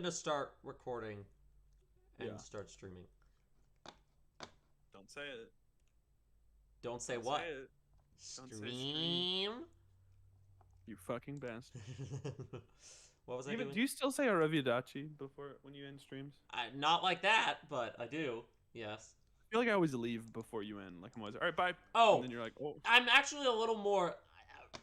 gonna start recording and Yeah. start streaming. Don't say it. Don't say Don't what? say it. Don't say Stream. You fucking bastard. What was I Even doing? do you still say Arrivederci before when you end streams? Not like that, but I do. Yes. I feel like I always leave before you end. Like I'm always all right, bye. Oh, And then you're like, oh. I'm actually a little more.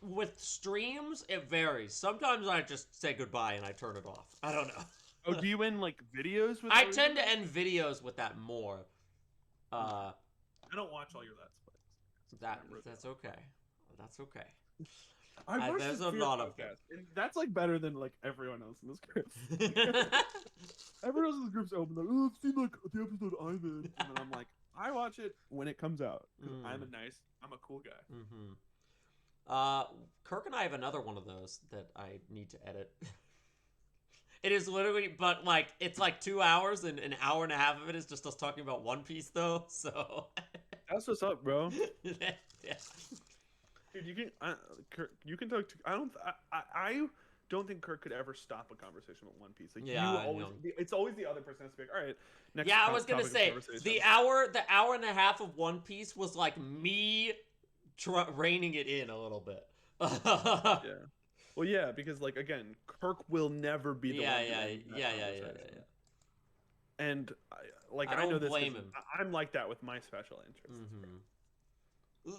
With streams, it varies. Sometimes I just say goodbye and I turn it off. I don't know. Oh, do you end like videos with? I tend to end videos with that more. I don't watch all your Let's Plays. That's okay. That's okay. I watch there's this a Fear lot of podcast, and that's like better than like everyone else in this group. Everyone else in this group's open like, oh, I've seen like the episode I'm in, and then I'm like, I watch it when it comes out because I'm I'm a cool guy. Kirk and I have another one of those that I need to edit. It is literally, but like, it's like 2 hours, and an hour and a half of it is just us talking about One Piece, though. So That's what's up, bro. yeah. Dude, Kirk, you can talk to. I don't think Kirk could ever stop a conversation with One Piece. Like Yeah, you I always, know. it's always the other person that's like, all right. Next Yeah, I was gonna topic of say conversation." the hour and a half of One Piece was like me reining it in a little bit. Yeah. Well, yeah, because like again, Kirk will never be the one. Yeah. And I I don't know this. blame 'cause him. I'm like that with my special interests.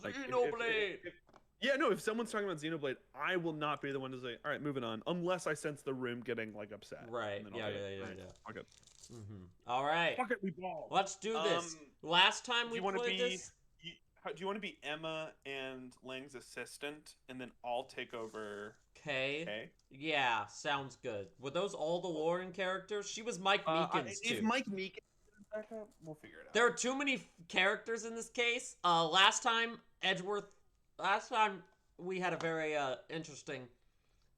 Like, Xenoblade. Yeah, no. If someone's talking about Xenoblade, I will not be the one to say, "All right, moving on," unless I sense the room getting like upset. Right. And then Yeah. I'll be like, "Fuck it. All right. Fuck it, we ball." Let's do this. Last time we played this. Do you want to be Emma and Lang's assistant, and then I'll take over? Okay. Okay. Yeah, sounds good. Were those all the Lauren characters? She was Mike Meekins too. If Mike Meekins is back up, we'll figure it out. There are too many characters in this case. Last time we had a very interesting.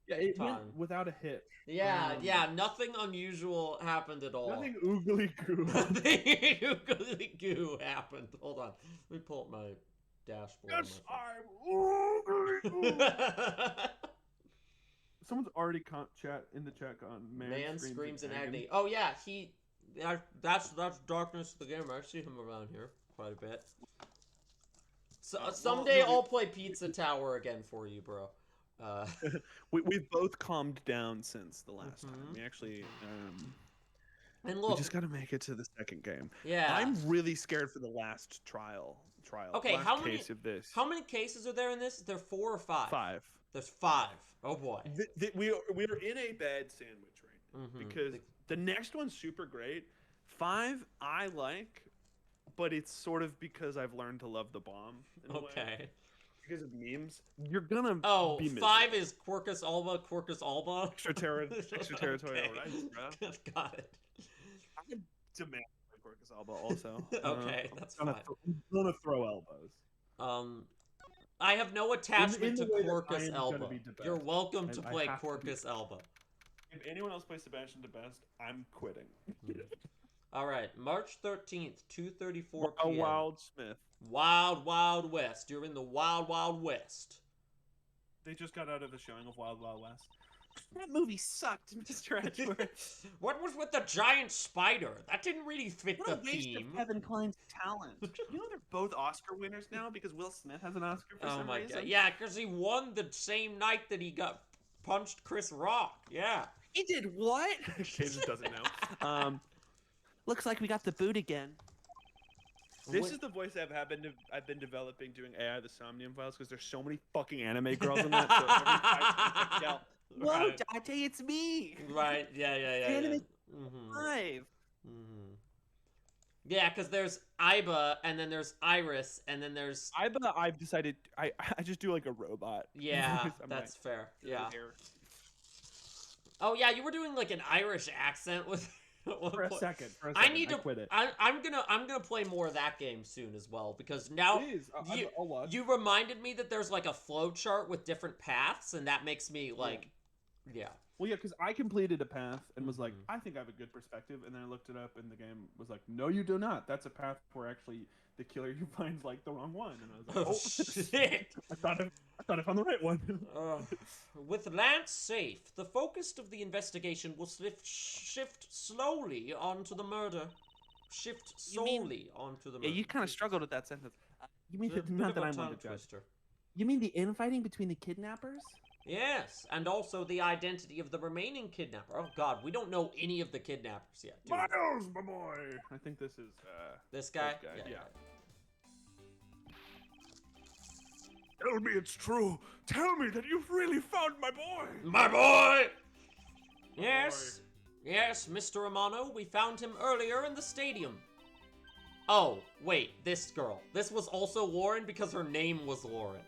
Yeah, it Time. went without a hitch. Yeah, nothing unusual happened at all. Nothing oogly goo. Nothing oogly goo happened. Hold on. Let me pull up my dashboard. on Yes, my I'm oogly goo. phone. Someone's already chat in the chat on Man screams in agony. Oh yeah, that's Darkness of the Gamer. I see him around here quite a bit. So someday I'll play Pizza Tower again for you, bro. We've both calmed down since the last time. We actually and we look, just gotta make it to the second game. yeah. I'm really scared for the last trial. Okay, last how many case of this? How many cases are there in this? There are 4 or 5. 5. There's 5. Oh boy. We are in a bad sandwich right now because the next one's super great. 5 I like, but it's sort of because I've learned to love the bomb. In a way. Because of memes, you're gonna be miserable. 5 is Quercus Alba. Extraterritorial rights, bro. Got it. I could demand Quercus Alba also. Okay, that's fine. I'm gonna throw elbows. I have no attachment to the way that I Quercus am Alba. gonna be the You're best. welcome to I play have to be. Quercus Alba. If anyone else plays Sebastian the best, I'm quitting. All right, March 13th, 2:34 A p.m. Wild Smith. Wild Wild West. You're in the Wild Wild West. They just got out of the showing of Wild Wild West. That movie sucked, Mr. Edgeworth. What was with the giant spider? That didn't really fit What a the waste theme. of Kevin Kline's talent. You know they're both Oscar winners now because Will Smith has an Oscar for Oh some my reason. god. Yeah, because he won the same night that he got punched Chris Rock. Yeah. He did what? Kay just doesn't know. Looks like we got the boot again. This What- is the voice I've been developing doing AI the Somnium Files because there's so many fucking anime girls in that. So every time I yell, Whoa, Right. Dante, it's me. Right. Yeah. Anime Mm-hmm. Live. Mm-hmm. Yeah, because there's Iba, and then there's Iris, and then there's I've decided I just do like a robot. yeah. voice. I'm That's fair. Yeah. Here. Oh yeah, you were doing like an Irish accent with. For a second. I need to quit it. I'm gonna play more of that game soon as well because now Please, you, I'll watch. you reminded me that there's like a flow chart with different paths and that makes me like yeah. Well, yeah, because I completed a path and was like, Mhm. I think I have a good perspective, and then I looked it up, and the game was like, no, you do not. That's a path where actually the killer you find like the wrong one, and I was like, Oh, shit! I thought I found the right one. With Lance safe, the focus of the investigation will shift slowly onto the murder. Shift You mean- solely onto the murder. Yeah, you kind of struggled with that sentence. You mean It's a bit not of that a I'm one tongue to judge? twister. You mean the infighting between the kidnappers? Yes, and also the identity of the remaining kidnapper. Oh god, we don't know any of the kidnappers yet, do we? Miles, my boy. I think this is This guy? This guy, yeah. Tell me it's true. Tell me that you've really found my boy. My boy! Yes, yes, Mr. Amano, we found him earlier in the stadium. Oh, wait, this girl. This was also Lauren because her name was Lauren.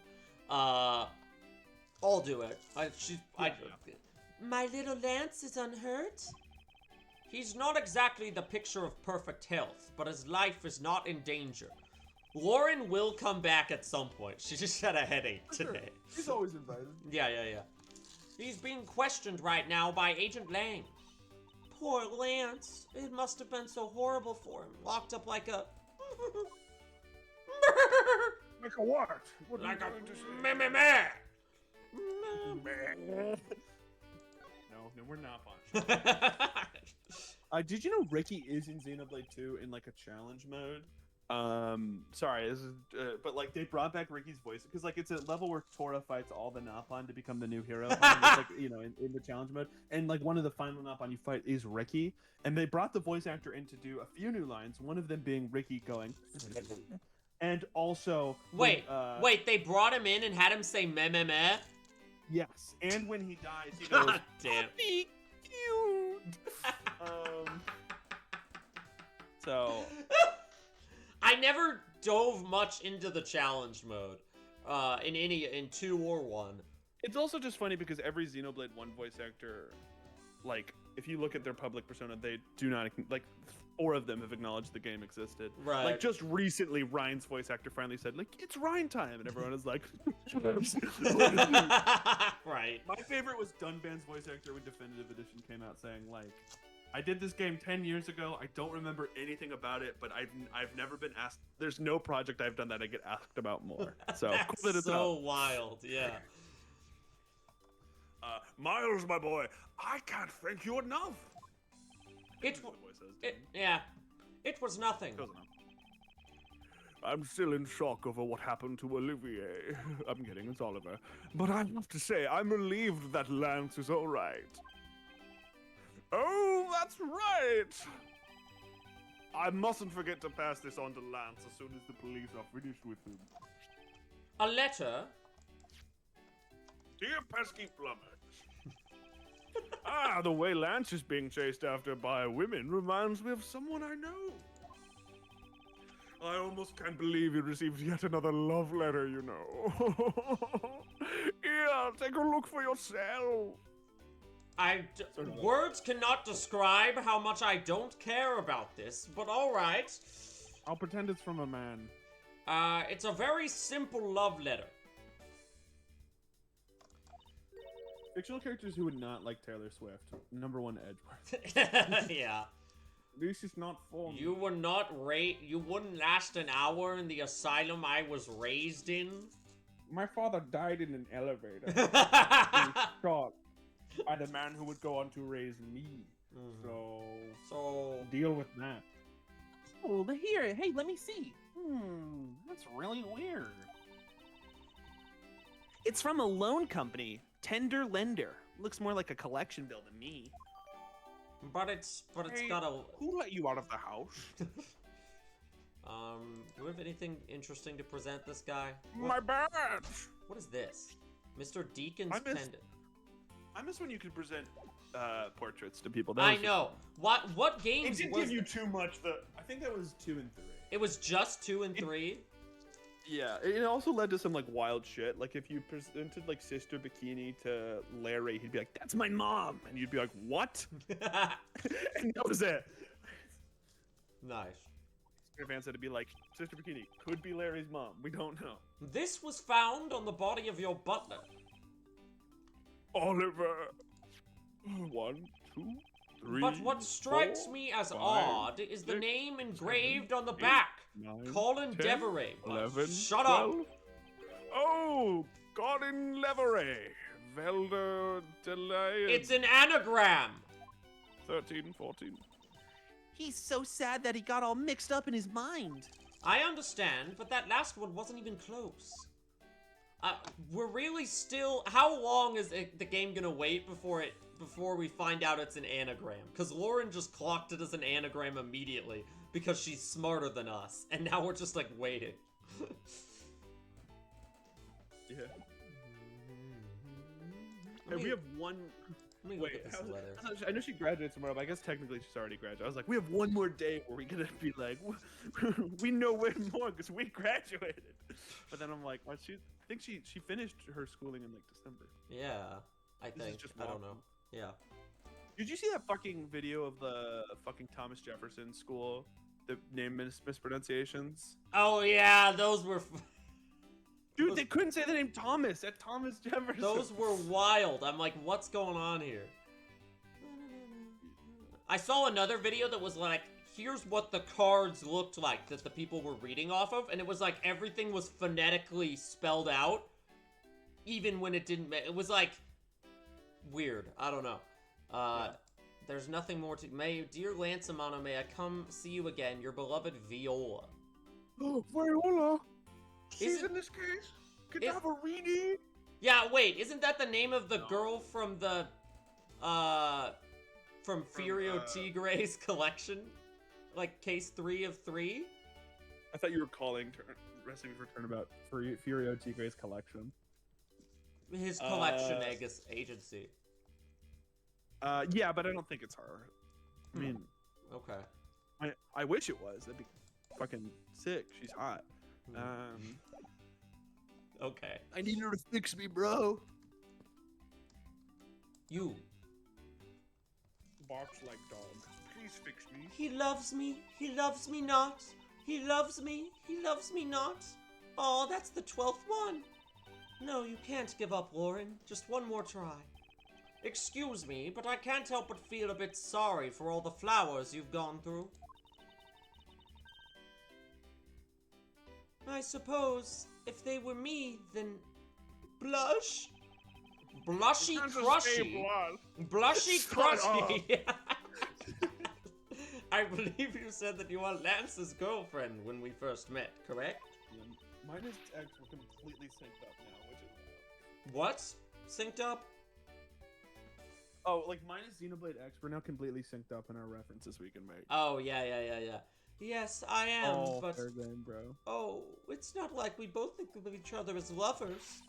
I'll do it. My little Lance is unhurt? He's not exactly the picture of perfect health, but his life is not in danger. Lauren will come back at some point. She just had a headache today. He's always invited. Yeah. He's being questioned right now by Agent Lang. Poor Lance. It must have been so horrible for him. Locked up like a... Like a what? like a... meh. No, we're not fine. Did you know Ricky is in Xenoblade 2 in like a challenge mode? Sorry, this is, but like they brought back Ricky's voice because like it's a level where Tora fights all the Nopon to become the new hero. It's like, you know, in the challenge mode, and like one of the final Nopon you fight is Ricky, and they brought the voice actor in to do a few new lines. One of them being Ricky going, and also Wait, they brought him in and had him say meh meh meh? Yes, and when he dies, he goes, God damn. "Puppy, cute." So. I never dove much into the challenge mode, in 2 or 1. It's also just funny because every Xenoblade 1 voice actor, like, if you look at their public persona, they do not, like, 4 of them have acknowledged the game existed. Right. Like, just recently, Ryan's voice actor finally said, like, it's Ryan time, and everyone is like, Right. My favorite was Dunban's voice actor when Definitive Edition came out saying, like, I did this game 10 years ago. I don't remember anything about it, but I've never been asked. There's no project I've done that I get asked about more. So That's cool that it's so out. wild, yeah. Miles, my boy, I can't thank you enough. It was nothing. I'm still in shock over what happened to Olivier. I'm kidding, it's Oliver. But I have to say, I'm relieved that Lance is all right. Oh, that's right! I mustn't forget to pass this on to Lance as soon as the police are finished with him. A letter? Dear pesky plumbers. The way Lance is being chased after by women reminds me of someone I know. I almost can't believe you received yet another love letter, you know. Here, take a look for yourself. Words cannot describe how much I don't care about this, but alright. I'll pretend it's from a man. It's a very simple love letter. Fictional characters who would not like Taylor Swift. Number 1 Edgeworth. Yeah. This is not fun. You were not you wouldn't last an hour in the asylum I was raised in? My father died in an elevator. He was shot by the man who would go on to raise me. So deal with that. Oh, here. Hey, let me see. That's really weird. It's from a loan company, Tender Lender. Looks more like a collection bill to me. But it's Hey, got a... Who let you out of the house? Do we have anything interesting to present this guy? My badge. What is this? Mr. Deacon's I missed- pendant. I miss when you could present portraits to people. I know. What It games didn't was give you too much. I think that was 2 and 3. It was just 2 and 3? Yeah, it also led to some like wild shit. Like if you presented like Sister Bikini to Larry, he'd be like, "That's my mom," and you'd be like, "What?" And that was it. Nice. Fans had to be like, "Sister Bikini could be Larry's mom. We don't know." This was found on the body of your butler. Oliver. 1, 2, 3. But what strikes 4, me as 5, odd is the 6, name engraved 7, on the 8, back. 9, Colin 10, Deveray. 11. Shut up. 12. Oh, Colin Leveray. Velda Delay. It's an anagram. 13, 14. He's so sad that he got all mixed up in his mind. I understand, but that last one wasn't even close. We're really still... How long is the game gonna wait before we find out it's an anagram? Because Lauren just clocked it as an anagram immediately because she's smarter than us, and now we're just, like, waiting. Yeah. Hey, we have one... Let me look at this letter. I know she graduates tomorrow, but I guess technically she's already graduated. I was like, we have one more day where we're gonna be like, we know way more because we graduated. But then I'm like, I think she finished her schooling in like December. Yeah, I think. Just I don't know. Yeah. Did you see that fucking video of the fucking Thomas Jefferson school, the name mispronunciations? Oh yeah, those were. Dude, they couldn't say the name Thomas at Thomas Jefferson. Those were wild. I'm like, what's going on here? I saw another video that was like, here's what the cards looked like that the people were reading off of, and it was like everything was phonetically spelled out, even when it didn't. It was like weird. I don't know. There's nothing more to. Dear Lance Amano, may I come see you again? Your beloved Viola. Oh, Viola. She's Isn't- in this case. Could is- have a reading. Yeah, wait, isn't that the name of the girl from the, from Furio Tigre's collection? Like, case 3 of 3? I thought you were calling Wrestling for Turnabout for Furio Tigre's collection. His collection agency. Yeah, but I don't think it's her. I mean, Okay. I wish it was. That'd be fucking sick. She's hot. Okay. I need her to fix me, bro. You. Barks like dog. Please fix me. He loves me not. He loves me not. Oh, that's the 12th one. No, you can't give up, Lauren. Just one more try. Excuse me, but I can't help but feel a bit sorry for all the flowers you've gone through. I suppose if they were me, then blush? Blushy crushy. Blushy crushy. I believe you said that you are Lance's girlfriend when we first met, correct? Mine and X were completely synced up now, which is What? Synced up? Oh, like mine is Xenoblade X. We're now completely synced up in our references we can make. Oh, yeah. Yes, I am, but... fair game, bro. Oh, it's not like we both think of each other as lovers.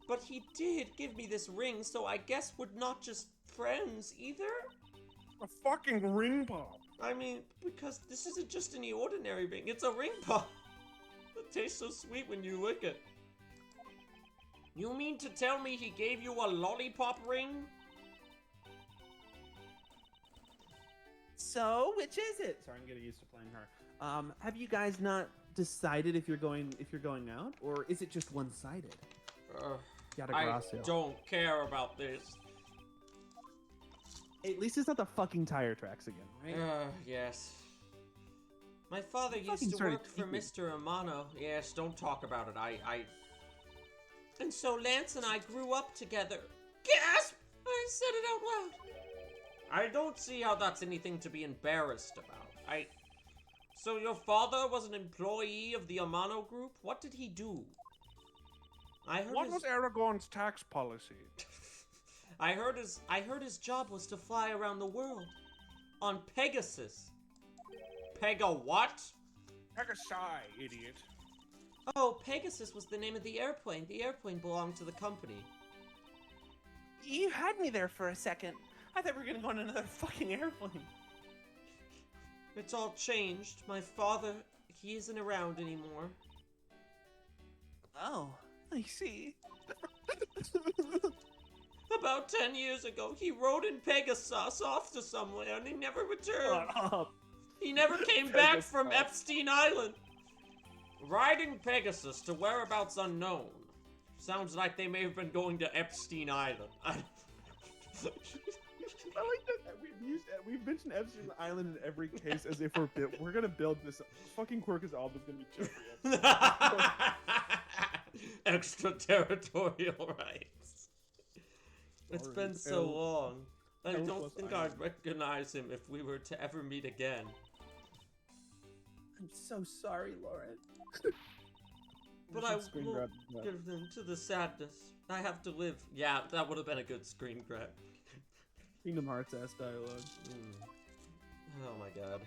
But he did give me this ring, so I guess we're not just friends either? A fucking ring pop. I mean, because this isn't just any ordinary ring, it's a ring pop. It tastes so sweet when you lick it. You mean to tell me he gave you a lollipop ring? So, which is it? Sorry, I'm getting used to playing her. Have you guys not decided if you're going out, or is it just one-sided? I don't care about this. At least it's not the fucking tire tracks again, right? Yes. My father used fucking to started work for thinking. Mr. Amano. Yes, don't talk about it. And so Lance and I grew up together. Gasp! I said it out loud. I don't see how that's anything to be embarrassed about. So your father was an employee of the Amano Group? What did he do? What was Aragorn's tax policy? I heard his job was to fly around the world on Pegasus. Pega what? Pegasi, idiot. Oh, Pegasus was the name of the airplane. The airplane belonged to the company. You had me there for a second. I thought we were gonna go on another fucking airplane. It's all changed. My father, he isn't around anymore. Oh, I see. About 10 years ago, he rode in Pegasus off to somewhere and he never returned. He never came back from Epstein Island. Riding Pegasus to whereabouts unknown. Sounds like they may have been going to Epstein Island. I like that we've mentioned Epstein Island in every case as if we're gonna build this. Fucking Quirkus Alba's gonna be Jeffrey. Extraterritorial rights. It's been so long. I don't think I'd recognize him if we were to ever meet again. I'm so sorry, Lauren. But I won't give in to the sadness. I have to live. Yeah, that would have been a good screen grab. Kingdom Hearts ass dialogue. Oh my god.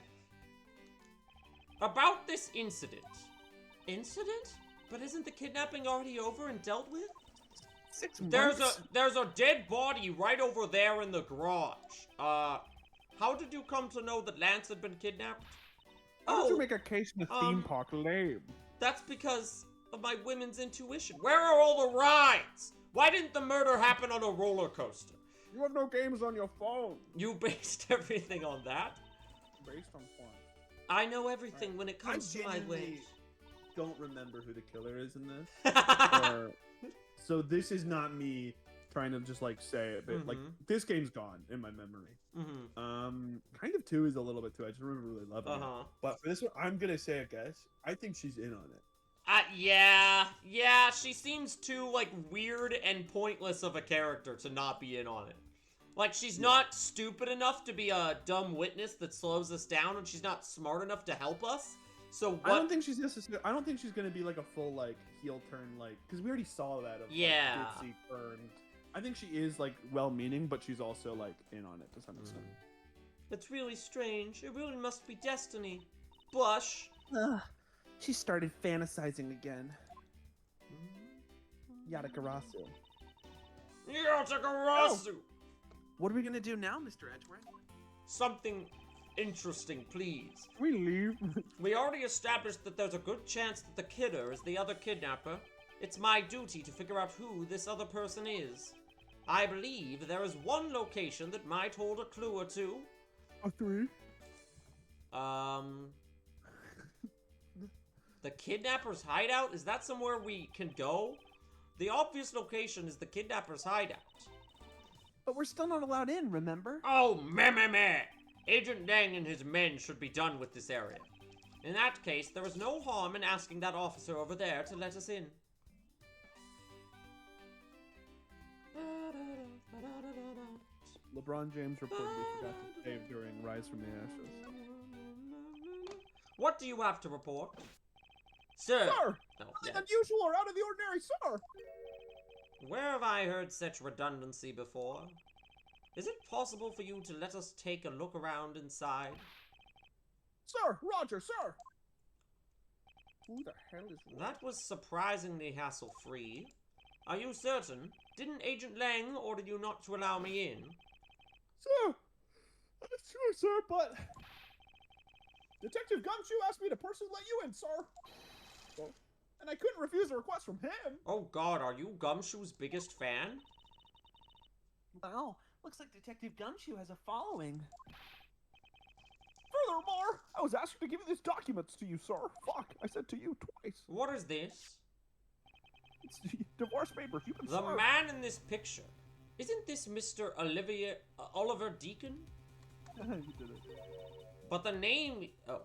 About this incident. Incident? But isn't the kidnapping already over and dealt with? 6 months? There's a dead body right over there in the garage. How did you come to know that Lance had been kidnapped? How did you make a case in the theme park lame? That's because of my women's intuition. Where are all the rides? Why didn't the murder happen on a roller coaster? You have no games on your phone. You based everything on that? Based on porn. I know everything when it comes to my ways. Don't remember who the killer is in this. So this is not me trying to just like say it, but like this game's gone in my memory. Kind of 2 is a little bit too. I just remember really loving it. But for this one, I'm gonna say a guess. I think she's in on it. Yeah, she seems too, like, weird and pointless of a character to not be in on it. Like, she's not stupid enough to be a dumb witness that slows us down, and she's not smart enough to help us. So what? I don't think she's necessarily. I don't think she's gonna be like a full like heel turn, like, because we already saw that. Of, yeah. Like, turned. I think she is like well-meaning, but she's also like in on it to some extent. It's really strange. It really must be destiny. Blush. She started fantasizing again. Yatagarasu. Yatagarasu! What are we gonna do now, Mr. Edgeworth? Something interesting, please. Can we leave? We already established that there's a good chance that the killer is the other kidnapper. It's my duty to figure out who this other person is. I believe there is one location that might hold a clue or two. A 3. The kidnapper's hideout? Is that somewhere we can go? The obvious location is the kidnapper's hideout. But we're still not allowed in, remember? Oh, meh. Agent Dang and his men should be done with this area. In that case, there is no harm in asking that officer over there to let us in. LeBron James reportedly forgot to shave during Rise from the Ashes. What do you have to report? Sir! Sir! No, Nothing unusual or out of the ordinary, sir! Where have I heard such redundancy before? Is it possible for you to let us take a look around inside? Sir! Roger, sir! Who the hell is Roger? That was surprisingly hassle-free. Are you certain? Didn't Agent Lang order you not to allow me in? Sir! That's true, sir, but... Detective Gumshoe asked me to personally let you in, sir! Well, and I couldn't refuse a request from him! Oh god, are you Gumshoe's biggest fan? Wow, looks like Detective Gumshoe has a following. Furthermore, I was asked to give these documents to you, sir. Fuck, I said to you twice. What is this? It's the divorce papers. You can The serve. man in this picture. Isn't this Mr. Oliver Deacon? You did it. But the name... Oh.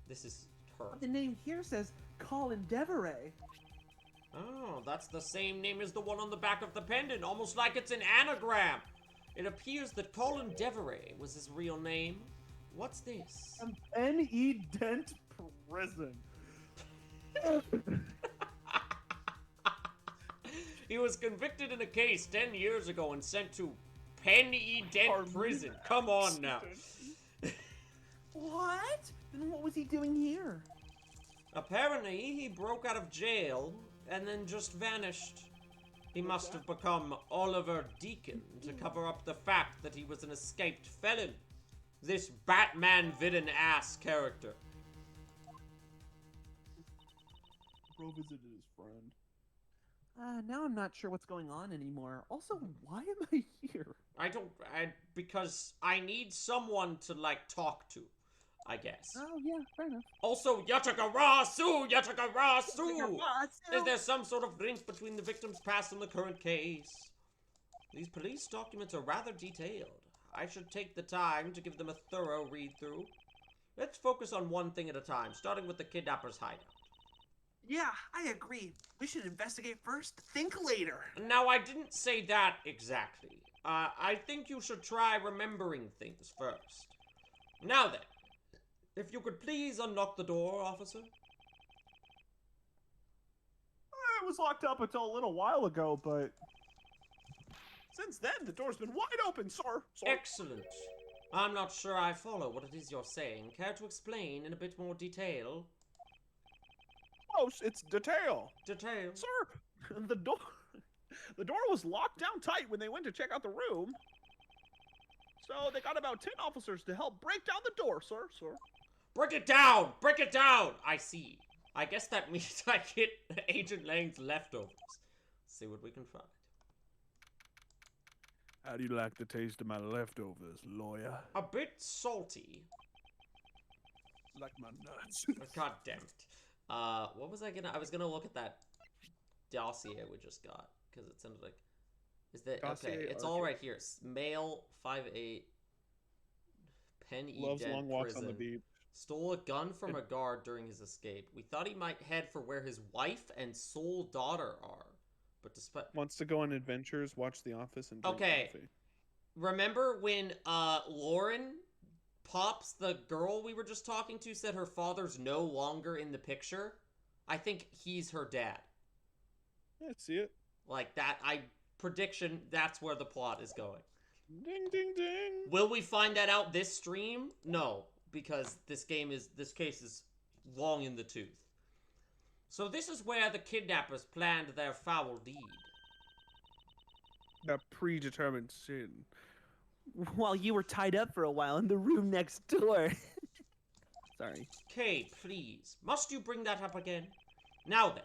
This is her. The name here says Colin Deveray. Oh, that's the same name as the one on the back of the pendant, almost like it's an anagram. It appears that Colin Deveray was his real name. What's this? N.E. Dent Prison. He was convicted in a case 10 years ago and sent to Penny Dent Prison. Come on now. What? Then what was he doing here? Apparently, he broke out of jail and then just vanished. He must have become Oliver Deacon to cover up the fact that he was an escaped felon. This Batman villain ass character. Bro visited his friend. Now I'm not sure what's going on anymore. Also, why am I here? Because I need someone to, like, talk to, I guess. Oh, yeah, fair enough. Also, Yatagarasu! Is there some sort of link between the victim's past and the current case? These police documents are rather detailed. I should take the time to give them a thorough read-through. Let's focus on one thing at a time, starting with the kidnapper's hideout. Yeah, I agree. We should investigate first, think later. Now, I didn't say that exactly. I think you should try remembering things first. Now then, if you could please unlock the door, officer. It was locked up until a little while ago, but Since then, the door's been wide open, sir. Excellent. I'm not sure I follow what it is you're saying. Care to explain in a bit more detail? Close, it's detail. Detail? Sir, the door was locked down tight when they went to check out the room. So they got about 10 officers to help break down the door, sir. Break it down! Break it down! I see. I guess that means I get Agent Lang's leftovers. Let's see what we can find. How do you like the taste of my leftovers, lawyer? A bit salty. Like my nuts. God damn it. What was I was gonna look at that dossier we just got, because it sounded like... Is that... Dossier okay, it's all right here. Male, 5'8", Penn E. Loves Dead long walks prison. on the beach. Stole a gun from a guard during his escape. We thought he might head for where his wife and sole daughter are. But despite... Wants to go on adventures, watch The Office, and drink Okay. coffee. Remember when Lauren Pops, the girl we were just talking to, said her father's no longer in the picture? I think he's her dad. Yeah, see it. Like that, prediction, that's where the plot is going. Ding, ding, ding. Will we find that out this stream? No, because this case is long in the tooth. So this is where the kidnappers planned their foul deed. A predetermined sin. While you were tied up for a while in the room next door. Sorry. Kay, please, must you bring that up again? Now then,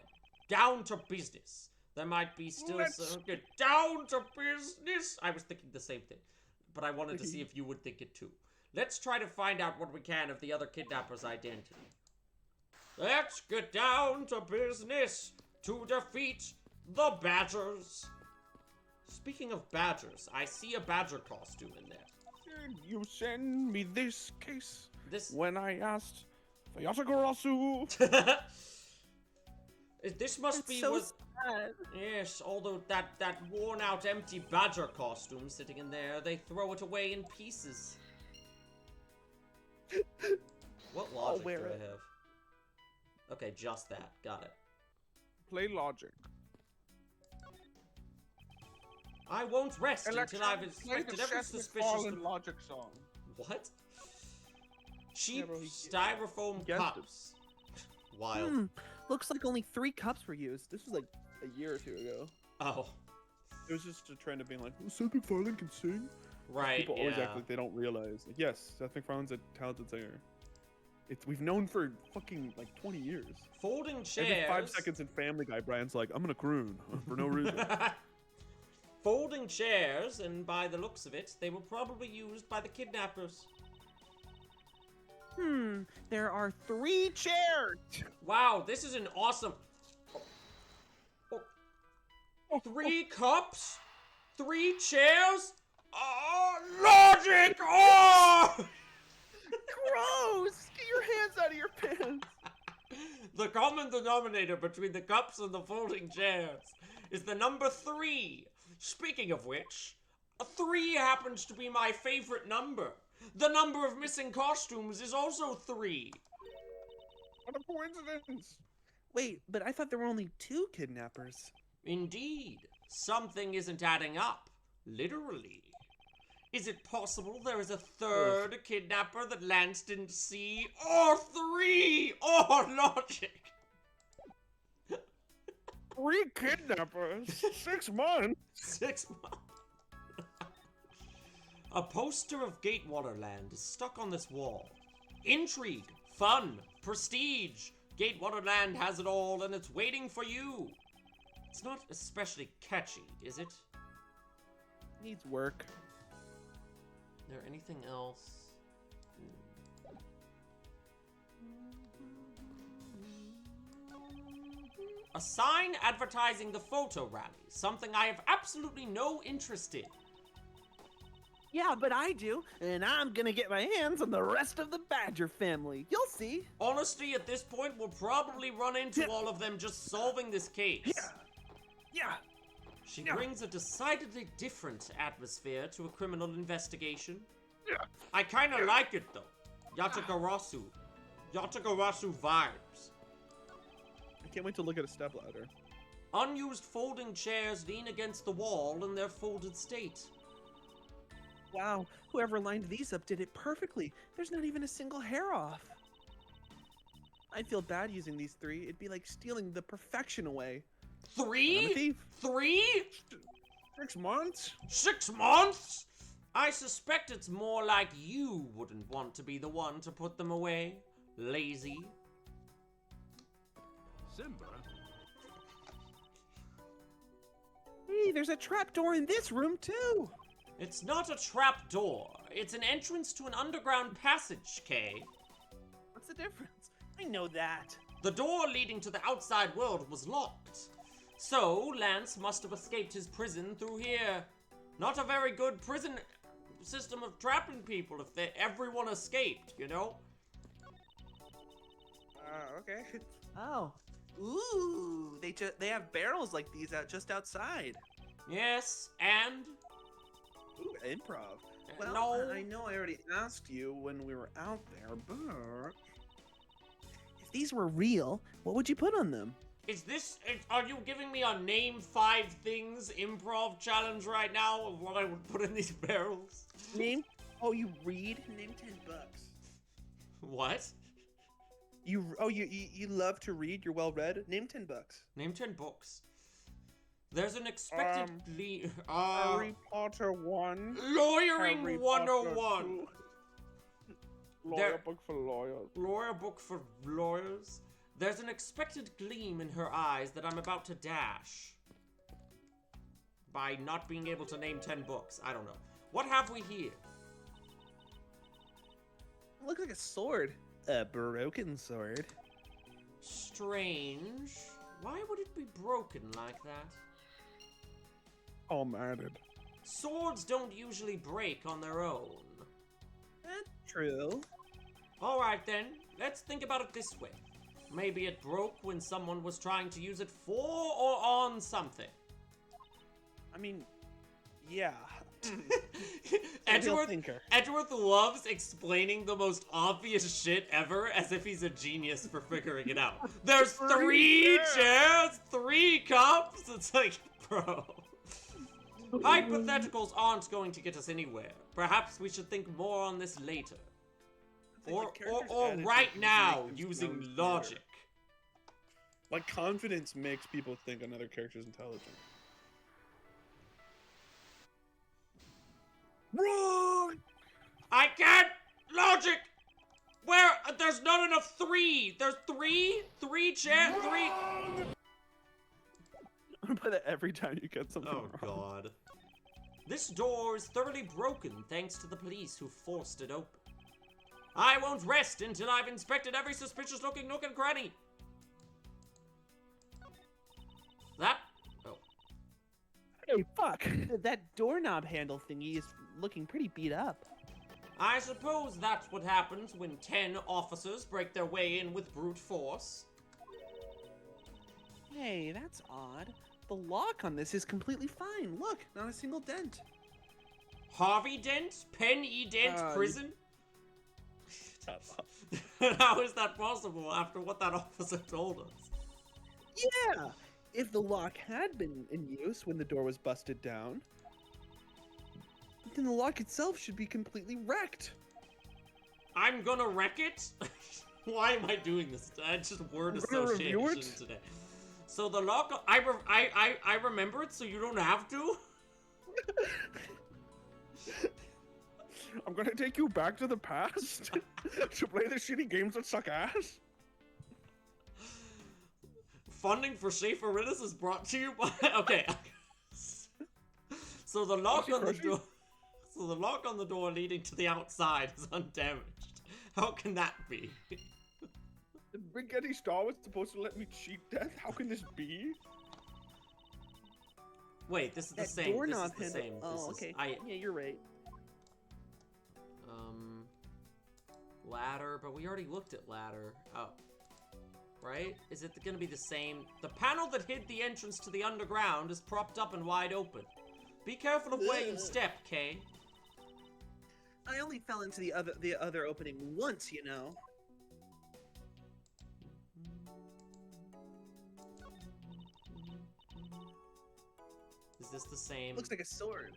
down to business. There might be still some... Get down to business! I was thinking the same thing, but I wanted to see if you would think it too. Let's try to find out what we can of the other kidnapper's identity. Let's get down to business to defeat the Badgers. Speaking of Badgers, I see a Badger costume in there. Did you send me this case This... when I asked for Yatagarasu? This must be so what... sad. Yes, although that worn-out empty Badger costume sitting in there, they throw it away in pieces. What logic do wear I it. have? Okay, just that. Got it. Play logic. I won't rest until I've inspected every suspicious... logic song. What? Cheap Yeah, bro, he styrofoam guessed it. cups. Wild. Looks like only 3 cups were used. This was like a year or 2 ago. Oh, It was just a trend of being like, Seth MacFarlane can sing. right, People always yeah. act like they don't realize. Like, yes, Seth MacFarlane's a talented singer. We've known for fucking like 20 years. Folding chairs... Every 5 seconds in Family Guy, Brian's like, I'm gonna croon for no reason. Folding chairs, and by the looks of it, they were probably used by the kidnappers. There are 3 chairs. Wow, this is an awesome... 3 cups? 3 chairs? Oh, logic! Oh! Gross! Get your hands out of your pants. The common denominator between the cups and the folding chairs is the number 3. Speaking of which, 3 happens to be my favorite number. The number of missing costumes is also 3. What a coincidence! Wait, but I thought there were only 2 kidnappers. Indeed, something isn't adding up. Literally. Is it possible there is a 3rd kidnapper that Lance didn't see? Or 3! Or logic! 3 kidnappers? 6 months? 6 months. A poster of Gatewaterland is stuck on this wall. Intrigue, fun, prestige. Gatewaterland has it all and it's waiting for you. It's not especially catchy, is it? Needs work. Is there anything else? A sign advertising the photo rally, something I have absolutely no interest in. Yeah, but I do, and I'm gonna get my hands on the rest of the Badger family. You'll see. Honestly, at this point, we'll probably run into all of them just solving this case. Yeah. She brings a decidedly different atmosphere to a criminal investigation. Yeah. I kind of like it, though. Yatagarasu. Yatagarasu vibes. I can't wait to look at a stepladder. Unused folding chairs lean against the wall in their folded state. Wow, whoever lined these up did it perfectly. There's not even a single hair off. I feel bad using these 3. It'd be like stealing the perfection away. 3? I'm a thief. 3? 6 months? 6 months? I suspect it's more like you wouldn't want to be the one to put them away. Lazy. Simba? Hey, there's a trapdoor in this room too. It's not a trap door. It's an entrance to an underground passage, Kay. What's the difference? I know that. The door leading to the outside world was locked. So, Lance must have escaped his prison through here. Not a very good prison system of trapping people if everyone escaped, you know? Okay. Oh. Ooh, they have barrels like these out just outside. Yes, and... Ooh, improv. Well, no. I know I already asked you when we were out there, but If these were real, what would you put on them? Are you giving me a name 5 things improv challenge right now of what I would put in these barrels? you read? Name 10 bucks. What? You love to read? You're well read? Name 10 bucks. Name 10 books. There's an expected Harry Potter 1. Lawyering Harry 101. Potter 2. Lawyer book for lawyers. Lawyer book for lawyers. There's an expected gleam in her eyes that I'm about to dash. By not being able to name 10 books. I don't know. What have we here? Looks like a sword. A broken sword. Strange. Why would it be broken like that? All matted. Swords don't usually break on their own. That's true. Alright then, let's think about it this way. Maybe it broke when someone was trying to use it for or on something. I mean, yeah. Edgeworth loves explaining the most obvious shit ever as if he's a genius for figuring it out. There's 3 chairs, 3 cups. It's like, bro. Hypotheticals aren't going to get us anywhere. Perhaps we should think more on this later. Or right now, using logic. Like, confidence makes people think another character's intelligent. Wrong! I can't! Logic! Where? There's not enough 3! There's 3? 3 chairs? 3? I'm gonna play that every time you get something Oh, wrong. God. This door is thoroughly broken thanks to the police who forced it open. I won't rest until I've inspected every suspicious-looking nook and cranny. That? Oh. Hey, fuck! That doorknob handle thingy is looking pretty beat up. I suppose that's what happens when 10 officers break their way in with brute force. Hey, that's odd. The lock on this is completely fine. Look, not a single dent. Harvey Dent? Penn E. Dent prison? Yeah. How is that possible after what that officer told us? Yeah! If the lock had been in use when the door was busted down, then the lock itself should be completely wrecked. I'm gonna wreck it? Why am I doing this? I just word association today. So the lock, I remember it, so you don't have to? I'm gonna take you back to the past to play the shitty games that suck ass. Funding for Schaefer Riddiss is brought to you by... Okay. So the lock on the door... So the lock on the door leading to the outside is undamaged. How can that be? The Brigetti Star was supposed to let me cheat death? How can this be? Wait, this is the That same. This doorknob is the handle. same. Oh, This is- okay. Yeah, you're right. ladder, but we already looked at ladder. Oh. Right? Is it gonna be the same? The panel that hid the entrance to the underground is propped up and wide open. Be careful of where you step, Kay. I only fell into the other opening once, you know. Is this the same? Looks like a sword.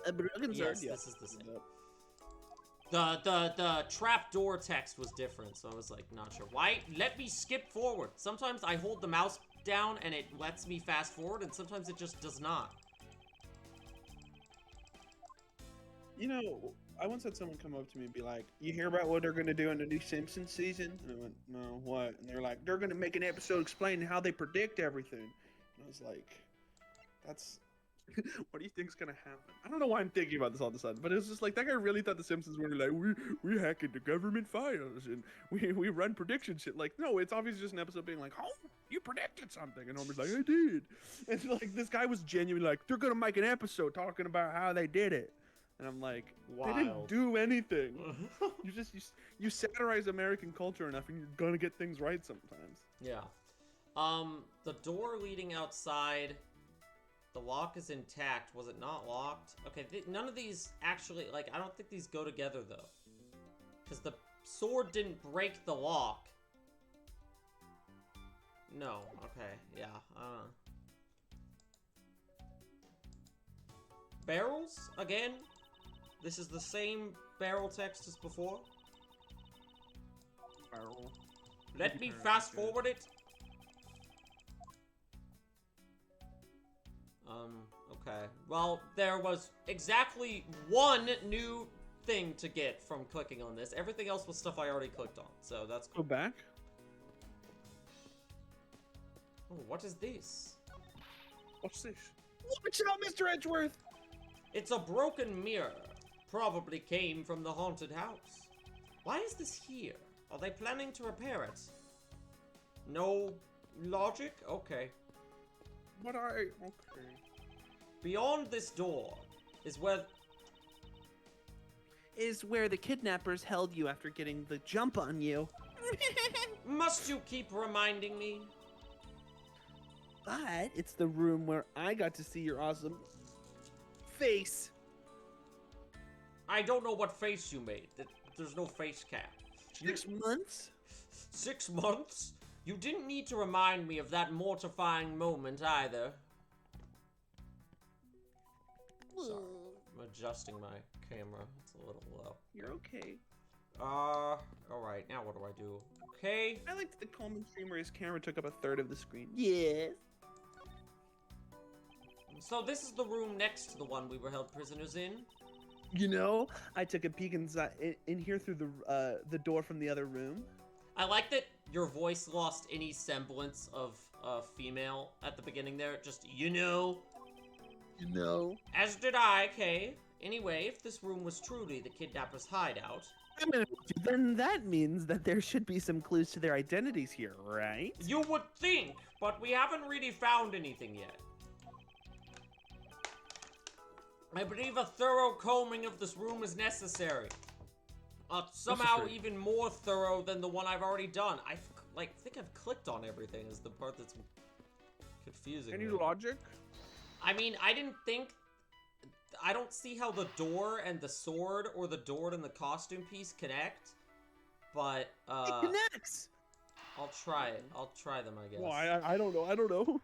A broken sword. Yes, this is the same. The trapdoor text was different, so I was like, not sure. Why? Let me skip forward. Sometimes I hold the mouse down and it lets me fast forward, and sometimes it just does not. You know, I once had someone come up to me and be like, "You hear about what they're gonna do in the new Simpsons season?" And I went, "No, what?" And they're like, "They're gonna make an episode explaining how they predict everything." And I was like, "That's." What do you think's gonna happen? I don't know why I'm thinking about this all of a sudden, but it's just like that guy really thought the Simpsons were like we hack into government files and we run prediction shit. Like, no, it's obviously just an episode being like, "Oh, you predicted something," and Homer's like, "I did," and like this guy was genuinely like, "They're gonna make an episode talking about how they did it," and I'm like, "They didn't do anything." you satirize American culture enough, and you're gonna get things right sometimes. Yeah. The door leading outside. The lock is intact. Was it not locked? Okay, none of these actually, like, I don't think these go together, though. Because the sword didn't break the lock. No, okay, yeah, Barrels? Again? This is the same barrel text as before? Barrel. Let me fast forward it. Okay. Well, there was exactly one new thing to get from clicking on this. Everything else was stuff I already clicked on, so that's Go back. Oh, what is this? What's this? Watch out, Mr. Edgeworth! It's a broken mirror. Probably came from the haunted house. Why is this here? Are they planning to repair it? No logic? Okay. But okay. Beyond this door is where the kidnappers held you after getting the jump on you. Must you keep reminding me? But it's the room where I got to see your awesome face. I don't know what face you made. There's no face cap. 6 months? 6 months? You didn't need to remind me of that mortifying moment either. Sorry. I'm adjusting my camera. It's a little low. You're okay. Alright, now what do I do? Okay. I liked the Coleman stream where his camera took up a third of the screen. Yes. So this is the room next to the one we were held prisoners in? You know, I took a peek inside in here through the door from the other room. I like that your voice lost any semblance of female at the beginning there. Just, you know. You know. As did I, Kay. Anyway, if this room was truly the kidnapper's hideout... Then that means that there should be some clues to their identities here, right? You would think, but we haven't really found anything yet. I believe a thorough combing of this room is necessary. Somehow even more thorough than the one I've already done. I think I've clicked on everything is the part that's confusing. Any logic? I mean, I don't see how the door and the sword or the door and the costume piece connect, but it connects. I'll try it. I'll try them, I guess. Well, I don't know. I don't know.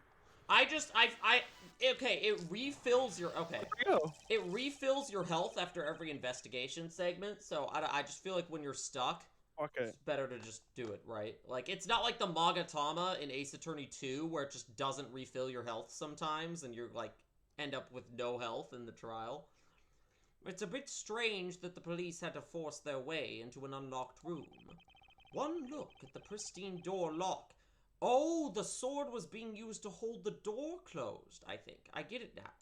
Okay, it refills your, okay. Yeah. It refills your health after every investigation segment, so I just feel like when you're stuck, Okay. it's better to just do it, right? Like, it's not like the Magatama in Ace Attorney 2, where it just doesn't refill your health sometimes, and you're, like, end up with no health in the trial. It's a bit strange that the police had to force their way into an unlocked room. One look at the pristine door lock. Oh, the sword was being used to hold the door closed, I think. I get it now.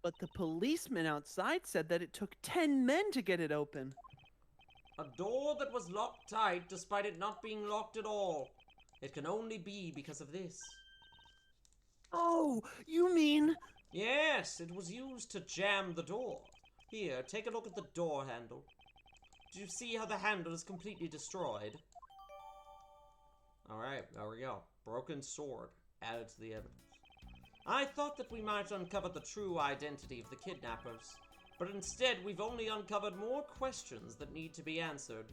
But the policeman outside said that it took 10 men to get it open. A door that was locked tight despite it not being locked at all. It can only be because of this. Oh, you mean... Yes, it was used to jam the door. Here, take a look at the door handle. Do you see how the handle is completely destroyed? Alright, there we go. Broken sword added to the evidence. I thought that we might uncover the true identity of the kidnappers, but instead we've only uncovered more questions that need to be answered.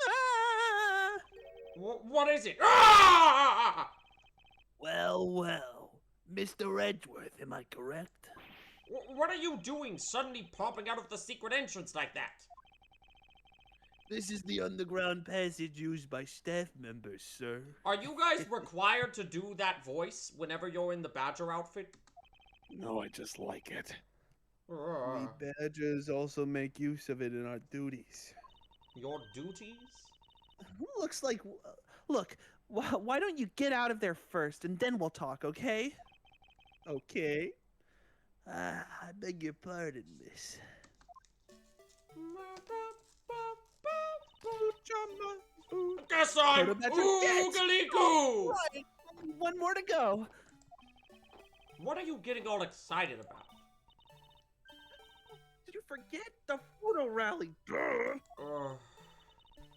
Ah! What is it? Ah! Well, well. Mr. Edgeworth, am I correct? What are you doing suddenly popping out of the secret entrance like that? This is the underground passage used by staff members, sir. Are you guys required to do that voice whenever you're in the Badger outfit? No, I just like it. Ugh. We badgers also make use of it in our duties. Your duties? Looks like... Look, why don't you get out of there first, and then we'll talk, okay? Okay. I beg your pardon, miss. Guess I'm Yes! Oogly-goo! Right. One more to go. What are you getting all excited about? Did you forget the photo rally? Ugh.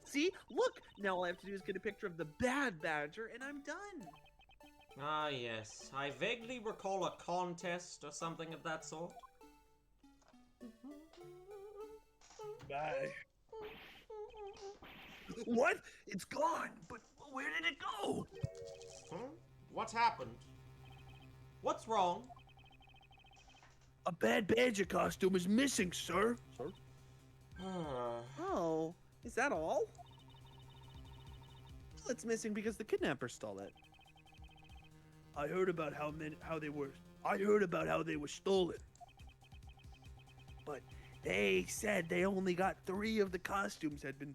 See? Look! Now all I have to do is get a picture of the bad badger, and I'm done. Ah, yes. I vaguely recall a contest or something of that sort. Bye. What? It's gone. But where did it go? Huh? What's happened? What's wrong? A bad badger costume is missing, sir. Sir? Oh, is that all? Well, it's missing because the kidnapper stole it. I heard about how they were stolen. But they said they only got three of the costumes had been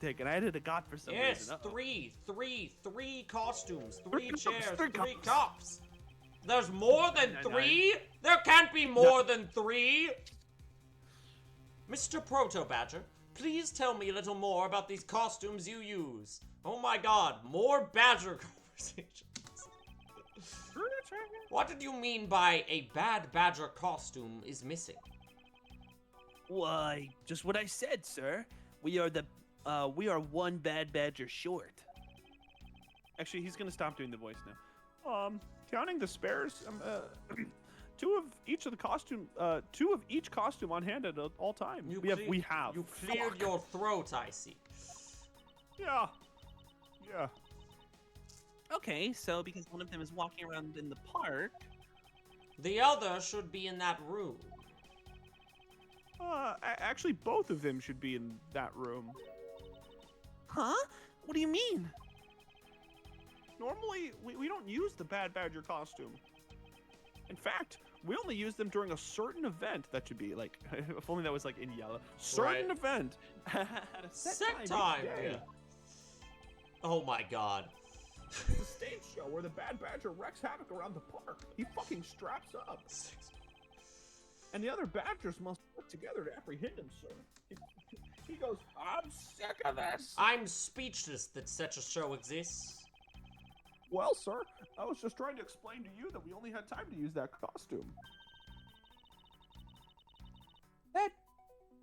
taken. I added a got for some Yes, reason. three costumes, three chairs, three three cups. cups. There's more than No. three? There can't be more than three! Mr. Proto Badger, please tell me a little more about these costumes you use. Oh my god, more badger conversations. What did you mean by a bad badger costume is missing? Why, just what I said, sir. We are one bad badger short. Actually, he's gonna stop doing the voice now. Counting the spares, two of each costume on hand at all time. We have. You cleared your throat, I see. Yeah. Okay, so because one of them is walking around in the park. The other should be in that room. Actually, both of them should be in that room. Huh? What do you mean? Normally, we don't use the Bad Badger costume. In fact, we only use them during a certain event that should be like, if only that was like in yellow. Certain Right. event at a Set each time, day. yeah. Oh my god. It's a stage show where the Bad Badger wreaks havoc around the park. He fucking straps up. And the other badgers must work together to apprehend him, sir. He goes, I'm sick of this. I'm speechless that such a show exists. Well, sir, I was just trying to explain to you that we only had time to use that costume. That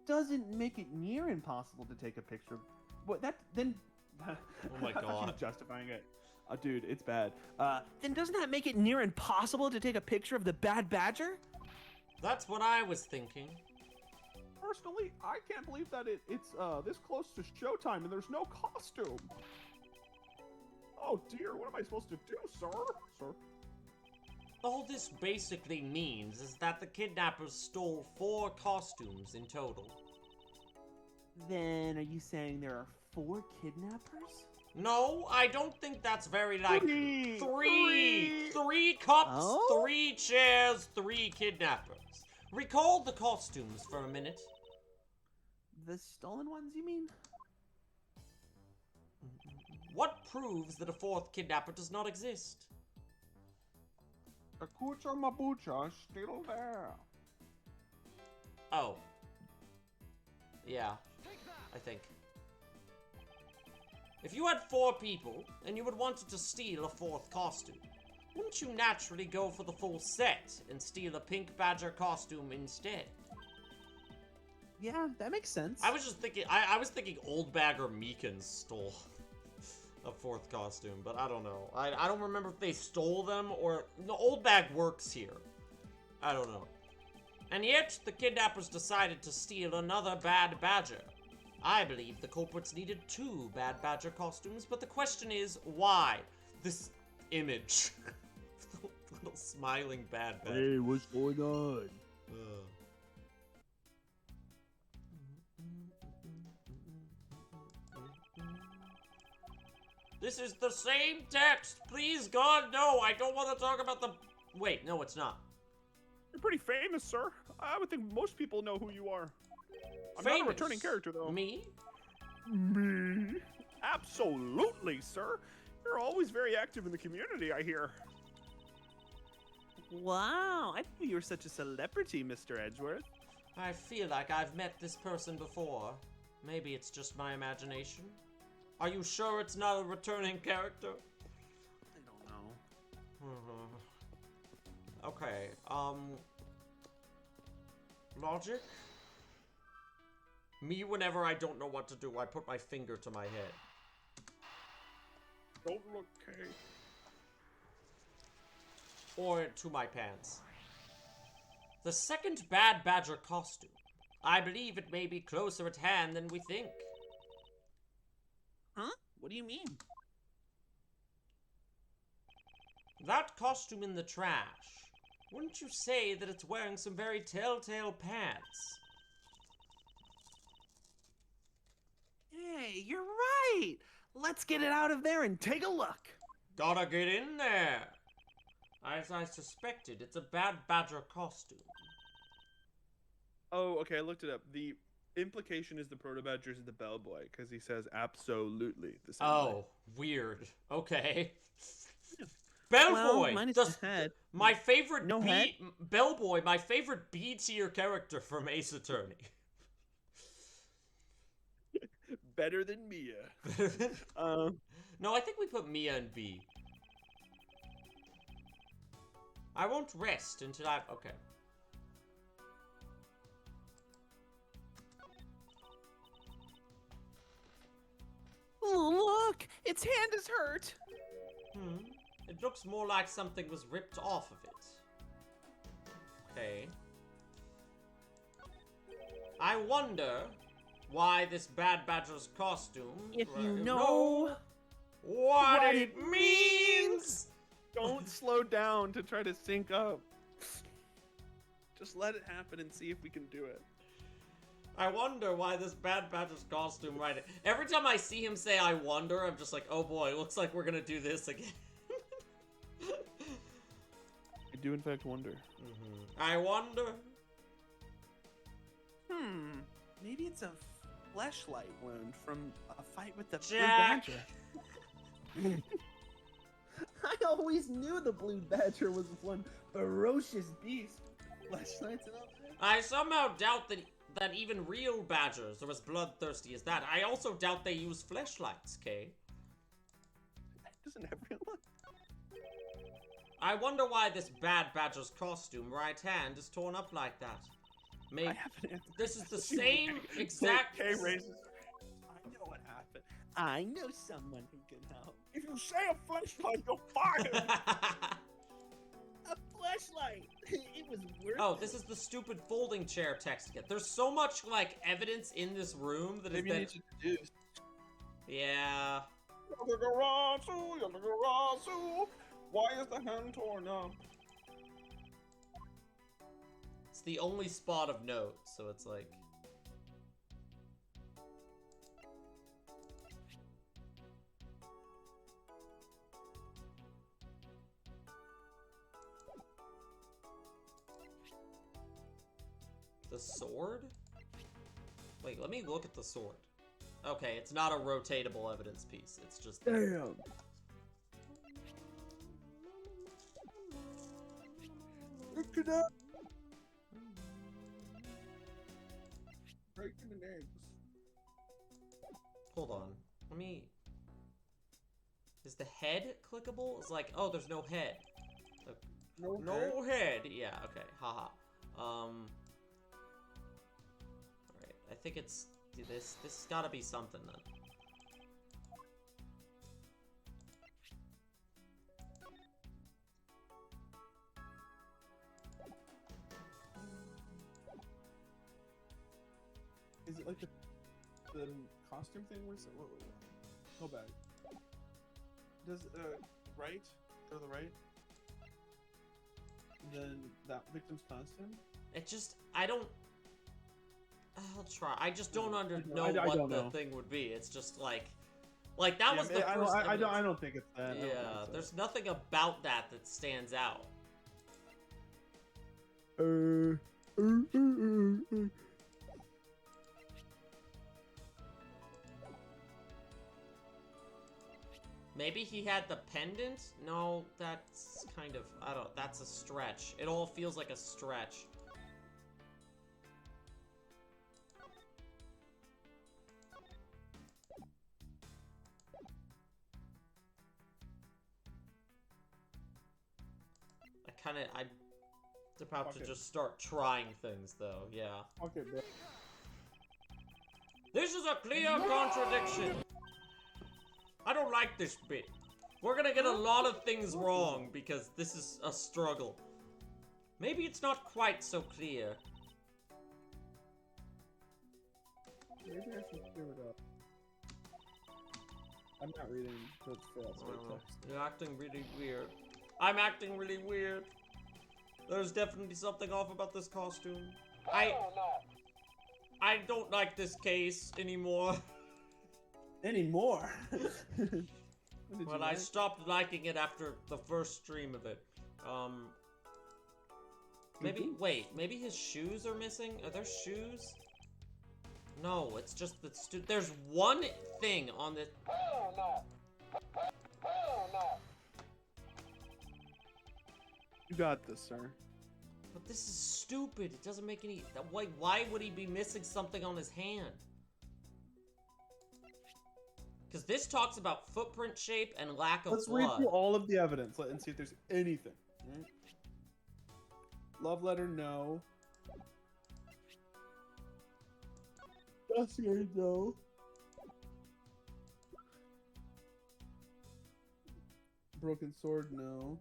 doesn't make it near impossible to take a picture. What that then? Oh my god. He's justifying it. Dude, it's bad. Then doesn't that make it near impossible to take a picture of the bad badger? That's what I was thinking. Personally, I can't believe that it's this close to showtime and there's no costume. Oh dear, what am I supposed to do, sir? Sir? All this basically means is that the kidnappers stole 4 costumes in total. Then are you saying there are 4 kidnappers? No, I don't think that's very likely. Three. 3 cups, Oh? 3 chairs, 3 kidnappers. Recall the costumes for a minute. The stolen ones, you mean? What proves that a 4th kidnapper does not exist? Akucha Mabucha still there. Oh. Yeah, I think. If you had 4 people, and you had wanted to steal a 4th costume, wouldn't you naturally go for the full set and steal a pink badger costume instead? Yeah, that makes sense. I was just thinking, I was thinking Old Bag or Meekins stole a 4th costume, but I don't know. I don't remember if they stole them or... No, Old Bag works here. I don't know. And yet, the kidnappers decided to steal another bad badger. I believe the culprits needed 2 bad badger costumes, but the question is, why? This image. Little smiling bad badger. Hey, what's going on? This is the same text! Please, God, no! I don't want to talk about the... Wait, no, it's not. You're pretty famous, sir. I would think most people know who you are. I'm Famous? not a returning character, though. Me? Me? Absolutely, sir. You're always very active in the community, I hear. Wow, I didn't know you were such a celebrity, Mr. Edgeworth. I feel like I've met this person before. Maybe it's just my imagination. Are you sure it's not a returning character? I don't know. Okay, Logic? Me, whenever I don't know what to do, I put my finger to my head. Don't look, Kay. Or to my pants. The second Bad Badger costume. I believe it may be closer at hand than we think. Huh? What do you mean? That costume in the trash. Wouldn't you say that it's wearing some very telltale pants? Hey, you're right! Let's get it out of there and take a look! Gotta get in there! As I suspected, it's a Bad Badger costume. Oh, okay, I looked it up. The implication is the Proto Badger is the bellboy, because he says absolutely the same way. Weird. Okay. Bellboy! Minus the- his head. My favorite No head? Bellboy, my favorite B tier character from Ace Attorney. Better than Mia. No, I think we put Mia in B. I won't rest until I've... Okay. Oh, look! Its hand is hurt! It looks more like something was ripped off of it. Okay. I wonder why this Bad Badger's costume... If you know... what it means! Don't slow down to try to sync up. Just let it happen and see if we can do it. I wonder why this Bad Badger's costume right... Every time I see him say I wonder, I'm just like, oh boy, looks like we're gonna do this again. I do in fact wonder. I wonder... Maybe it's a fleshlight wound from a fight with the Jack. Blue Badger. I always knew the Blue Badger was one ferocious beast. Fleshlights and all that. I somehow doubt that even real badgers are as bloodthirsty as that. I also doubt they use fleshlights, Kay. Doesn't everyone? I wonder why this Bad Badger's costume right hand is torn up like that. Maybe I have an answer. this is the same exact... Kay raises. I know what happened. I know someone who can help. If you say a flashlight, you're fired. A fleshlight! It was worth Oh, this is the stupid folding chair text again. There's so much, like, evidence in this room that has Maybe you been... need to deduce. Yeah... Why is the hand torn up? It's the only spot of note, so it's like... The sword? Wait, let me look at the sword. Okay, it's not a rotatable evidence piece. It's just... Damn. Look it up. Breaking the names. Hold on. Let me... Is the head clickable? It's like, oh, there's no head. No head. Yeah, okay. Haha. Alright. I think it's... This has gotta be something, then. Is it like the costume thing? Where's it? Whoa. Go back. Does right? Go to the right. Then that victim's costume. It just... I don't... I'll try. I just don't know I what don't the know. thing would be. It's just like that was the first. I don't think it's that. Yeah, there's nothing about that stands out. Maybe he had the pendant? No, that's kind of... I don't... That's a stretch. It all feels like a stretch. I'm about to just start trying things, though, yeah. Okay, bro. This is a clear contradiction! I don't like this bit. We're gonna get a lot of things wrong, because this is a struggle. Maybe it's not quite so clear. Maybe I should clear it up. I'm not reading the text. You're acting really weird. I'm acting really weird. There's definitely something off about this costume. I don't like this case anymore. Anymore? Well, I stopped liking it after the first stream of it. Maybe, wait, maybe his shoes are missing? Are there shoes? No, it's just that there's one thing on the... You got this, sir. But this is stupid. It doesn't make any... Why would he be missing something on his hand? Because this talks about footprint shape and lack of Let's blood. read through all of the evidence and see if there's anything. Love letter, no. Dossier, no. Broken sword, no.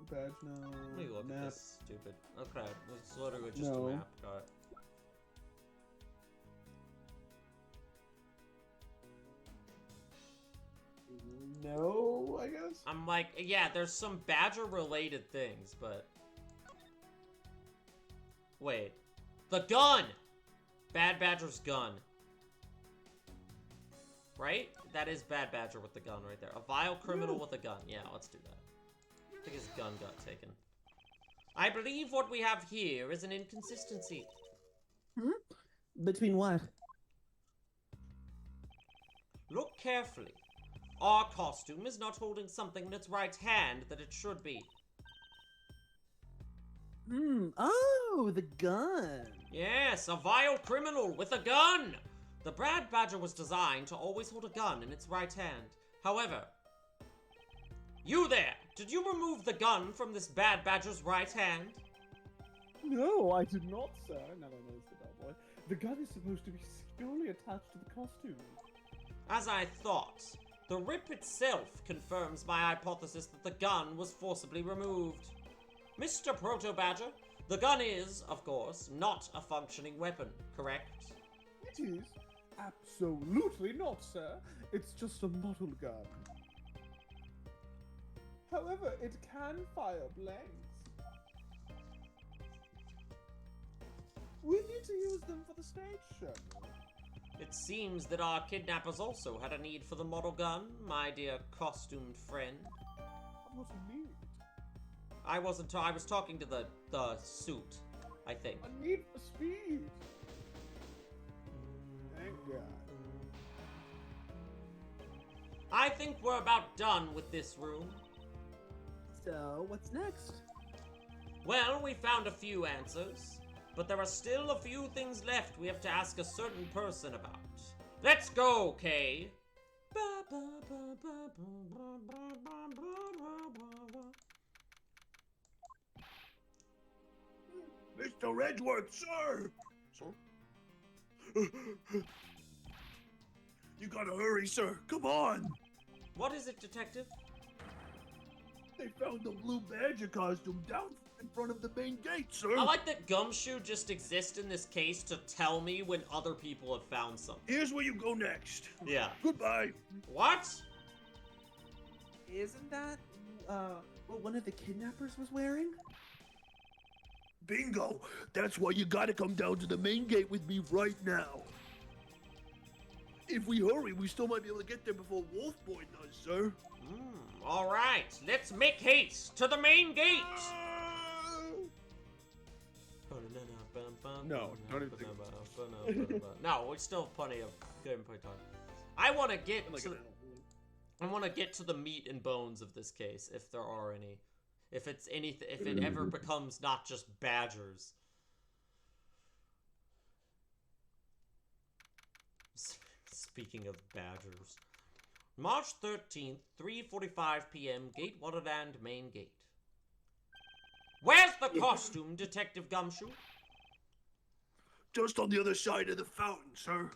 Badge, no. Let me look at Map. this stupid. Okay, it's literally just No. a map. Got it. No, I guess. I'm like, yeah, there's some Badger-related things, but... Wait. The gun! Bad Badger's gun. Right? That is Bad Badger with the gun right there. A vile criminal with a gun. Yeah, let's do that. I think his gun got taken. I believe what we have here is an inconsistency. Between what? Look carefully. Our costume is not holding something in its right hand that it should be. Oh, the gun. Yes, a vile criminal with a gun! The Bad Badger was designed to always hold a gun in its right hand. However, you there! Did you remove the gun from this Bad Badger's right hand? No, I did not, sir. Now I noticed the bad boy. The gun is supposed to be securely attached to the costume. As I thought, the rip itself confirms my hypothesis that the gun was forcibly removed. Mr. Proto Badger, the gun is, of course, not a functioning weapon, correct? It is absolutely not, sir. It's just a model gun. However, it can fire blanks. We need to use them for the stage show. It seems that our kidnappers also had a need for the model gun, my dear costumed friend. What a need? I wasn't. I was talking to the suit, I think. A need for speed. Thank God. I think we're about done with this room. So, what's next? Well, we found a few answers, but there are still a few things left we have to ask a certain person about. Let's go, Kay. Mr. Edgeworth, sir! You gotta hurry, sir. Come on! What is it, Detective? They found the blue badger costume down in front of the main gate, sir. I like that Gumshoe just exists in this case to tell me when other people have found something. Here's where you go next. Yeah. Goodbye. What? Isn't that what one of the kidnappers was wearing? Bingo. That's why you gotta come down to the main gate with me right now. If we hurry, we still might be able to get there before Wolf Boy does, sir. All right, let's make haste to the main gate. No, don't even think No, we still have plenty of gameplay time. I want to get to the meat and bones of this case, if there are any. If it's anything, if it ever becomes not just badgers. Speaking of badgers. March 13th, 3:45 p.m., Gate Wonderland main gate. Where's the costume, Detective Gumshoe? Just on the other side of the fountain, sir.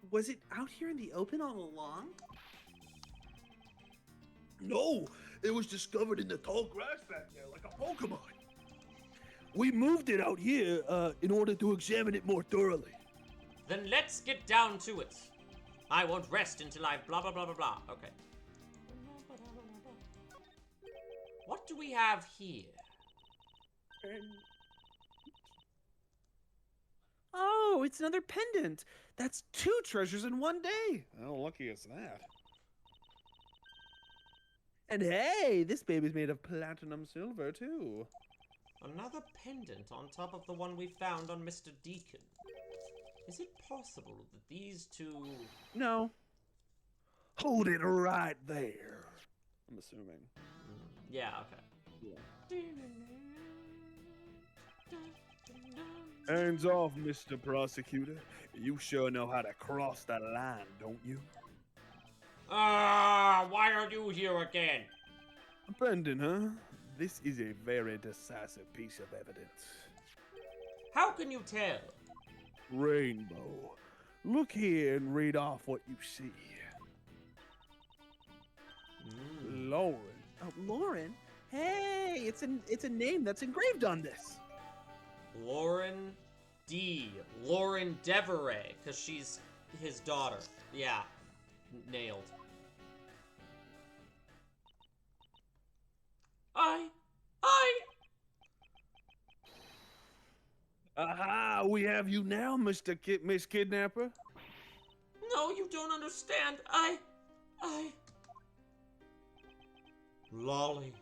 Was it out here in the open all along? No, it was discovered in the tall grass back there, like a Pokemon. We moved it out here in order to examine it more thoroughly. Then let's get down to it. I won't rest until I blah blah blah blah blah. Okay. What do we have here? Oh, it's another pendant. That's 2 treasures in one day. How lucky is that? And hey, this baby's made of platinum silver too. Another pendant on top of the one we found on Mr. Deacon. Is it possible that these two... No. Hold it right there. I'm assuming. Yeah, okay. Hands off, Mr. Prosecutor. You sure know how to cross that line, don't you? Why are you here again? Brendan, huh? This is a very decisive piece of evidence. How can you tell? Rainbow. Look here and read off what you see. Lauren. Oh, Lauren? Hey, it's a name that's engraved on this. Lauren D. Lauren Deveray, because she's his daughter. Yeah, nailed. Aha, we have you now, Miss Kidnapper. No, you don't understand. Lolly,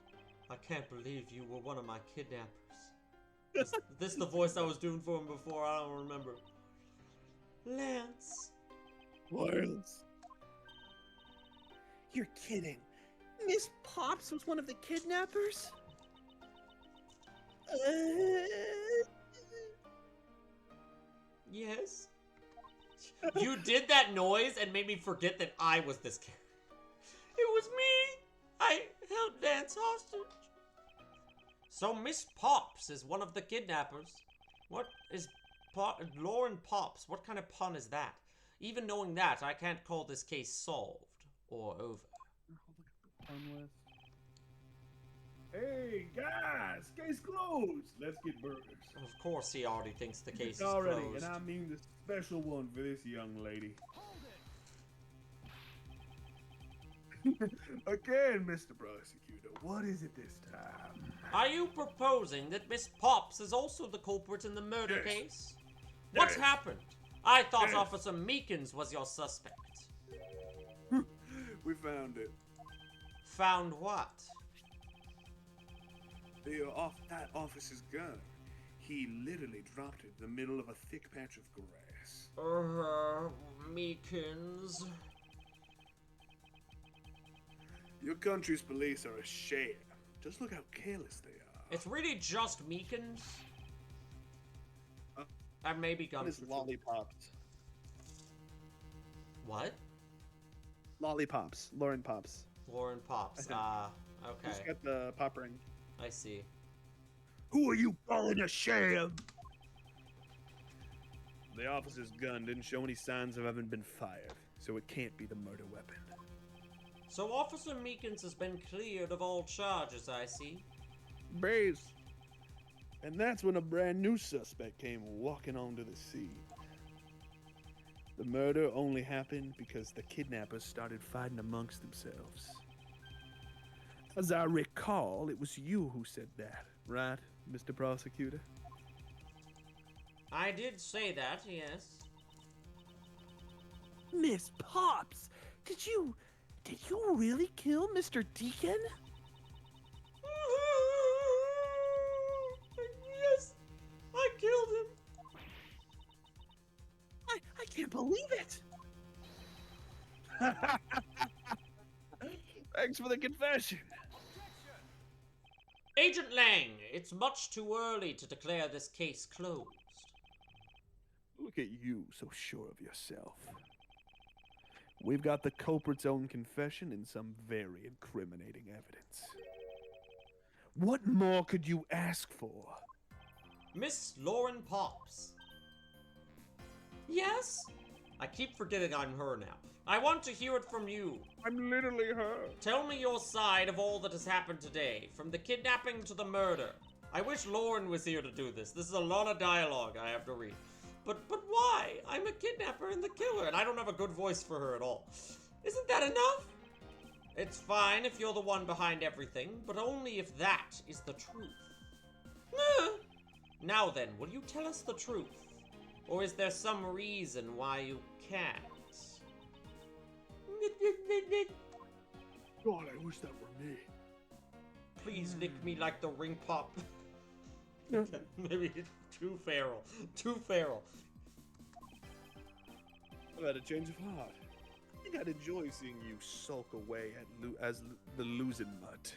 I can't believe you were one of my kidnappers. This the voice I was doing for him before? I don't remember. Lance. Lance. You're kidding. Miss Pops was one of the kidnappers? Yes. You did that noise and made me forget that I was this character. It was me. I held Lance hostage. So Miss Pops is one of the kidnappers. What is Lauren Pops? What kind of pun is that? Even knowing that, I can't call this case solved or over. Hey guys, case closed. Let's get burgers. Of course, he already thinks the case is already, closed. and I mean the special one for this young lady. Again, Mr. Prosecutor, what is it this time? Are you proposing that Miss Pops is also the culprit in the murder Yes. case? What's Yes. happened? I thought Yes. Officer Meekins was your suspect. We found it. Found what? That officer's gun. He literally dropped it in the middle of a thick patch of grass. Meekins. Your country's police are a shame. Just look how careless they are. It's really just Meekins. I maybe His Gumshoe. lollipops. What? Lollipops. Lauren Pops. Lauren Pops. think. Okay. She's got the pop ring. I see. Who are you calling a sham? The officer's gun didn't show any signs of having been fired, so it can't be the murder weapon. So Officer Meekins has been cleared of all charges, I see. Brace. And that's when a brand new suspect came walking onto the scene. The murder only happened because the kidnappers started fighting amongst themselves. As I recall, it was you who said that, right, Mr. Prosecutor? I did say that, yes. Miss Pops, did you really kill Mr. Deacon? Yes, I killed him. I can't believe it. Thanks for the confession. Agent Lang, it's much too early to declare this case closed. Look at you, so sure of yourself. We've got the culprit's own confession and some very incriminating evidence. What more could you ask for? Miss Lauren Pops. Yes? I keep forgetting I'm her now. I want to hear it from you. I'm literally her. Tell me your side of all that has happened today, from the kidnapping to the murder. I wish Lauren was here to do this. This is a lot of dialogue I have to read. But why? I'm a kidnapper and the killer, and I don't have a good voice for her at all. Isn't that enough? It's fine if you're the one behind everything, but only if that is the truth. Now then, will you tell us the truth? Or is there some reason why you can't? God, I wish that were me. Please lick me like the ring pop. No. Maybe too feral. Too feral. I've had a change of heart. I think I'd enjoy seeing you sulk away as the losing mutt.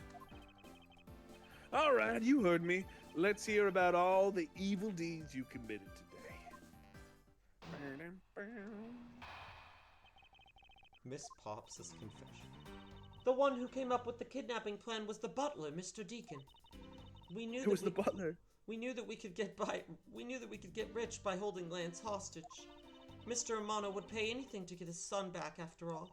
All right, you heard me. Let's hear about all the evil deeds you committed today. Miss Pops' confession. The one who came up with the kidnapping plan was the butler, Mr. Deacon. We knew Who was the butler? We knew that we could get rich by holding Lance hostage. Mr. Amano would pay anything to get his son back after all.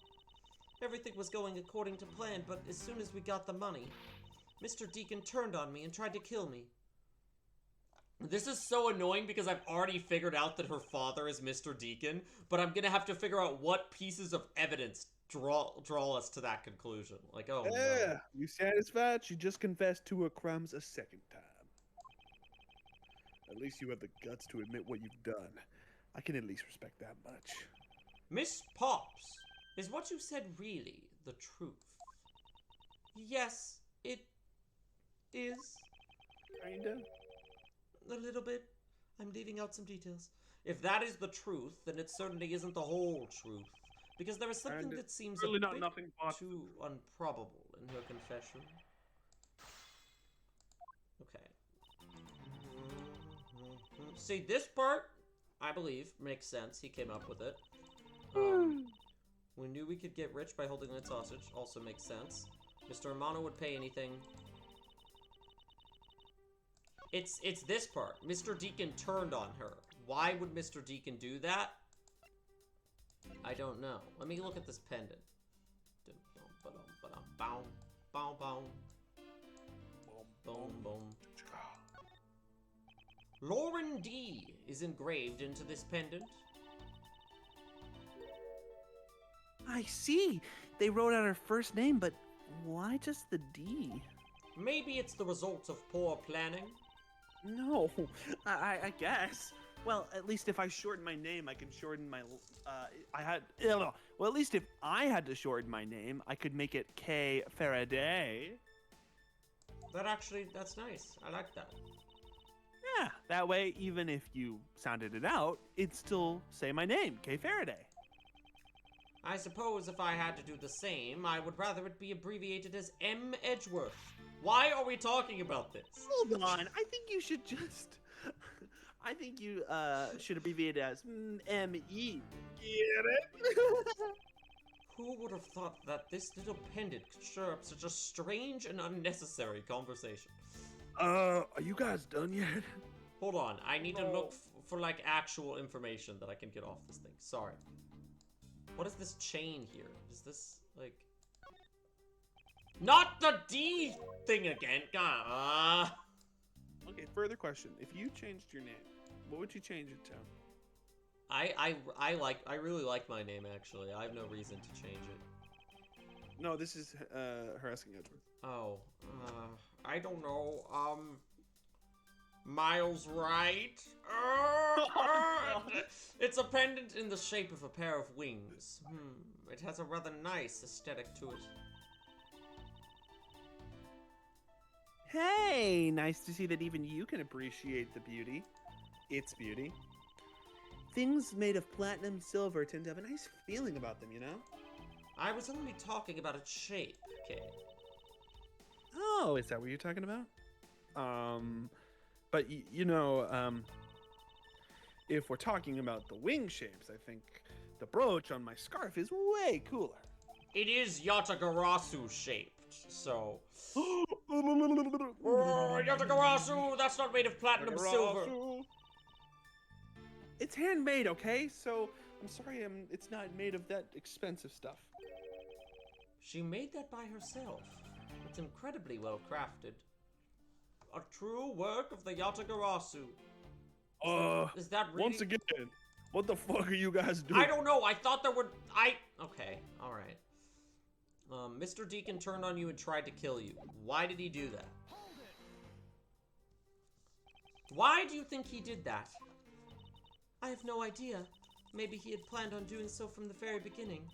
Everything was going according to plan, but as soon as we got the money, Mr. Deacon turned on me and tried to kill me. This is so annoying because I've already figured out that her father is Mr. Deacon, but I'm gonna have to figure out what pieces of evidence draw us to that conclusion. Like, oh Yeah, no. you satisfied? She just confessed to her crimes a second time. At least you have the guts to admit what you've done. I can at least respect that much. Miss Pops, is what you said really the truth? Yes, it is. Kinda. A little bit. I'm leaving out some details. If that is the truth, then it certainly isn't the whole truth. Because there is something that seems really a not bit nothing but too improbable in her confession. Okay. See, this part, I believe, makes sense. He came up with it. We knew we could get rich by holding Lance hostage. Also makes sense. Mr. Amano would pay anything. It's this part. Mr. Deacon turned on her. Why would Mr. Deacon do that? I don't know. Let me look at this pendant. Boom, boom. Lauren D is engraved into this pendant. I see. They wrote out her first name, but why just the D? Maybe it's the result of poor planning. No, I guess. Well, at least if I shorten my name, I can shorten my. Well, at least if I had to shorten my name, I could make it K Faraday. That's nice. I like that. Yeah, that way, even if you sounded it out, it'd still say my name, K Faraday. I suppose if I had to do the same, I would rather it be abbreviated as M. Edgeworth. Why are we talking about this? Hold on, I think you should just. I think you should abbreviate it as M.E. Get it? Who would have thought that this little pendant could stir up such a strange and unnecessary conversation? Are you guys done yet? Hold on, I need to look for like actual information that I can get off this thing. Sorry. What is this chain here? Is this like... Not the D thing again! Okay, further question. If you changed your name, what would you change it to? I really like my name actually. I have no reason to change it. No, this is her asking Edgeworth. Oh, I don't know. Miles Wright. It's a pendant in the shape of a pair of wings. It has a rather nice aesthetic to it. Hey, nice to see that even you can appreciate the beauty. Its beauty. Things made of platinum silver tend to have a nice feeling about them, you know? I was only talking about its shape, Kay. Oh, is that what you're talking about? But you know, if we're talking about the wing shapes, I think the brooch on my scarf is way cooler. It is Yatagarasu shaped, so... Yatagarasu! That's not made of platinum silver! It's handmade, okay? So, I'm sorry, it's not made of that expensive stuff. She made that by herself. It's incredibly well crafted. A true work of the Yatagarasu. Is that really... Once again, what the fuck are you guys doing? I don't know, I thought there would... Okay, alright. Mr. Deacon turned on you and tried to kill you. Why did he do that? Why do you think he did that? I have no idea. Maybe he had planned on doing so from the very beginning.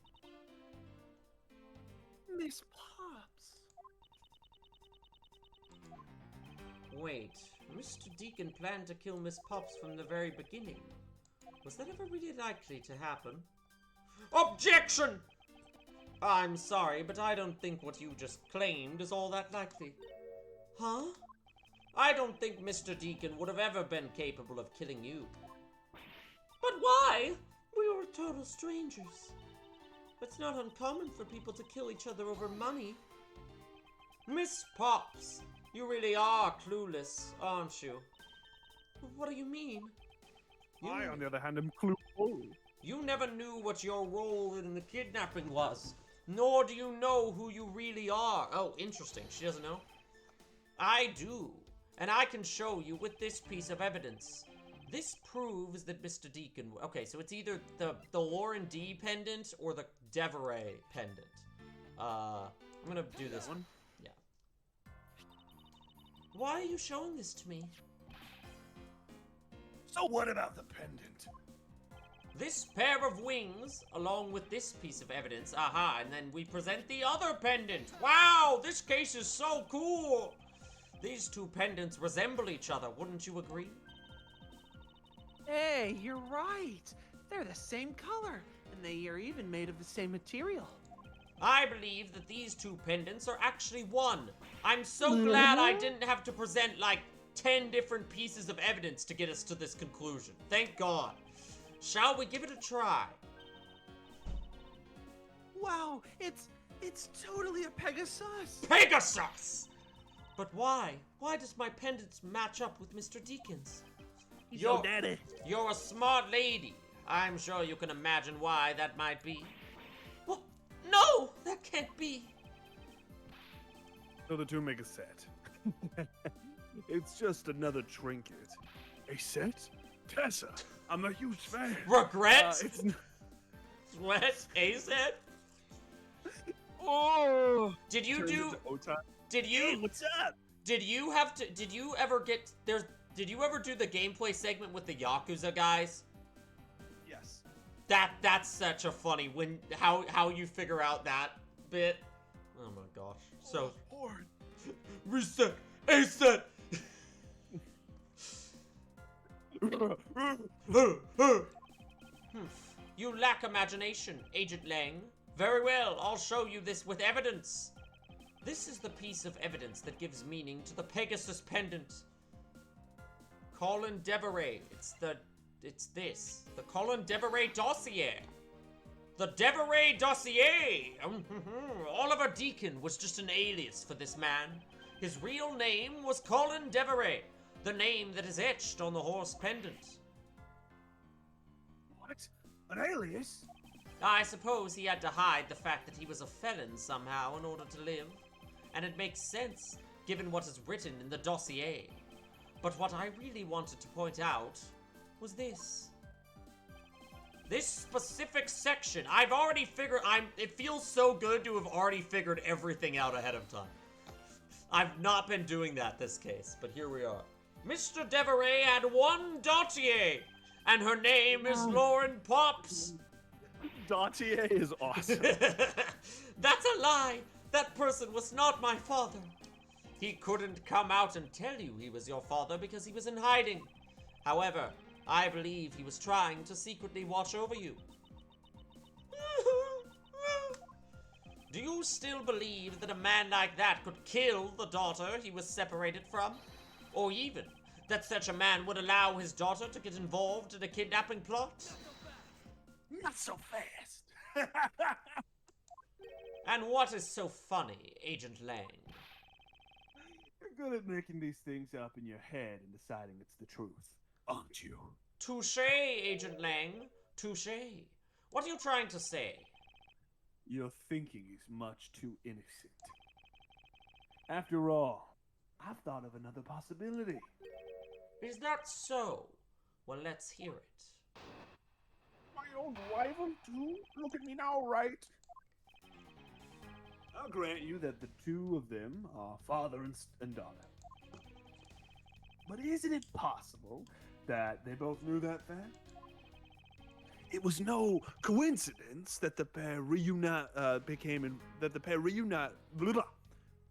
Miss Pops. Wait, Mr. Deacon planned to kill Miss Pops from the very beginning. Was that ever really likely to happen? Objection! I'm sorry, but I don't think what you just claimed is all that likely. Huh? I don't think Mr. Deacon would have ever been capable of killing you. But why? We were total strangers. It's not uncommon for people to kill each other over money. Miss Pops, you really are clueless, aren't you? What do you mean? I, on the other hand, am clueless. You never knew what your role in the kidnapping was. Nor do you know who you really are. Oh, interesting. She doesn't know? I do. And I can show you with this piece of evidence. This proves that Mr. Deacon... Okay, so it's either the Lauren D pendant or the Deveray pendant. I'm gonna do this one. Yeah. Why are you showing this to me? So what about the pendant? This pair of wings, along with this piece of evidence, aha, and then we present the other pendant. Wow, this case is so cool. These two pendants resemble each other, wouldn't you agree? Hey, you're right. They're the same color, and they are even made of the same material. I believe that these two pendants are actually one. I'm so glad I didn't have to present like 10 different pieces of evidence to get us to this conclusion. Thank God. Shall we give it a try? Wow, it's totally a Pegasus. Pegasus! But why? Why does my pendants match up with Mr. Deacon's? He's your daddy. You're a smart lady. I'm sure you can imagine why that might be. Well, no, that can't be. So the two make a set. It's just another trinket. A set? Tessa, I'm a huge fan. Regret? It's Sweat? A-set? Oh! Did you Turns do... into O-time. Did you... Hey, what's up? Did you have to... Did you ever get... Did you ever do the gameplay segment with the Yakuza guys? Yes. That's such a funny... How you figure out that bit. Oh my gosh. So... Horde. Reset! A-set! You lack imagination, Agent Lang. Very well, I'll show you this with evidence. This is the piece of evidence that gives meaning to the Pegasus pendant. Colin Deveray. It's this. The Colin Deveray dossier. The Deveray dossier! Oliver Deacon was just an alias for this man. His real name was Colin Deveray, the name that is etched on the horse pendant. What? An alias? I suppose he had to hide the fact that he was a felon somehow in order to live. And it makes sense, given what is written in the dossier. But what I really wanted to point out was this. This specific section, I've already figured, it feels so good to have already figured everything out ahead of time. I've not been doing that this case, but here we are. Mr. Deveray had one dossier, and her name is Lauren Pops. Dossier is awesome. That's a lie. That person was not my father. He couldn't come out and tell you he was your father because he was in hiding. However, I believe he was trying to secretly watch over you. Do you still believe that a man like that could kill the daughter he was separated from? Or even that such a man would allow his daughter to get involved in a kidnapping plot? Not so fast. And what is so funny, Agent Lang? You're good at making these things up in your head and deciding it's the truth, aren't you? Touché, Agent Lang. Touché. What are you trying to say? Your thinking is much too innocent. After all, I've thought of another possibility. Is that so? Well, let's hear it. My own rival, too? Look at me now, right? I'll grant you that the two of them are father and daughter. But isn't it possible that they both knew that fact? It was no coincidence that the pair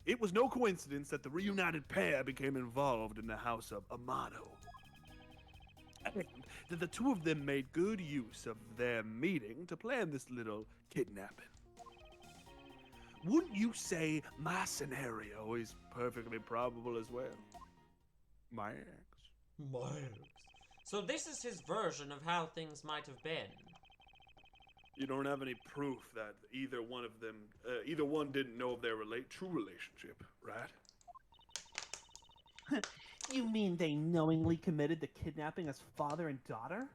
It was no coincidence that the reunited pair became involved in the house of Amado. And that the two of them made good use of their meeting to plan this little kidnapping. Wouldn't you say my scenario is perfectly probable as well? My ex. So this is his version of how things might have been. You don't have any proof that either one didn't know of their true relationship, right? You mean they knowingly committed the kidnapping as father and daughter?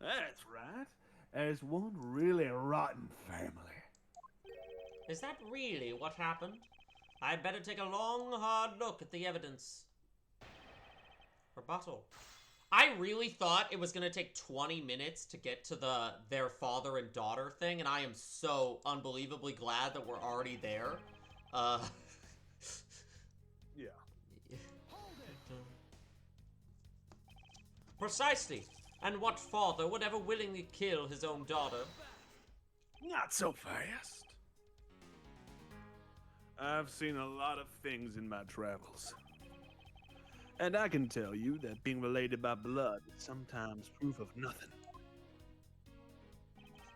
That's right. As one really rotten family. Is that really what happened? I'd better take a long, hard look at the evidence. Rebuttal. I really thought it was gonna take 20 minutes to get to their father and daughter thing, and I am so unbelievably glad that we're already there. Yeah. Precisely. And what father would ever willingly kill his own daughter? Not so fast. I've seen a lot of things in my travels. And I can tell you that being related by blood is sometimes proof of nothing.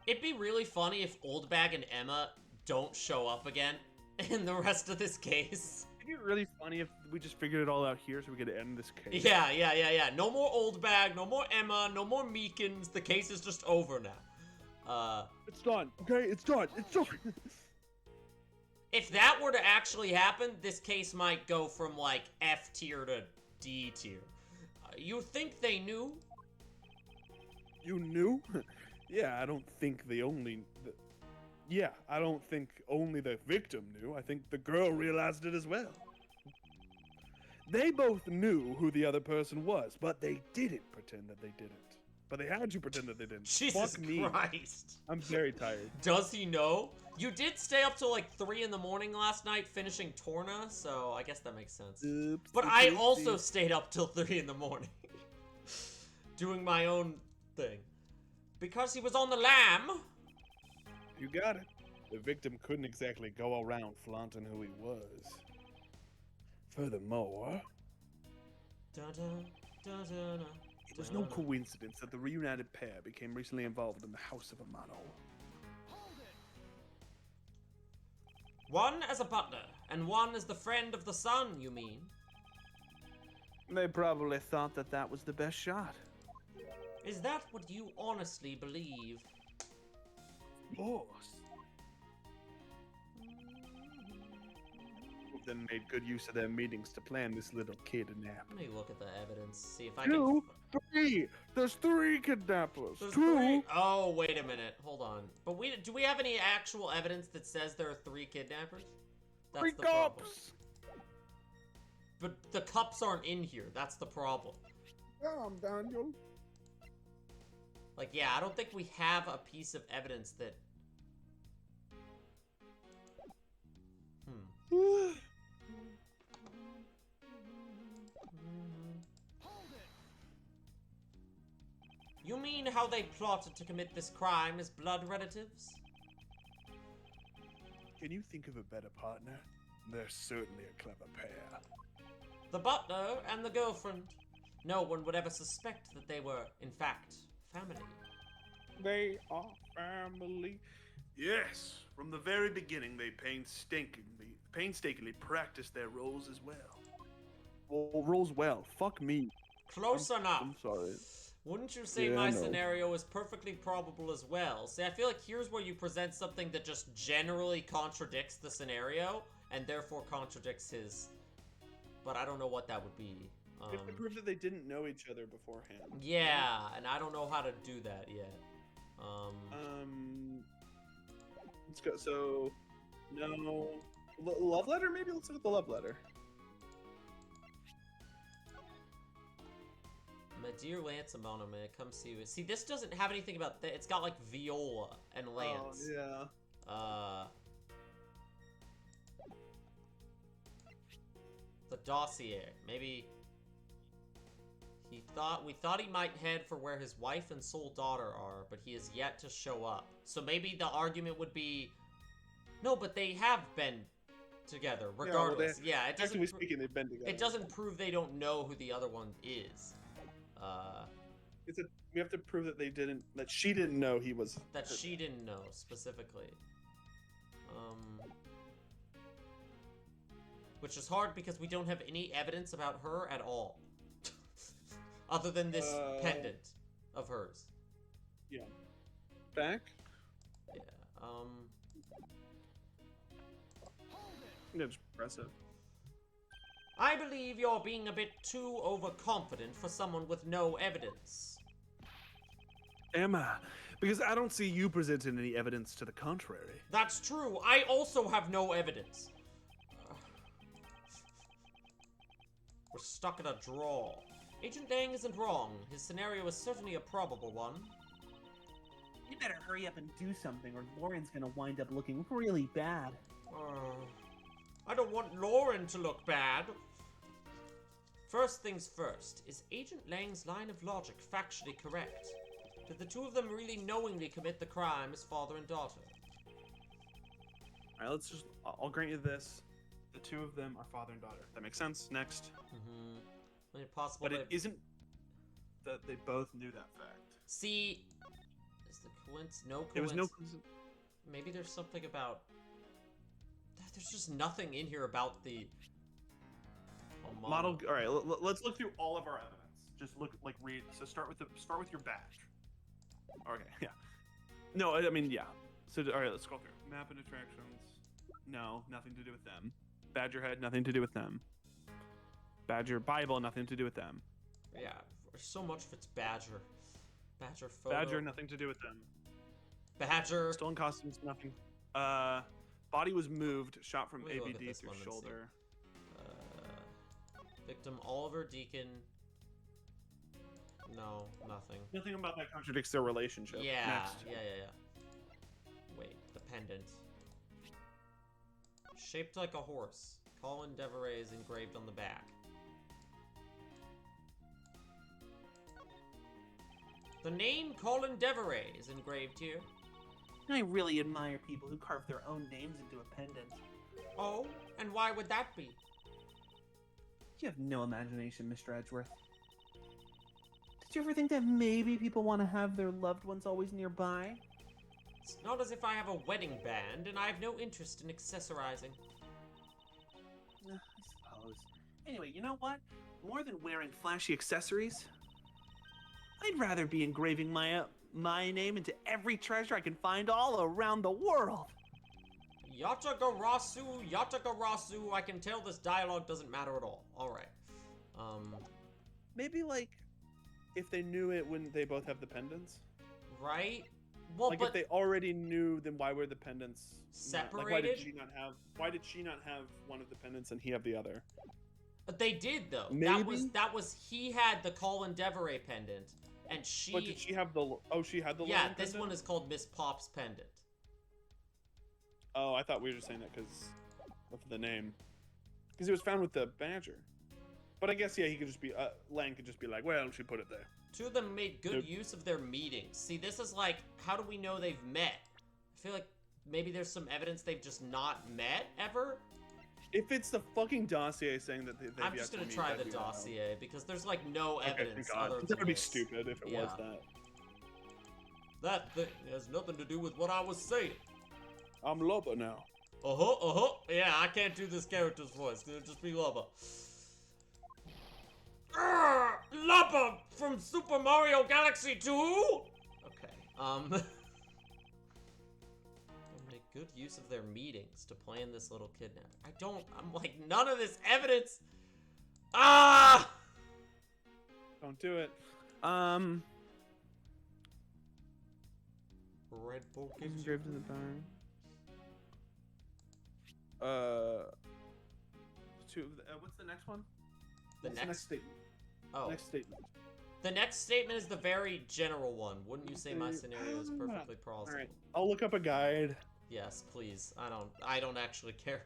It'd be really funny if Oldbag and Emma don't show up again in the rest of this case. It'd be really funny if we just figured it all out here so we could end this case. Yeah. No more Oldbag, no more Emma, no more Meekins. The case is just over now. It's done, okay? It's done. It's done. If that were to actually happen, this case might go from, like, F tier to D tier. You think they knew? You knew? Yeah, I don't think I don't think only the victim knew. I think the girl realized it as well. They both knew who the other person was, but they didn't pretend that they didn't. But they had to pretend that they didn't. Jesus Fuck me. Christ. I'm very tired. Does he know? You did stay up till like 3 in the morning last night finishing Torna, so I guess that makes sense. Oops, But I also stayed up till 3 in the morning. Doing my own thing. Because he was on the lamb. You got it. The victim couldn't exactly go around flaunting who he was. Furthermore, it was no coincidence that the reunited pair became recently involved in the House of Amado. One as a butler, and one as the friend of the sun, you mean? They probably thought that that was the best shot. Is that what you honestly believe? horse. Then made good use of their meetings to plan this little kidnap. Let me look at the evidence, see if I Two, can. 3. There's 3 kidnappers. There's 2. 3. Oh, wait a minute. Hold on. But do we have any actual evidence that says there are 3 kidnappers? That's 3 the problem. cops. But the cups aren't in here. That's the problem. Damn, Daniel. Like, yeah, I don't think we have a piece of evidence that. You mean how they plotted to commit this crime as blood relatives? Can you think of a better partner? They're certainly a clever pair. The butler and the girlfriend. No one would ever suspect that they were, in fact, family. They are family. Yes, from the very beginning, they painstakingly practiced their roles as well. Well, rolls well. Fuck me. Close enough. I'm sorry. Wouldn't you say Yeah, my I know. scenario is perfectly probable as well? See, I feel like here's where you present something that just generally contradicts the scenario, and therefore contradicts his. But I don't know what that would be. You have to prove that they didn't know each other beforehand. Yeah, and I don't know how to do that yet. Let's go. So, no. Love letter? Maybe let's look at the love letter. My dear Lance and Mono, man, come see you. See, this doesn't have anything about that. It's got like Viola and Lance. Oh, yeah. The dossier. Maybe we thought he might head for where his wife and sole daughter are, but he is yet to show up. So maybe the argument would be, no, but they have been together, regardless. Yeah, it doesn't. Technically speaking, they've been together. It doesn't prove they don't know who the other one is. We have to prove that that she didn't know he was. That she didn't know specifically. Which is hard because we don't have any evidence about her at all. Other than this pendant of hers. Yeah. Back? Yeah, That's impressive. I believe you're being a bit too overconfident for someone with no evidence. Am I? Because I don't see you presenting any evidence to the contrary. That's true. I also have no evidence. We're stuck in a draw. Agent Lang isn't wrong. His scenario is certainly a probable one. You better hurry up and do something, or Lauren's gonna wind up looking really bad. I don't want Lauren to look bad. First things first, is Agent Lang's line of logic factually correct? Did the two of them really knowingly commit the crime as father and daughter? Alright, I'll grant you this. The two of them are father and daughter. That makes sense. Next. Mm-hmm. Is it possible But it isn't that they both knew that fact. See, is the coincidence? No coincidence. There was no coincidence. Maybe there's something about. There's just nothing in here about the model. All right, let's look through all of our evidence. Just read. So start with your badge. Okay, yeah. No, I mean, yeah. So all right, let's scroll through. Map and attractions. No, nothing to do with them. Badger head, nothing to do with them. Badger Bible, nothing to do with them. Yeah, so much if it's Badger. Badger photo. Badger, nothing to do with them. Badger. Stolen costumes, nothing. Body was moved, shot from Let me look at ABD this through one and shoulder. Victim Oliver Deacon. No, nothing. Nothing about that contradicts their relationship. Yeah, Next. yeah. Wait, the pendant. Shaped like a horse. Colin Deveray is engraved on the back. The name Colin Deveray is engraved here. I really admire people who carve their own names into a pendant. Oh, and why would that be? You have no imagination, Mr. Edgeworth. Did you ever think that maybe people want to have their loved ones always nearby? It's not as if I have a wedding band, and I have no interest in accessorizing. I suppose. Anyway, you know what? More than wearing flashy accessories, I'd rather be engraving my my name into every treasure I can find all around the world. Yatagarasu, Yatagarasu. I can tell this dialogue doesn't matter at all. All right. Maybe like if they knew it when they both have the pendants. Right? Well, Like but if they already knew, then why were the pendants separated? Like why did she not have? Why did she not have one of the pendants and he have the other? they did though. Maybe? That was he had the Colin Deveray pendant, and she. But did she have the? Oh, she had the. Yeah, Lauren this pendant? one is called Miss Pop's pendant. Oh, I thought we were just saying that because of the name. Because it was found with the badger. But I guess, yeah, he could just be, Lang could just be like, well, she put it there. Two of them made good Yep. use of their meetings. See, this is like, how do we know they've met? I feel like maybe there's some evidence they've just not met ever. If it's the fucking dossier saying that they've I'm yet just to gonna meet, try the that'd be wild. dossier because there's like no Okay, evidence thank God. other That than would be this. stupid if it was that. That thing has nothing to do with what I was saying. I'm Loba now. Yeah, I can't do this character's voice. It'll just be Lubba. Lubba from Super Mario Galaxy 2? Okay, make good use of their meetings to plan this little kidnapping. I'm like, none of this evidence. Ah! Don't do it. Red Bull gives you... Engraved in the dark. What's the next one? The What's next... statement? Oh. Next statement. The next statement is the very general one. Wouldn't you say my scenario is perfectly plausible? Alright, I'll look up a guide. Yes, please. I don't actually care.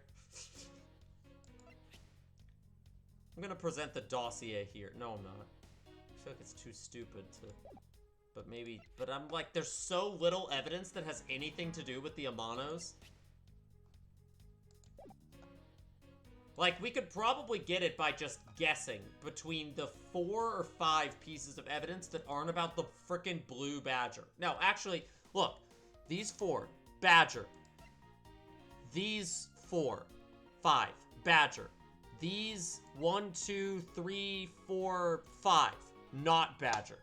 I'm gonna present the dossier here. No, I'm not. I feel like it's too stupid to... But I'm like, there's so little evidence that has anything to do with the Amanos. Like, we could probably get it by just guessing between the 4 or 5 pieces of evidence that aren't about the frickin' blue badger. No, actually, look. These 4, badger. These 4, 5, badger. These 1, 2, 3, 4, 5, not badger.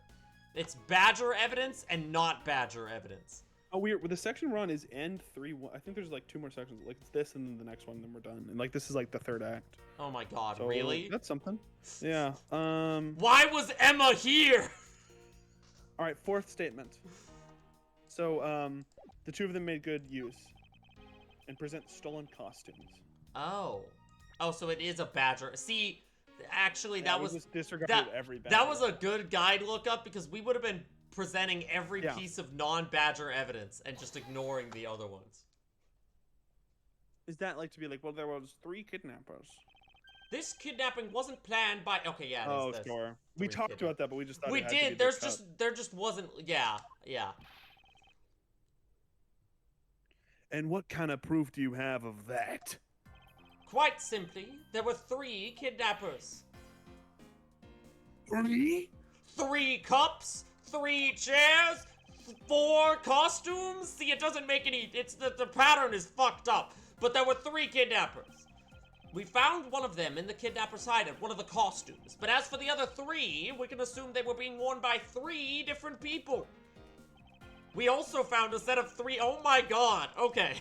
It's badger evidence and not badger evidence. Oh, the section we're on is end 3. I think there's like 2 more sections. Like it's this and then the next one, then we're done. And like this is like the 3rd act. Oh my god, So, really? That's something. Yeah. Why was Emma here? All right, 4th statement. So, the 2 of them made good use and present stolen costumes. Oh. Oh, so it is a badger. See, actually, Yeah, that we was just disregarded every badger. that was a good guide lookup because we would have been presenting every Yeah. piece of non-badger evidence and just ignoring the other ones. Is that like to be like, well, there was 3 kidnappers. This kidnapping wasn't planned by. Okay, yeah. Oh, there's sure. We 3 talked kidnappers. about that, but we just thought We it had to be did. the cut. There just wasn't. Yeah, yeah. And what kind of proof do you have of that? Quite simply, there were 3 kidnappers. 3? 3 cups, 3 chairs, 4 costumes. See, it doesn't make any. It's the pattern is fucked up. But there were 3 kidnappers. We found one of them in the kidnapper's hideout, one of the costumes. But as for the other 3, we can assume they were being worn by 3 different people. We also found a set of 3. Oh my god. Okay.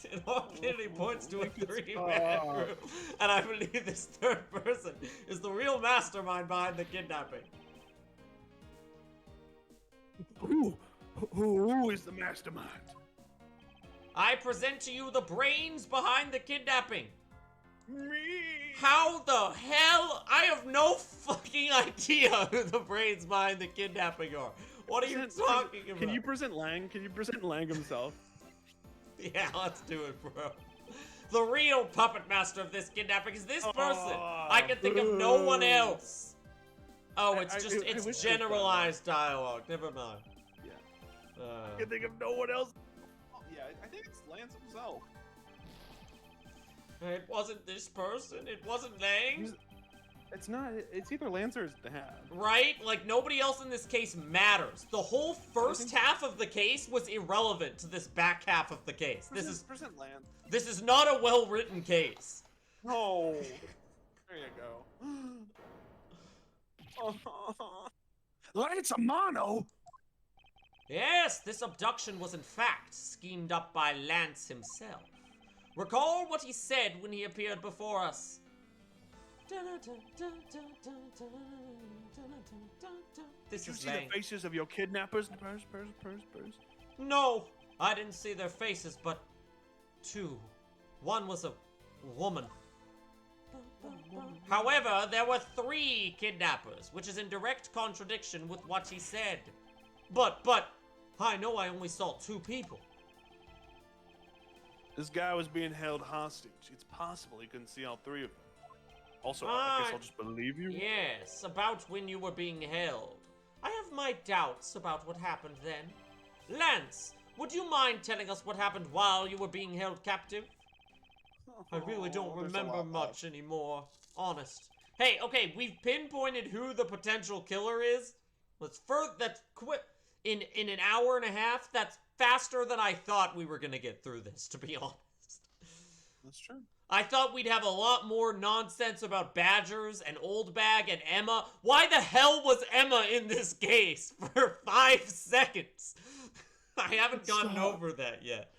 It all clearly points to a 3-man group. And I believe this 3rd person is the real mastermind behind the kidnapping. Who is the mastermind? I present to you the brains behind the kidnapping. Me. How the hell? I have no fucking idea who the brains behind the kidnapping are. What are you talking about? Can you present Lang? Can you present Lang himself? Yeah, let's do it, bro. The real puppet master of this kidnapping is this person. I can think of no one else. Oh, it's I wish it's it was generalized dialogue. Never mind. Yeah. Uh, I can think of no one else. Oh, yeah, I think it's Lance himself. it wasn't this person. It wasn't Lang. It's not. It's either Lance or his dad. Right? Like, nobody else in this case matters. The whole first half of the case was irrelevant to this back half of the case. Present Lance. This is not a well-written case. Oh. There you go. Lance Amano. Yes, this abduction was in fact schemed up by Lance himself. Recall what he said when he appeared before us. This Did you is see Lang. the faces of your kidnappers? Purrs. No, I didn't see their faces, but two. One was a woman. However, there were 3 kidnappers, which is in direct contradiction with what he said. But, I know I only saw 2 people. This guy was being held hostage. It's possible he couldn't see all 3 of them. Also, I guess I'll just believe you. Yes, about when you were being held. I have my doubts about what happened then. Lance, would you mind telling us what happened while you were being held captive? I really don't remember much anymore. Honest. Hey, okay, we've pinpointed who the potential killer is. That's quick. In an hour and a half, that's faster than I thought we were gonna get through this, to be honest. That's true. I thought we'd have a lot more nonsense about Badgers and Old Bag and Emma. Why the hell was Emma in this case for 5 seconds? I haven't gotten over that yet.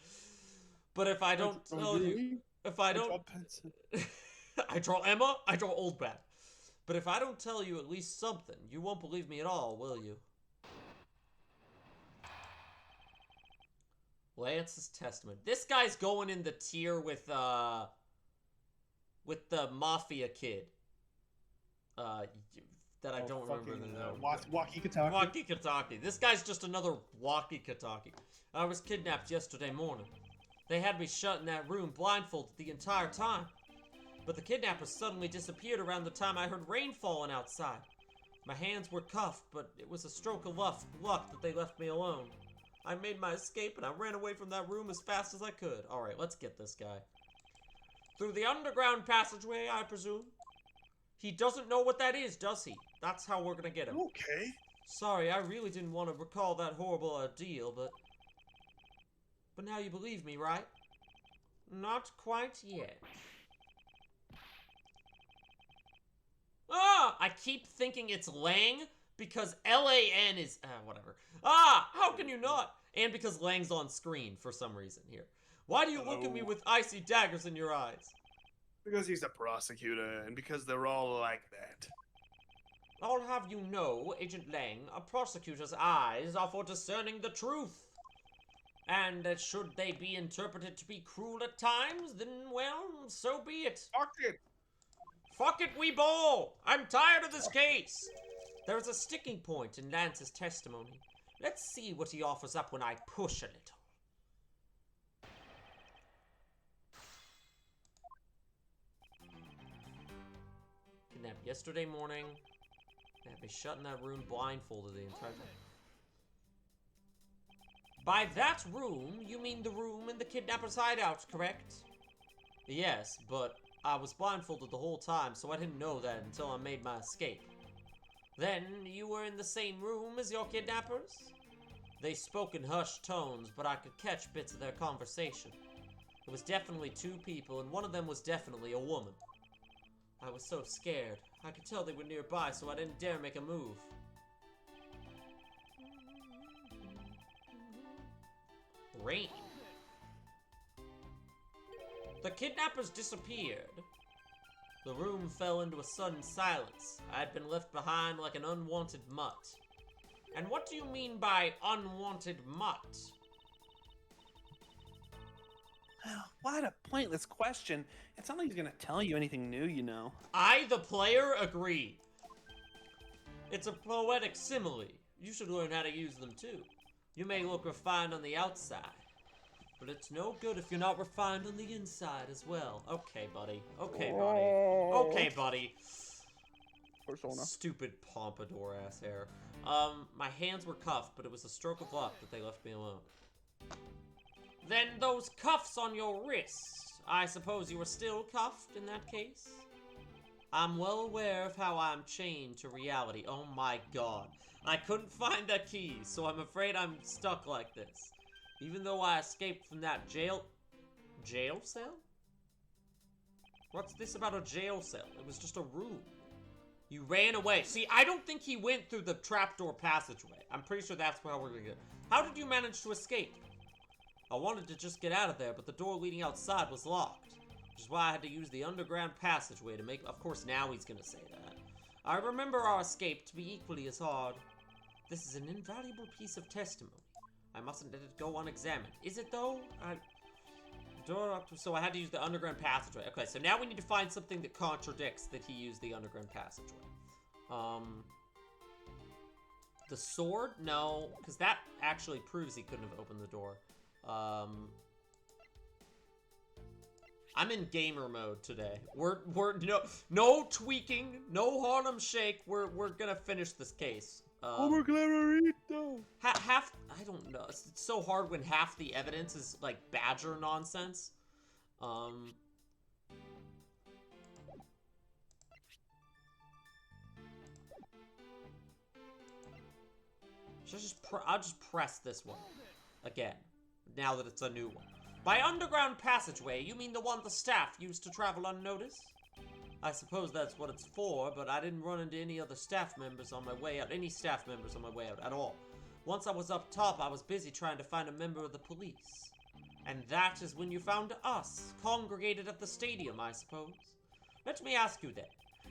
But if I don't tell you... If I don't... I draw Emma, I draw Old Bag. But if I don't tell you at least something, you won't believe me at all, will you? Lance's Testament. This guy's going in the tier with the Mafia kid. That I don't remember the name. Walkie-Kataki. Walkie-Kataki. This guy's just another Walkie-Kataki. I was kidnapped yesterday morning. They had me shut in that room, blindfolded the entire time. But the kidnappers suddenly disappeared around the time I heard rain falling outside. My hands were cuffed, but it was a stroke of luck that they left me alone. I made my escape and I ran away from that room as fast as I could. Alright, let's get this guy. Through the underground passageway, I presume? He doesn't know what that is, does he? That's how we're gonna get him. Okay. Sorry, I really didn't want to recall that horrible ordeal, but now you believe me, right? Not quite yet. Ah! I keep thinking it's Lang because L-A-N is... whatever. Ah! How can you not? And because Lang's on screen for some reason here. Why do you look at me with icy daggers in your eyes? Because he's a prosecutor, and because they're all like that. I'll have you know, Agent Lang, a prosecutor's eyes are for discerning the truth. And should they be interpreted to be cruel at times, then, well, so be it. Fuck it! Fuck it, we ball! I'm tired of this case! There is a sticking point in Lance's testimony. Let's see what he offers up when I push a little. Kidnapped yesterday morning. Had me shut in that room blindfolded the entire time. By that room, you mean the room in the kidnapper's hideout, correct? Yes, but I was blindfolded the whole time, so I didn't know that until I made my escape. Then, you were in the same room as your kidnappers? They spoke in hushed tones, but I could catch bits of their conversation. It was definitely 2 people, and one of them was definitely a woman. I was so scared. I could tell they were nearby, so I didn't dare make a move. Rain. The kidnappers disappeared. The room fell into a sudden silence. I had been left behind like an unwanted mutt. And what do you mean by unwanted mutt? What a pointless question. It's not like he's gonna tell you anything new, you know. I, the player, agree. It's a poetic simile. You should learn how to use them too. You may look refined on the outside, but it's no good if you're not refined on the inside as well. Okay, buddy. Okay, buddy. Okay, buddy. Persona. Stupid pompadour-ass hair. My hands were cuffed, but it was a stroke of luck that they left me alone. Then those cuffs on your wrists. I suppose you were still cuffed in that case? I'm well aware of how I'm chained to reality. Oh my god. I couldn't find that key, so I'm afraid I'm stuck like this. Even though I escaped from that jail cell? What's this about a jail cell? It was just a room. You ran away. See, I don't think he went through the trapdoor passageway. I'm pretty sure that's how we're gonna get. How did you manage to escape? I wanted to just get out of there, but the door leading outside was locked, which is why I had to use the underground passageway to make... Of course, now he's gonna say that. I remember our escape to be equally as hard. This is an invaluable piece of testimony. I mustn't let it go unexamined. Is it, though? So I had to use the underground passageway. Okay, so now we need to find something that contradicts that he used the underground passageway. The sword? No, because that actually proves he couldn't have opened the door. I'm in gamer mode today. We're no tweaking, no Harlem Shake. We're gonna finish this case. Over Clarito. Half, I don't know. It's so hard when half the evidence is like Badger nonsense. I'll just press this one again, now that it's a new one. By underground passageway, you mean the one the staff used to travel unnoticed? I suppose that's what it's for, but I didn't run into any other staff members on my way out. Any staff members on my way out at all. Once I was up top, I was busy trying to find a member of the police. And that is when you found us, congregated at the stadium, I suppose. Let me ask you then,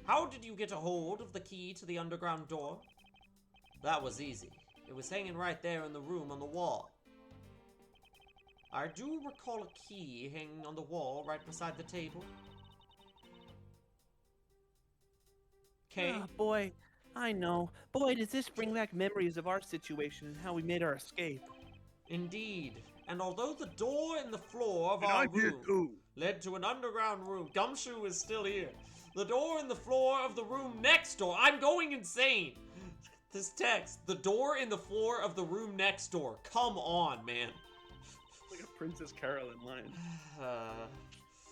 how did you get a hold of the key to the underground door? That was easy. It was hanging right there in the room on the wall. I do recall a key hanging on the wall right beside the table. Okay. Oh, boy, I know. Boy, does this bring back memories of our situation and how we made our escape. Indeed. And although the door in the floor of our room led to an underground room, Gumshoe is still here. The door in the floor of the room next door. I'm going insane. This text. The door in the floor of the room next door. Come on, man. Like a Princess Carolyn line.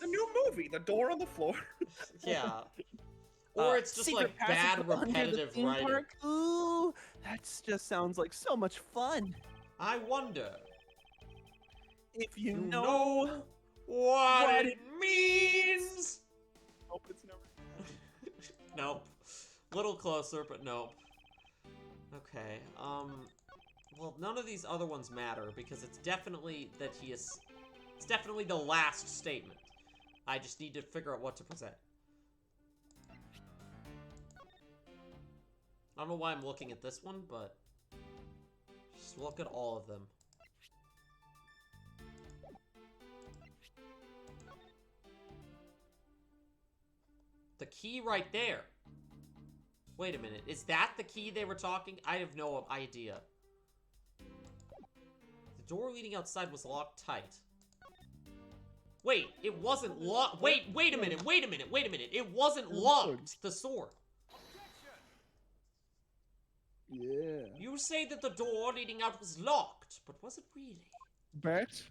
The new movie, The Door on the Floor. Yeah. Or it's just like bad repetitive writing. Park. Ooh, that just sounds like so much fun. I wonder if you know what it means. Nope, it's never. Nope. Little closer, but nope. Okay. Well, none of these other ones matter because it's definitely that he is. It's definitely the last statement. I just need to figure out what to present. I don't know why I'm looking at this one, but just look at all of them. The key right there. Wait a minute. Is that the key they were talking? I have no idea. The door leading outside was locked tight. Wait, it wasn't locked. Wait a minute. It wasn't locked. The sword. Yeah. You say that the door leading out was locked, but was it really? Bet.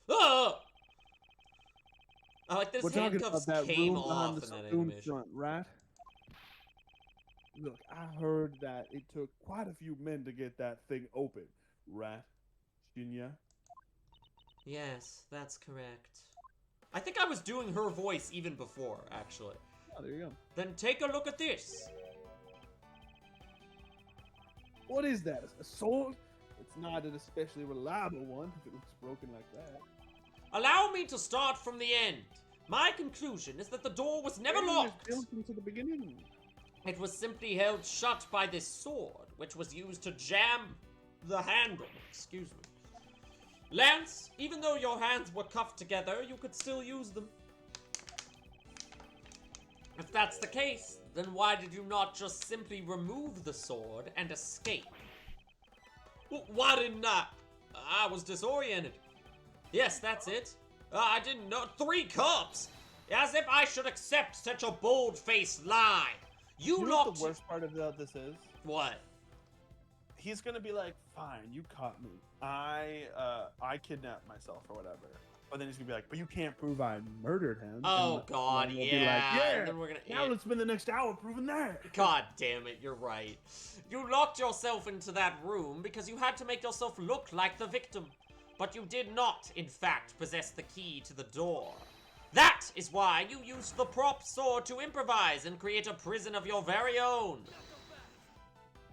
Oh! I like this. We're talking handcuffs about that came room off behind in the that spoon animation. front, right? Look, I heard that it took quite a few men to get that thing open, right, Shinya? Yes, that's correct. I think I was doing her voice even before, actually. Oh, there you go. Then take a look at this. What is that? A sword? It's not an especially reliable one if it looks broken like that. Allow me to start from the end. My conclusion is that the door was never locked. Built into the beginning. It was simply held shut by this sword, which was used to jam the handle. Excuse me. Lance, even though your hands were cuffed together, you could still use them. If that's the case, then why did you not just simply remove the sword and escape? Why didn't I? I was disoriented. Yes, that's it. I didn't know. 3 cups! As if I should accept such a bold-faced lie. You know locked... what the worst part of this is? What? He's gonna be like, fine, you caught me. I kidnapped myself or whatever. But then he's gonna be like, but you can't prove I murdered him. Oh, And God, we'll be yeah. like, yeah. And then we're gonna... Now let's spend the next hour proving that. God damn it, you're right. You locked yourself into that room because you had to make yourself look like the victim. But you did not, in fact, possess the key to the door. That is why you used the prop sword to improvise and create a prison of your very own.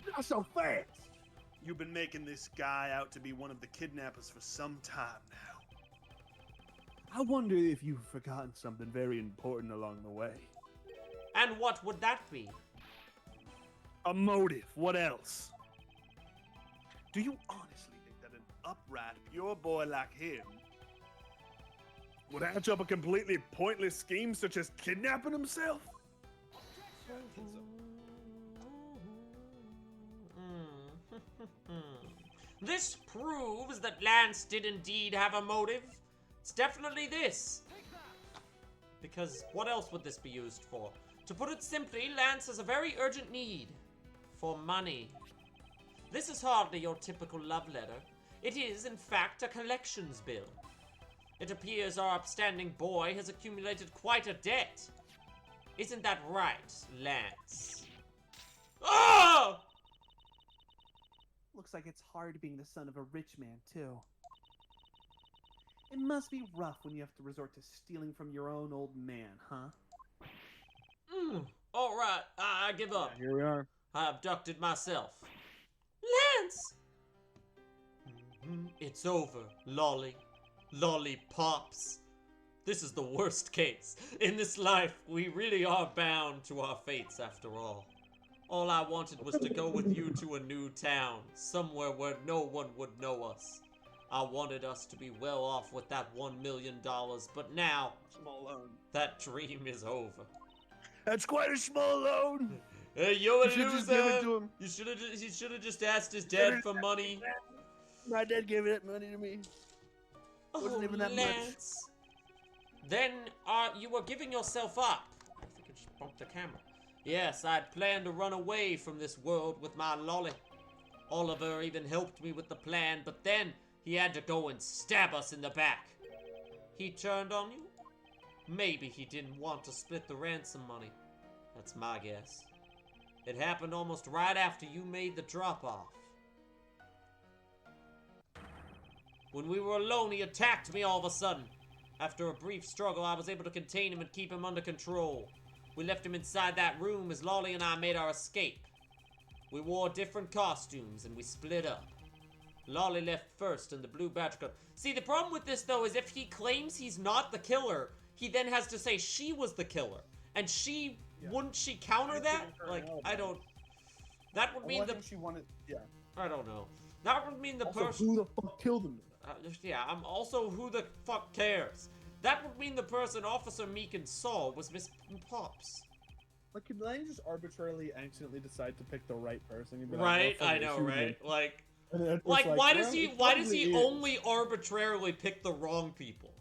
Not so fast. You've been making this guy out to be one of the kidnappers for some time now. I wonder if you've forgotten something very important along the way. And what would that be? A motive. What else? Do you honestly think that an upright, pure boy like him would hatch up a completely pointless scheme such as kidnapping himself? This proves that Lance did indeed have a motive. It's definitely this. Because what else would this be used for? To put it simply, Lance has a very urgent need for money. This is hardly your typical love letter. It is, in fact, a collections bill. It appears our upstanding boy has accumulated quite a debt. Isn't that right, Lance? Oh! Looks like it's hard being the son of a rich man, too. It must be rough when you have to resort to stealing from your own old man, huh? All right, I give up. Here we are. I abducted myself. Lance! It's over, Lolly. Lollipops. This is the worst case. In this life, we really are bound to our fates after all. All I wanted was to go with you to a new town, somewhere where no one would know us. I wanted us to be well off with that $1 million, but now, Small loan. that dream is over. That's quite a small loan. Hey, you're a You should just give it loser! to him. You should have just asked his dad for money. My dad gave that money to me. Wasn't even that much. Lance. Then, you were giving yourself up. I think I just bumped the camera. Yes, I'd planned to run away from this world with my lolly. Oliver even helped me with the plan, but then he had to go and stab us in the back. He turned on you? Maybe he didn't want to split the ransom money. That's my guess. It happened almost right after you made the drop-off. When we were alone, he attacked me all of a sudden. After a brief struggle, I was able to contain him and keep him under control. We left him inside that room as Lolly and I made our escape. We wore different costumes and we split up. Lolly left first and the Blue Badger got... See, the problem with this, though, is if he claims he's not the killer, he then has to say she was the killer. And she... Yeah. Wouldn't she counter that? Like, I don't... That would mean the... she wanted. Yeah. I don't know. That would mean the Also, person... who the fuck killed him? yeah, I'm also who the fuck cares? That would mean the person Officer Meekin saw was Miss Pops. Like, could Lang just arbitrarily, accidentally decide to pick the right person? He'd be Right, well, I know, shoot him. right? Like, And then it's why well, does he it why does probably he is. only arbitrarily pick the wrong people?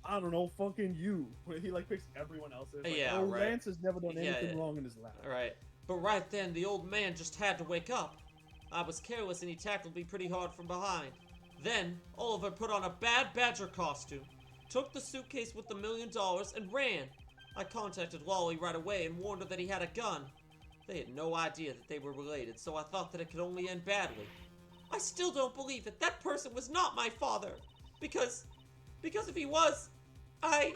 I don't know, fucking you. He like picks everyone else. It's like, Yeah, oh, right. Lance has never done Yeah, anything yeah. wrong in his life. Alright. But right then, the old man just had to wake up. I was careless and he tackled me pretty hard from behind. Then, Oliver put on a bad badger costume, took the suitcase with the $1 million, and ran. I contacted Lolly right away and warned her that he had a gun. They had no idea that they were related, so I thought that it could only end badly. I still don't believe it. That person was not my father. Because if he was, I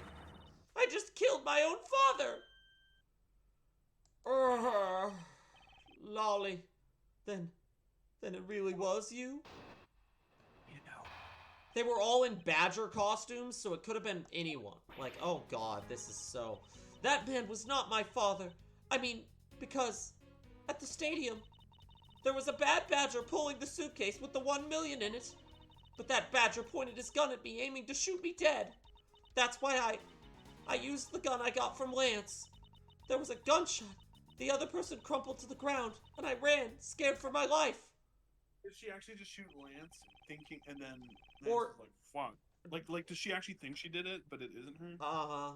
just killed my own father. Lolly, then it really was you? You know, They were all in badger costumes, so it could have been anyone. Like, oh god, this is so... That man was not my father. I mean, because at the stadium, there was a bad badger pulling the suitcase with the $1 million in it. But that badger pointed his gun at me, aiming to shoot me dead. That's why I used the gun I got from Lance. There was a gunshot. The other person crumpled to the ground, and I ran, scared for my life. Did she actually just shoot Lance, thinking, and then Or- Lance is like, fuck. Like, does she actually think she did it, but it isn't her?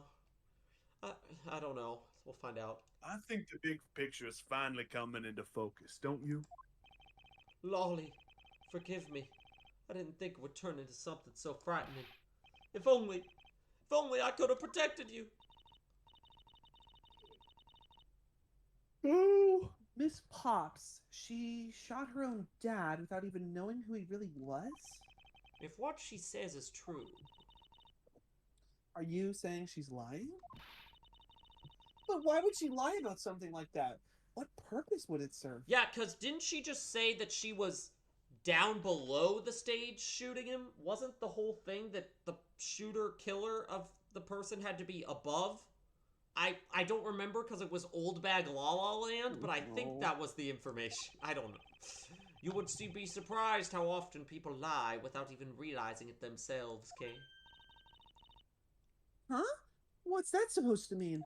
I don't know. We'll find out. I think the big picture is finally coming into focus, don't you? Lolly, forgive me. I didn't think it would turn into something so frightening. If only I could have protected you. oh, Miss Pops, she shot her own dad without even knowing who he really was? If what she says is true, Are you saying she's lying? But why would she lie about something like that? What purpose would it serve? yeah, because didn't she just say that she was down below the stage shooting him? Wasn't the whole thing that the shooter-killer of the person had to be above? I don't remember because it was Old Bag La La Land, but I think that was the information. I don't know. You would be surprised how often people lie without even realizing it themselves, Kay. Huh? What's that supposed to mean?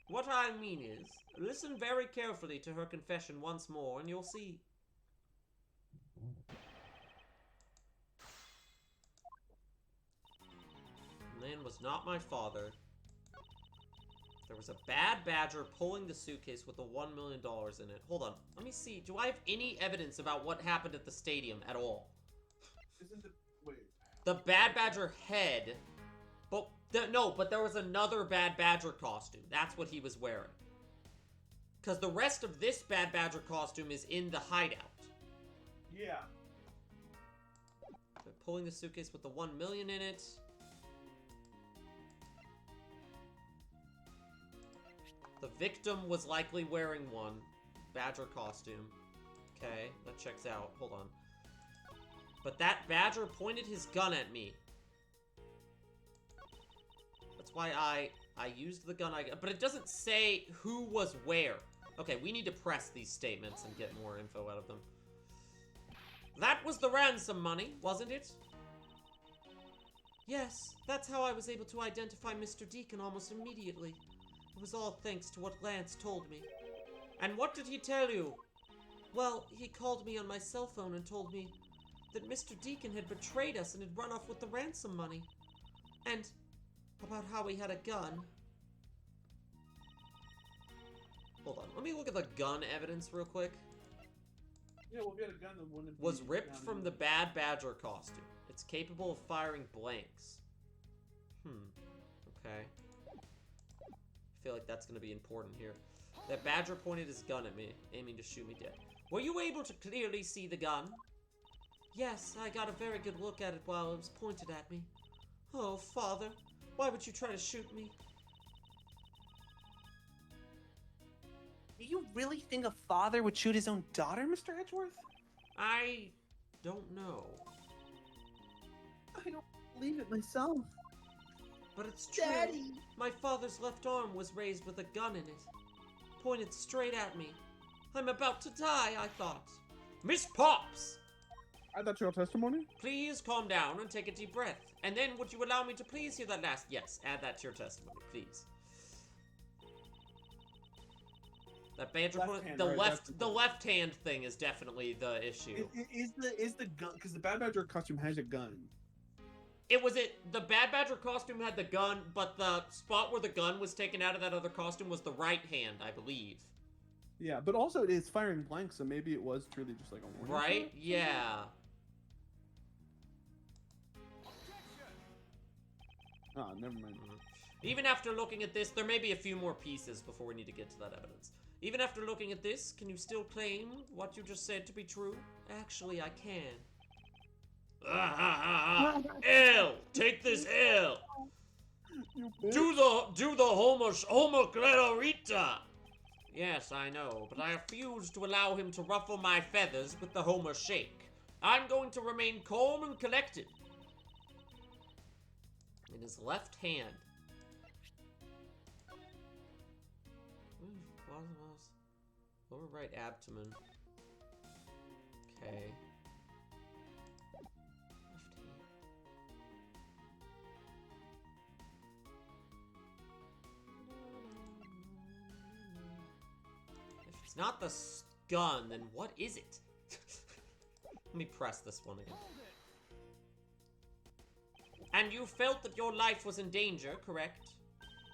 What I mean is, listen very carefully to her confession once more, and you'll see. Man was not my father. There was a bad badger pulling the suitcase with the $1 million in it. Hold on, let me see. Do I have any evidence about what happened at the stadium at all? Isn't the wait? The bad badger head, but but there was another bad badger costume. That's what he was wearing. Because the rest of this bad badger costume is in the hideout. Yeah. They're pulling the suitcase with the $1 million in it. The victim was likely wearing one badger costume. Okay, that checks out. Hold on. But that badger pointed his gun at me. That's why I used the gun but it doesn't say who was where. Okay, we need to press these statements and get more info out of them. That was the ransom money, wasn't it? Yes, that's how I was able to identify Mr. Deacon almost immediately. It was all thanks to what Lance told me. And what did he tell you? Well, he called me on my cell phone and told me that Mr. Deacon had betrayed us and had run off with the ransom money. And about how he had a gun. Hold on, let me look at the gun evidence real quick. Yeah, we'll get a gun that wouldn't Was be ripped down from in the bad badger costume. It's capable of firing blanks. Okay. I feel like that's going to be important here. That badger pointed his gun at me, aiming to shoot me dead. Were you able to clearly see the gun? Yes, I got a very good look at it while it was pointed at me. Oh, Father, why would you try to shoot me? Do you really think a father would shoot his own daughter, Mr. Edgeworth? I don't know. I don't believe it myself. But it's true. Daddy! My father's left arm was raised with a gun in it. Pointed straight at me. I'm about to die, I thought. Miss Pops! I thought your testimony? Please calm down and take a deep breath. And then would you allow me to please hear that last? Yes, add that to your testimony, please. That badger the left hand thing is definitely the issue. Is the gun because the bad badger costume has a gun. The bad badger costume had the gun, but the spot where the gun was taken out of that other costume was the right hand, I believe. Yeah, but also it is firing blanks, so maybe it was truly just like a warning. Right? shot? Yeah. Ah, never mind. Even after looking at this, there may be a few more pieces before we need to get to that evidence. Even after looking at this, can you still claim what you just said to be true? Actually, I can. L! Take this L! Do the Homo Clarita! Yes, I know, but I refuse to allow him to ruffle my feathers with the Homer shake. I'm going to remain calm and collected. In his left hand. Lower right abdomen. Okay. Left hand. If it's not the gun, then what is it? Let me press this one again. And you felt that your life was in danger, correct?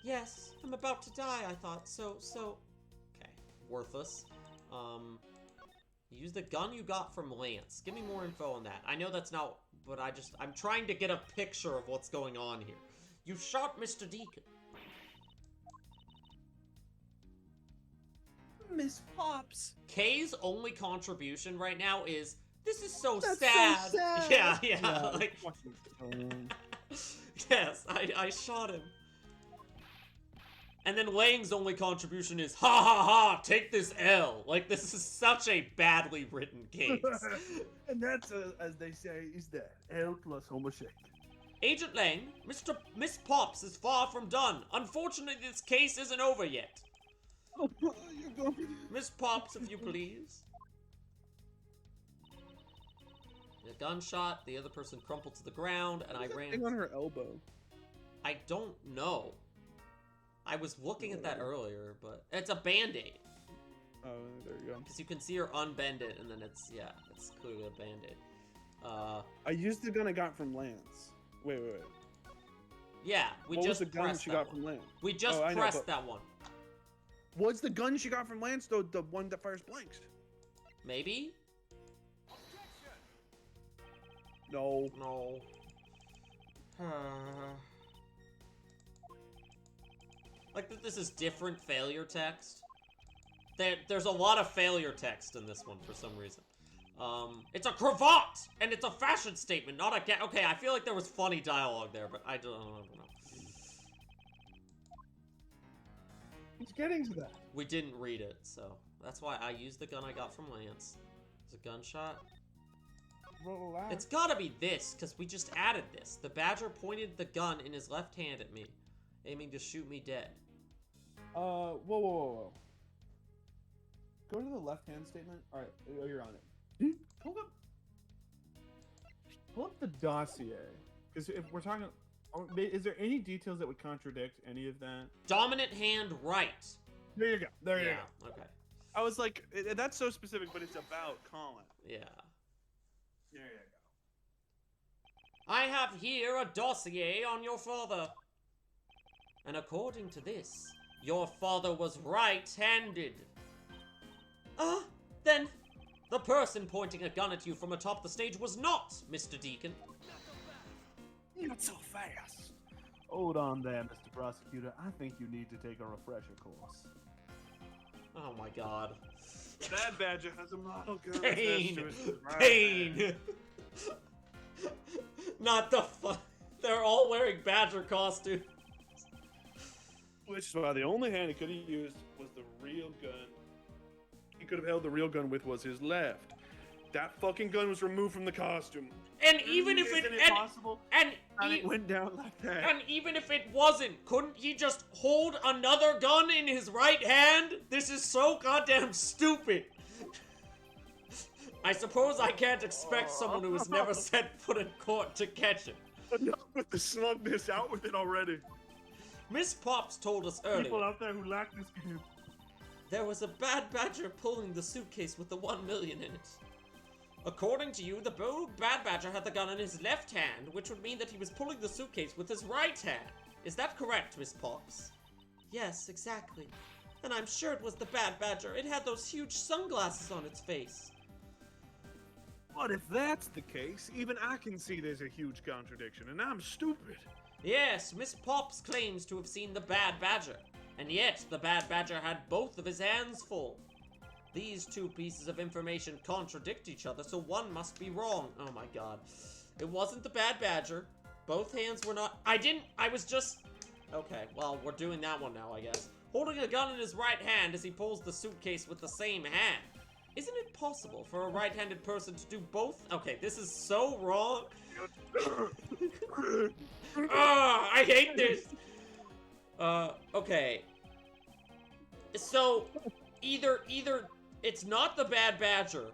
Yes, I'm about to die, I thought. So... Okay, worthless. Use the gun you got from Lance. Give me more info on that. I know that's not... But I'm trying to get a picture of what's going on here. You shot Mr. Deacon. Miss Pops. Kay's only contribution right now is... This is so That's sad. so sad. Yeah. Like, yes, I shot him. And then Lang's only contribution is, ha ha ha, take this L. Like, this is such a badly written case. And that's, as they say, is that L plus homosexual. Agent Lang, Miss Pops is far from done. Unfortunately, this case isn't over yet. Oh, you're going. Miss Pops, if you please. A gunshot, the other person crumpled to the ground, and I ran. On her elbow. I don't know. I was looking at that earlier, but it's a band-aid. Oh, there you go. Because you can see her unbend it, and then it's clearly a band-aid. I used the gun I got from Lance. Wait. Yeah, we what just was the gun pressed she that got one. from Lance? We just I know, pressed but- that one. Was the gun she got from Lance the one that fires blanks? Maybe? No. No. Like that this is different failure text. There's a lot of failure text in this one for some reason. It's a cravat! And it's a fashion statement, not a okay, I feel like there was funny dialogue there, but I don't know. He's getting to that. We didn't read it, so that's why I used the gun I got from Lance. It's a gunshot. Relax. It's gotta be this, because we just added this. The Badger pointed the gun in his left hand at me, aiming to shoot me dead. Whoa. Go to the left-hand statement. All right, oh, you're on it. Pull up the dossier, because if we're talking, is there any details that would contradict any of that? Dominant hand right. There you go. There you Yeah, go. okay. I was like, that's so specific, but it's about Colin. Yeah. There you go. I have here a dossier on your father. And according to this, your father was right-handed. Then the person pointing a gun at you from atop the stage was not Mr. Deacon. Not so fast. Hold on there, Mr. Prosecutor. I think you need to take a refresher course. Oh my god. Bad Badger has a model gun. Pain! attached to his right Pain! hand. Not the fun. They're all wearing Badger costumes. Which is why the only hand he could have used was the real gun. He could have held the real gun with was his left. That fucking gun was removed from the costume. And even if Isn't it possible? and It went down like that. And even if it wasn't, couldn't he just hold another gun in his right hand? This is so goddamn stupid. I suppose I can't expect someone who has never set foot in court to catch it. Enough with the smugness, out with it already. Miss Pops told us People earlier out there who like this game. there was a bad badger pulling the suitcase with the 1 million in it. According to you, the bad badger had the gun in his left hand, which would mean that he was pulling the suitcase with his right hand. Is that correct, Miss Pops? Yes, exactly. And I'm sure it was the bad badger. It had those huge sunglasses on its face. But if that's the case, even I can see there's a huge contradiction, and I'm stupid. Yes, Miss Pops claims to have seen the bad badger, and yet the bad badger had both of his hands full. These two pieces of information contradict each other, so one must be wrong. Oh my god. It wasn't the bad badger. Both hands were not- I was just- Okay, well, we're doing that one now, I guess. Holding a gun in his right hand as he pulls the suitcase with the same hand. Isn't it possible for a right-handed person to do both? Okay, this is so wrong. I hate this. Okay. So, either it's not the bad badger,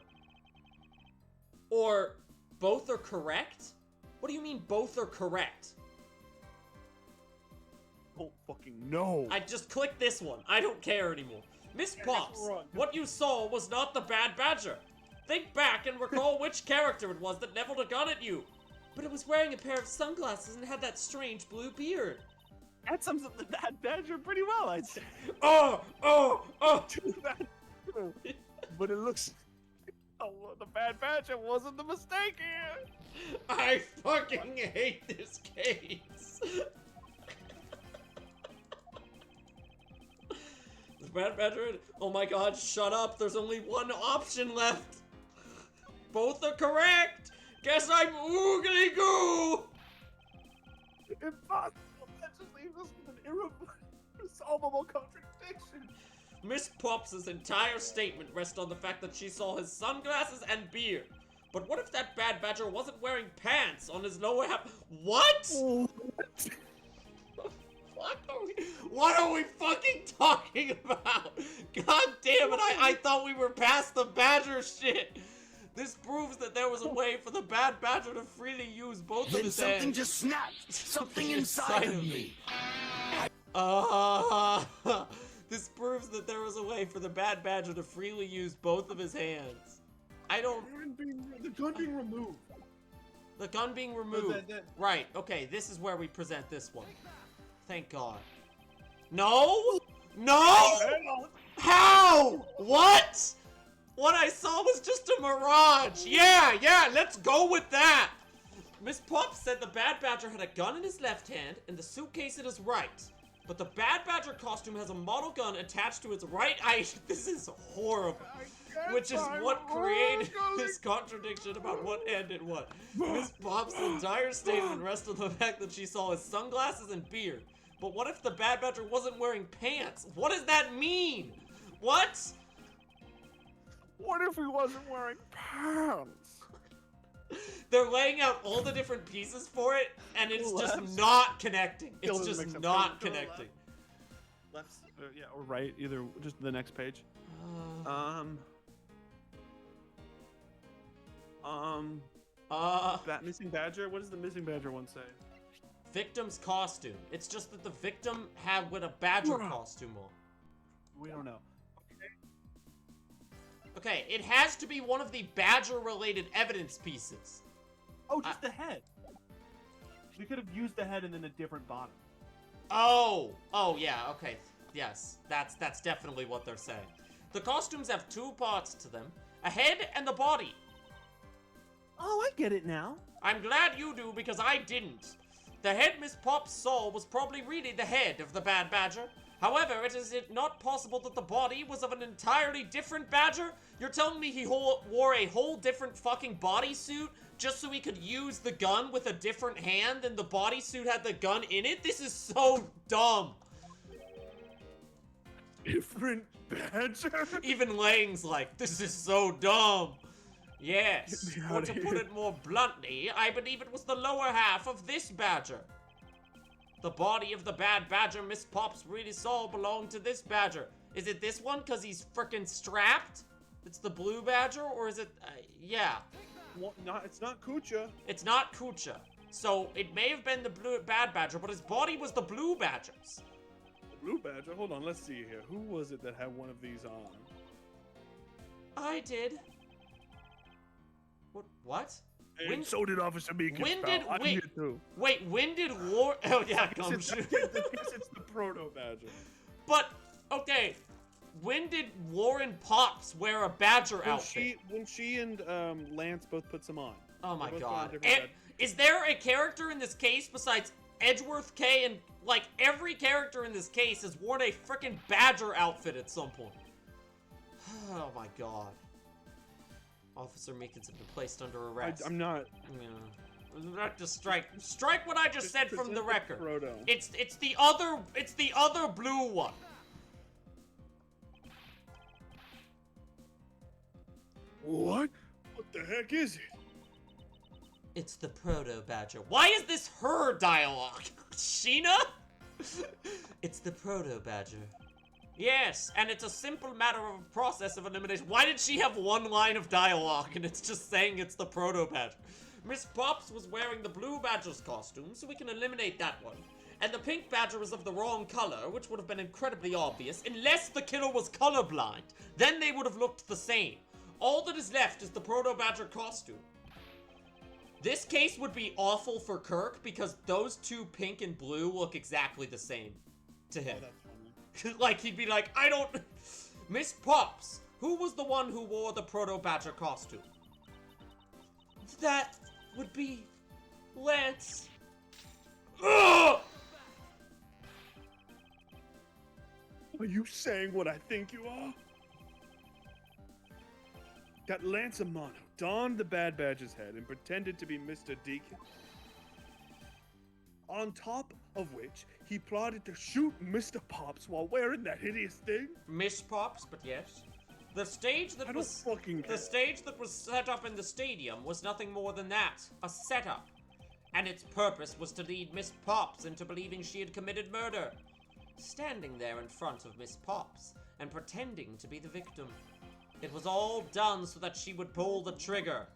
or both are correct? What do you mean both are correct? Oh, fucking no. I just clicked this one. I don't care anymore. Miss Pops, wrong. what you saw was not the bad badger. Think back and recall which character it was that leveled a gun at you. But it was wearing a pair of sunglasses and had that strange blue beard. That sums up the bad badger pretty well, I'd say. Oh! Too bad. But it looks... Oh, the bad badger wasn't the mistake here. I fucking hate this case. The bad badger. Oh my god, shut up. There's only one option left. Both are correct. Guess I'm oogly goo. Impossible. That just leaves us with an irreversible unsolvable contradiction. Miss Pops' entire statement rests on the fact that she saw his sunglasses and beard. But what if that bad badger wasn't wearing pants on his lower half? What? What are we fucking talking about? God damn it, I thought we were past the badger shit. This proves that there was a way for the bad badger to freely use both of his hands. Something just snapped. Something inside of me. This proves that there was a way for the bad badger to freely use both of his hands. I don't... The gun being removed. The gun being removed. Right, okay, this is where we present this one. Thank God. No? No? How? What? What I saw was just a mirage. Yeah, let's go with that. Miss Pop said the Bad Badger had a gun in his left hand and the suitcase in his right. But the Bad Badger costume has a model gun attached to its right eye. This is horrible. Which is what created this contradiction about what ended what. Miss Pop's entire statement rests on the fact that she saw his sunglasses and beard. But what if the Bad Badger wasn't wearing pants? What does that mean? What? What if he wasn't wearing pants? They're laying out all the different pieces for it, and it's just not connecting. It's just not connecting. Left, yeah, or right, either just the next page. Missing Badger? What does the Missing Badger one say? Victim's costume. It's just that the victim had with a badger costume on. We don't know. Okay, it has to be one of the badger-related evidence pieces. Oh, just the head. We could have used the head and then a different bottom. Oh, yeah, okay. Yes, that's definitely what they're saying. The costumes have two parts to them, a head and the body. Oh, I get it now. I'm glad you do, because I didn't. The head Miss Pop saw was probably really the head of the Bad Badger. However, is it not possible that the body was of an entirely different badger? You're telling me he wore a whole different fucking bodysuit just so he could use the gun with a different hand and the bodysuit had the gun in it? This is so dumb. Different badger? Even Lang's like, this is so dumb. Yes, or to put it more bluntly, I believe it was the lower half of this badger. The body of the Bad Badger Miss Pops really saw belonged to this badger. Is it this one because he's frickin' strapped? It's the blue badger, or is it, yeah. Well, it's not Kucha. It's not Kucha. So it may have been the blue Bad Badger, but his body was the blue badger's. The blue badger? Hold on, let's see here. Who was it that had one of these on? I did. What? And so did Officer Meekins. Wait, when did War... Oh, yeah, Gumshoe. It's the Proto-Badger. But, okay, when did Warren Pops wear a badger outfit? When she and Lance both put some on. Oh my God. Is there a character in this case besides Edgeworth K and, like, every character in this case has worn a frickin' badger outfit at some point? Oh my God. Officer Meekins have been placed under arrest. I'm not. Yeah. Not to strike what I just said from the record. Proto. It's the other blue one. What? What the heck is it? It's the Proto Badger. Why is this her dialogue? Sheena? It's the Proto Badger. Yes, and it's a simple matter of a process of elimination. Why did she have one line of dialogue and it's just saying it's the Proto Badger? Miss Pops was wearing the blue badger's costume, so we can eliminate that one. And the pink badger was of the wrong color, which would have been incredibly obvious, unless the killer was colorblind. Then they would have looked the same. All that is left is the Proto Badger costume. This case would be awful for Kirk because those two, pink and blue, look exactly the same to him. Like, he'd be like, I don't... Miss Pops, who was the one who wore the Proto Badger costume? That would be Lance. Ugh! Are you saying what I think you are? That Lance Amano donned the Bad Badger's head and pretended to be Mr. Deacon. On top of which, he plotted to shoot Mr. Pops while wearing that hideous thing. Miss Pops, but yes. The stage that I don't was fucking care. the stage that was set up in the stadium was nothing more than that, a setup. And its purpose was to lead Miss Pops into believing she had committed murder. Standing there in front of Miss Pops and pretending to be the victim. It was all done so that she would pull the trigger.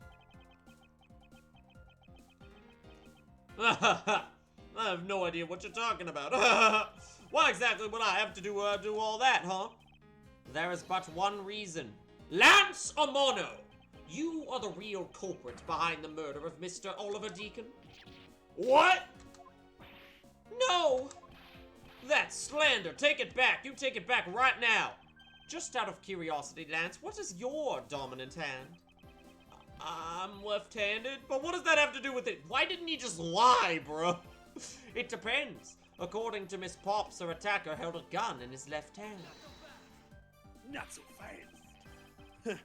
I have no idea what you're talking about. Why exactly would I have to do all that, huh? There is but one reason. Lance Amono! You are the real culprit behind the murder of Mr. Oliver Deacon. What? No! That's slander. Take it back. You take it back right now. Just out of curiosity, Lance, what is your dominant hand? I'm left-handed? But what does that have to do with it? Why didn't he just lie, bro? It depends. According to Miss Pops, her attacker held a gun in his left hand. Not so fast.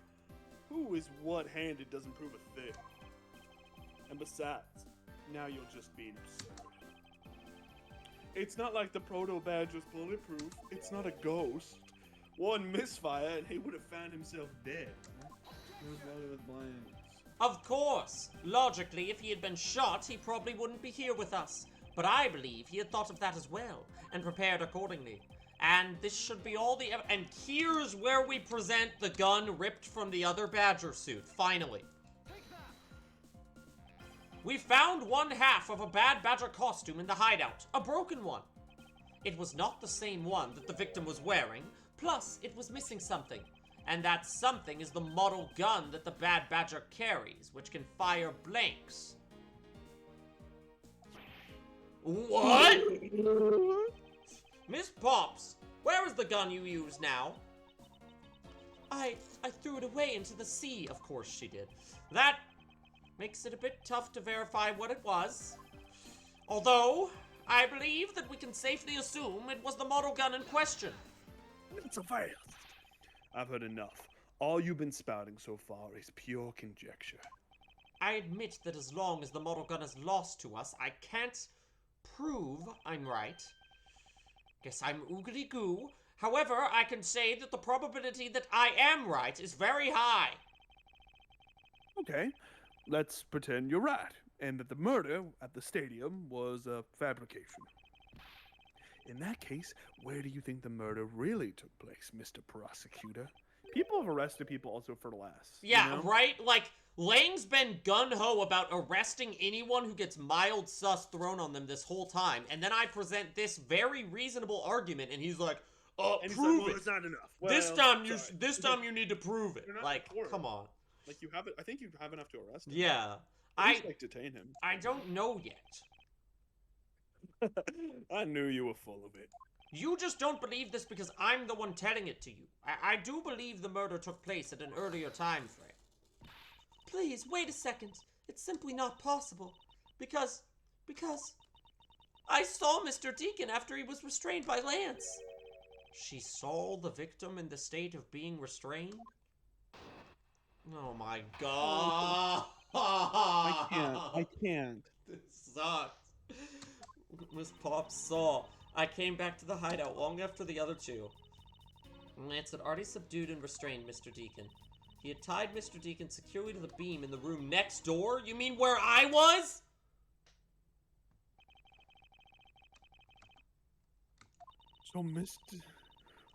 Who is what-handed doesn't prove a thing. And besides, now you're just being absurd. It's not like the proto-badge was bulletproof. It's not a ghost. One misfire and he would have found himself dead. Of course. Logically, if he had been shot, he probably wouldn't be here with us. But I believe he had thought of that as well, and prepared accordingly. And this should be all the and here's where we present the gun ripped from the other Badger suit, finally. We found one half of a bad Badger costume in the hideout, a broken one. It was not the same one that the victim was wearing, plus it was missing something. And that something is the model gun that the bad Badger carries, which can fire blanks. What? Miss Pops, where is the gun you use now? I threw it away into the sea, of course she did. That makes it a bit tough to verify what it was. Although, I believe that we can safely assume it was the model gun in question. It's so fast. I've heard enough. All you've been spouting so far is pure conjecture. I admit that as long as the model gun is lost to us, I can't prove I'm right. Guess I'm oogly goo. However, I can say that the probability that I am right is very high. Okay, let's pretend you're right, and that the murder at the stadium was a fabrication. In that case, where do you think the murder really took place, Mr. Prosecutor? People have arrested people also for less. Yeah, you know? right? Like, Lang's been gun-ho about arresting anyone who gets mild sus thrown on them this whole time, and then I present this very reasonable argument, and he's like, And he's prove like, well, it. it's not enough. This time you need to prove it. You're not Like, in court. come on. Like, you have it. I think you have enough to arrest him. Yeah. At least, like, detain him. I don't know yet. I knew you were full of it. You just don't believe this because I'm the one telling it to you. I do believe the murder took place at an earlier time frame. Please, wait a second. It's simply not possible. Because I saw Mr. Deacon after he was restrained by Lance. She saw the victim in the state of being restrained? Oh my god. I can't. This sucks. Miss Pops saw. I came back to the hideout long after the other two. Lance had already subdued and restrained Mr. Deacon. He had tied Mr. Deacon securely to the beam in the room next door? You mean where I was? So,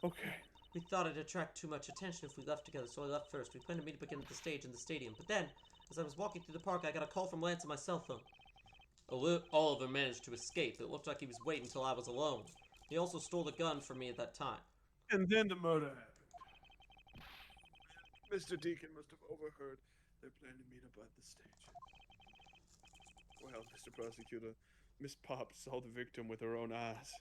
Okay. We thought it'd attract too much attention if we left together, so I left first. We planned to meet up again at the stage in the stadium. But then, as I was walking through the park, I got a call from Lance on my cell phone. Oliver managed to escape. It looked like he was waiting until I was alone. He also stole the gun from me at that time. And then the murder happened. Mr. Deacon must have overheard their plan to meet up at the stage. Well, Mr. Prosecutor, Miss Pops saw the victim with her own eyes.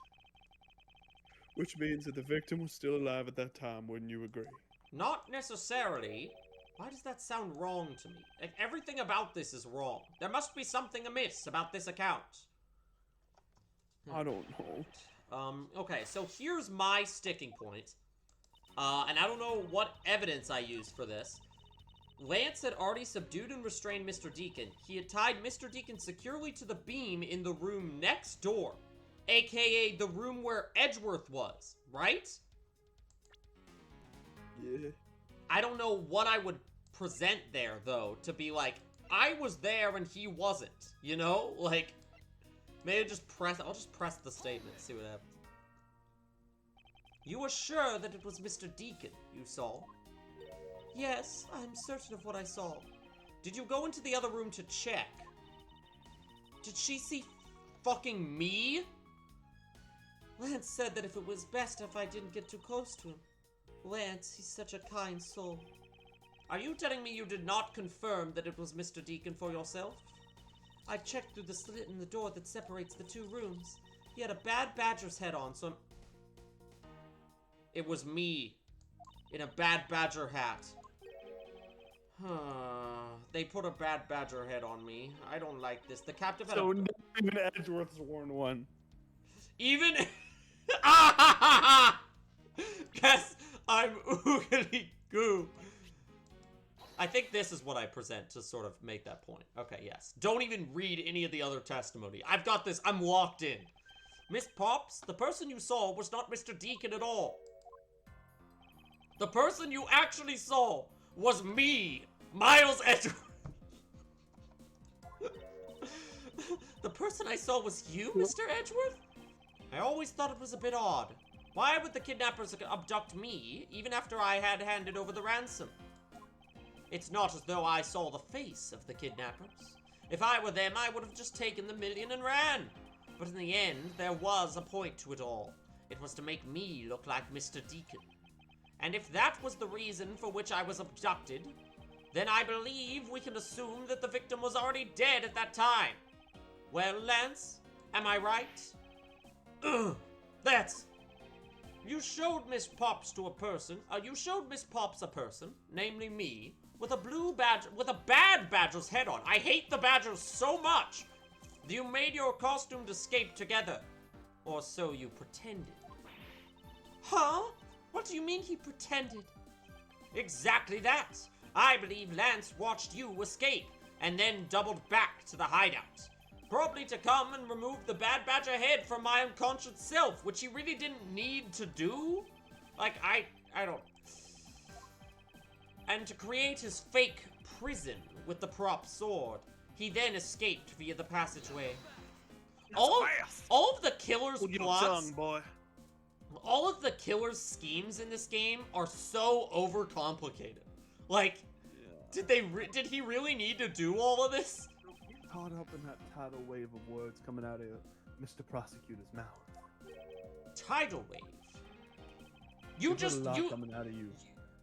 Which means that the victim was still alive at that time, wouldn't you agree? Not necessarily. Why does that sound wrong to me? Like, everything about this is wrong. There must be something amiss about this account. I don't know. Okay, so here's my sticking point. And I don't know what evidence I used for this. Lance had already subdued and restrained Mr. Deacon. He had tied Mr. Deacon securely to the beam in the room next door, aka the room where Edgeworth was, right? Yeah. I don't know what I would present there, though, to be like, I was there and he wasn't, you know? Like, maybe I'll just press the statement, see what happens. You were sure that it was Mr. Deacon you saw? Yes, I'm certain of what I saw. Did you go into the other room to check? Did she see fucking me? Lance said that if it was best if I didn't get too close to him. Lance, he's such a kind soul. Are you telling me you did not confirm that it was Mr. Deacon for yourself? I checked through the slit in the door that separates the two rooms. He had a bad badger's head on, so it was me. In a bad badger hat. They put a bad badger head on me. I don't like this. The captive had So even Edgeworth's worn one. Even... Guess I'm oogly goo. I think this is what I present to sort of make that point. Okay, yes. Don't even read any of the other testimony. I've got this. I'm locked in. Miss Pops, the person you saw was not Mr. Deacon at all. The person you actually saw was me, Miles Edgeworth. The person I saw was you, Mr. Edgeworth? I always thought it was a bit odd. Why would the kidnappers abduct me, even after I had handed over the ransom? It's not as though I saw the face of the kidnappers. If I were them, I would have just taken the million and ran. But in the end, there was a point to it all. It was to make me look like Mr. Deacon. And if that was the reason for which I was abducted, then I believe we can assume that the victim was already dead at that time. Well, Lance, am I right? You showed Miss Pops to a person, namely me, with a blue badger, with a bad badger's head on. I hate the badgers so much. You made your costumed escape together. Or so you pretended. Huh? What do you mean he pretended? Exactly that. I believe Lance watched you escape, and then doubled back to the hideout. Probably to come and remove the bad badger head from my unconscious self, which he really didn't need to do? Like, I don't... And to create his fake prison with the prop sword. He then escaped via the passageway. All of the killer's plots... boy. All of the killer's schemes in this game are so overcomplicated. Like, did he really need to do all of this? Caught up in that tidal wave of words coming out of Mr. Prosecutor's mouth. Tidal wave? There's a lot coming out of you,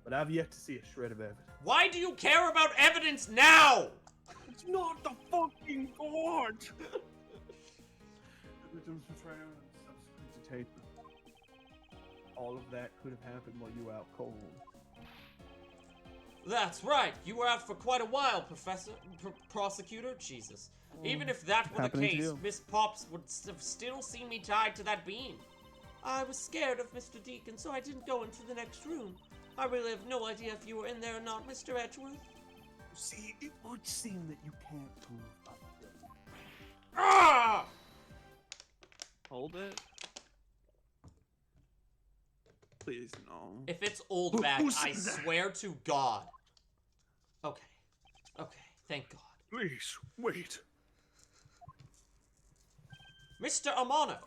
but I've yet to see a shred of evidence. Why do you care about evidence now? It's not the fucking court! The victim's betrayal and subsequent detainment. All of that could have happened while you were out cold. That's right. You were out for quite a while, Prosecutor. Jesus. Even if that were the case, Miss Pops would have still seen me tied to that beam. I was scared of Mr. Deacon, so I didn't go into the next room. I really have no idea if you were in there or not, Mr. Edgeworth. See, it would seem that you can't prove otherwise. Ah! Hold it. Please, no. If it's old back, I swear to God. Okay. Okay, thank God. Please, wait. Mr. Amano.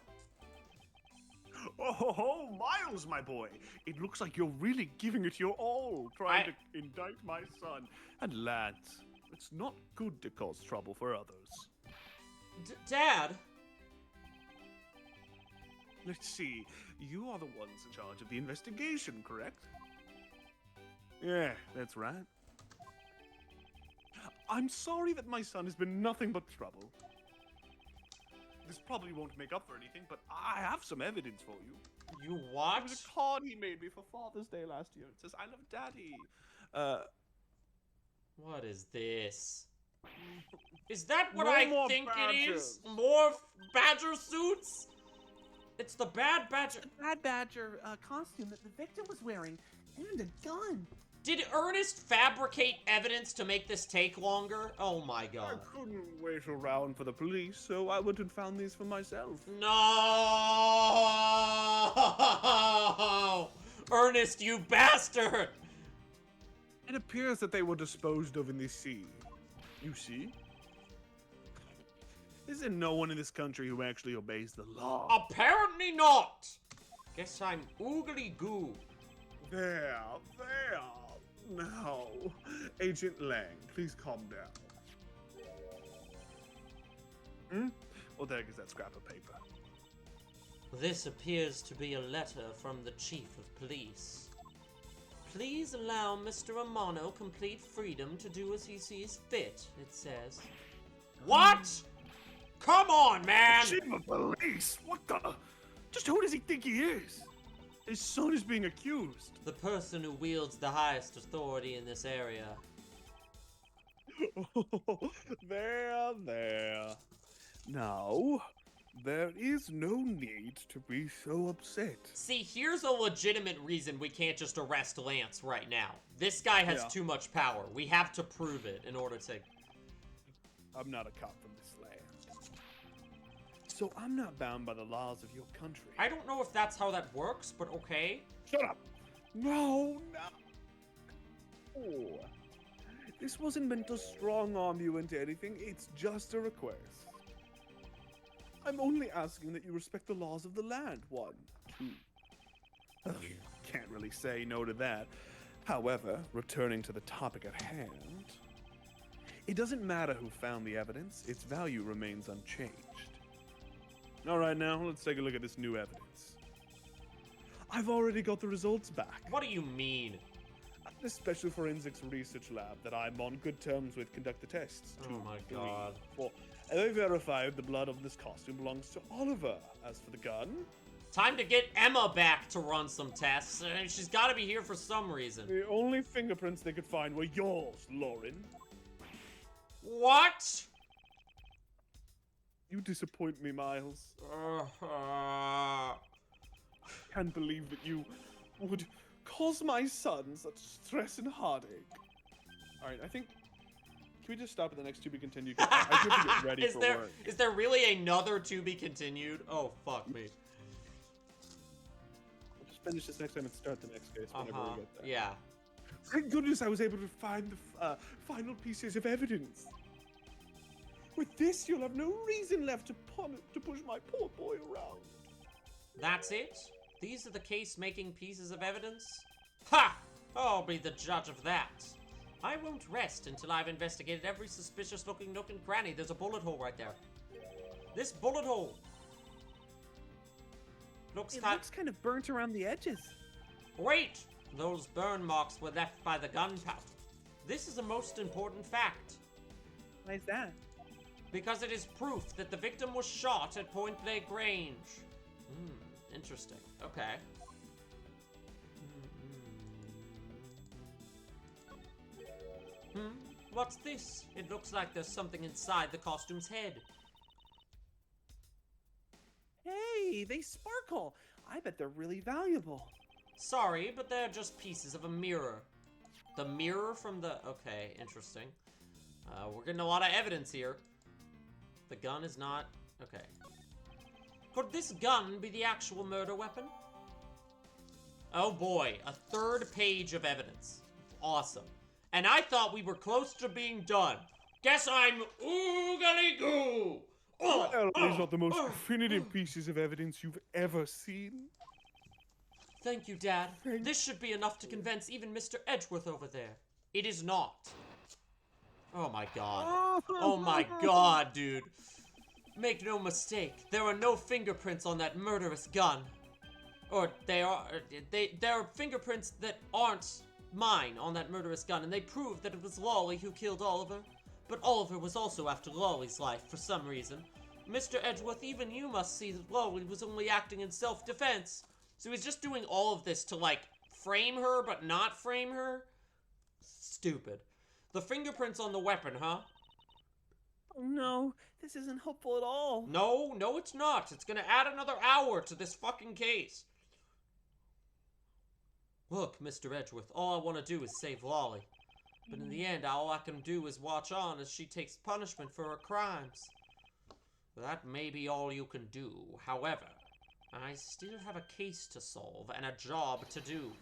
Oh, Miles, my boy. It looks like you're really giving it your all, trying to indict my son. And Lance, it's not good to cause trouble for others. Dad? Let's see. You are the ones in charge of the investigation, correct? Yeah, that's right. I'm sorry that my son has been nothing but trouble. This probably won't make up for anything, but I have some evidence for you. You what? It was a card he made me for Father's Day last year. It says, "I love Daddy." What is this? Is that what I think it is? More badger suits? It's the bad badger. The bad badger costume that the victim was wearing, and a gun. Did Ernest fabricate evidence to make this take longer? Oh my I god. couldn't wait around for the police, so I went and found these for myself. No! Ernest, you bastard! It appears that they were disposed of in the sea. You see? Is there no one in this country who actually obeys the law? Apparently not! Guess I'm oogly goo. There. Now, Agent Lang, please calm down. Well, there goes that scrap of paper. This appears to be a letter from the Chief of Police. Please allow Mr. Amano complete freedom to do as he sees fit, it says. What? Come on, man! Chief of Police? What the? Just who does he think he is? His son is being accused. The person who wields the highest authority in this area. There. Now, there is no need to be so upset. See, here's a legitimate reason we can't just arrest Lance right now. This guy has too much power. We have to prove it in order to... I'm not a cop from this land. So I'm not bound by the laws of your country. I don't know if that's how that works, but okay. Shut up! No! This wasn't meant to strong-arm you into anything. It's just a request. I'm only asking that you respect the laws of the land. 1, 2. Can't really say no to that. However, returning to the topic at hand, it doesn't matter who found the evidence. Its value remains unchanged. All right, now let's take a look at this new evidence. I've already got the results back. What do you mean? The Special Forensics Research Lab that I'm on good terms with conduct the tests. Oh my god. 4. And they verified the blood of this costume belongs to Oliver. As for the gun, Time to get Emma back to run some tests. She's got to be here for some reason. the only fingerprints they could find were yours, Lauren. What? You disappoint me, Miles. Can't believe that you would cause my son such stress and heartache. All right, I think. Can we just stop at the next to be continued? I have to get ready for work. Is there really another to be continued? Oh, fuck me. We'll just finish this next time and start the next case whenever we get there. Yeah. Thank goodness I was able to find the final pieces of evidence. With this, you'll have no reason left to push my poor boy around. That's it? These are the case-making pieces of evidence? Ha! I'll be the judge of that. I won't rest until I've investigated every suspicious-looking nook and cranny. There's a bullet hole right there. This bullet hole looks kind of burnt around the edges. Wait! Those burn marks were left by the gunpowder. This is a most important fact. Why is that? Because it is proof that the victim was shot at point-blank range. Interesting. Okay. What's this? It looks like there's something inside the costume's head. Hey, they sparkle. I bet they're really valuable. Sorry, but they're just pieces of a mirror. The mirror from the... Okay, interesting. We're getting a lot of evidence here. The gun is not... Okay. Could this gun be the actual murder weapon? Oh boy, a third page of evidence. Awesome. And I thought we were close to being done. Guess I'm oogly-goo! These are the most definitive pieces of evidence you've ever seen. Thank you, Dad. This should be enough to convince even Mr. Edgeworth over there. It is not. Oh my god. Oh my god, dude. Make no mistake, there are no fingerprints on that murderous gun. Or there are fingerprints that aren't mine on that murderous gun, and they prove that it was Lolly who killed Oliver. But Oliver was also after Lolly's life for some reason. Mr. Edgeworth, even you must see that Lolly was only acting in self-defense. So he's just doing all of this to, like, frame her but not frame her? Stupid. The fingerprints on the weapon, huh? Oh no, this isn't helpful at all. No, it's not. It's gonna add another hour to this fucking case. Look, Mr. Edgeworth, all I want to do is save Lolly. But in the end, all I can do is watch on as she takes punishment for her crimes. That may be all you can do. However, I still have a case to solve and a job to do.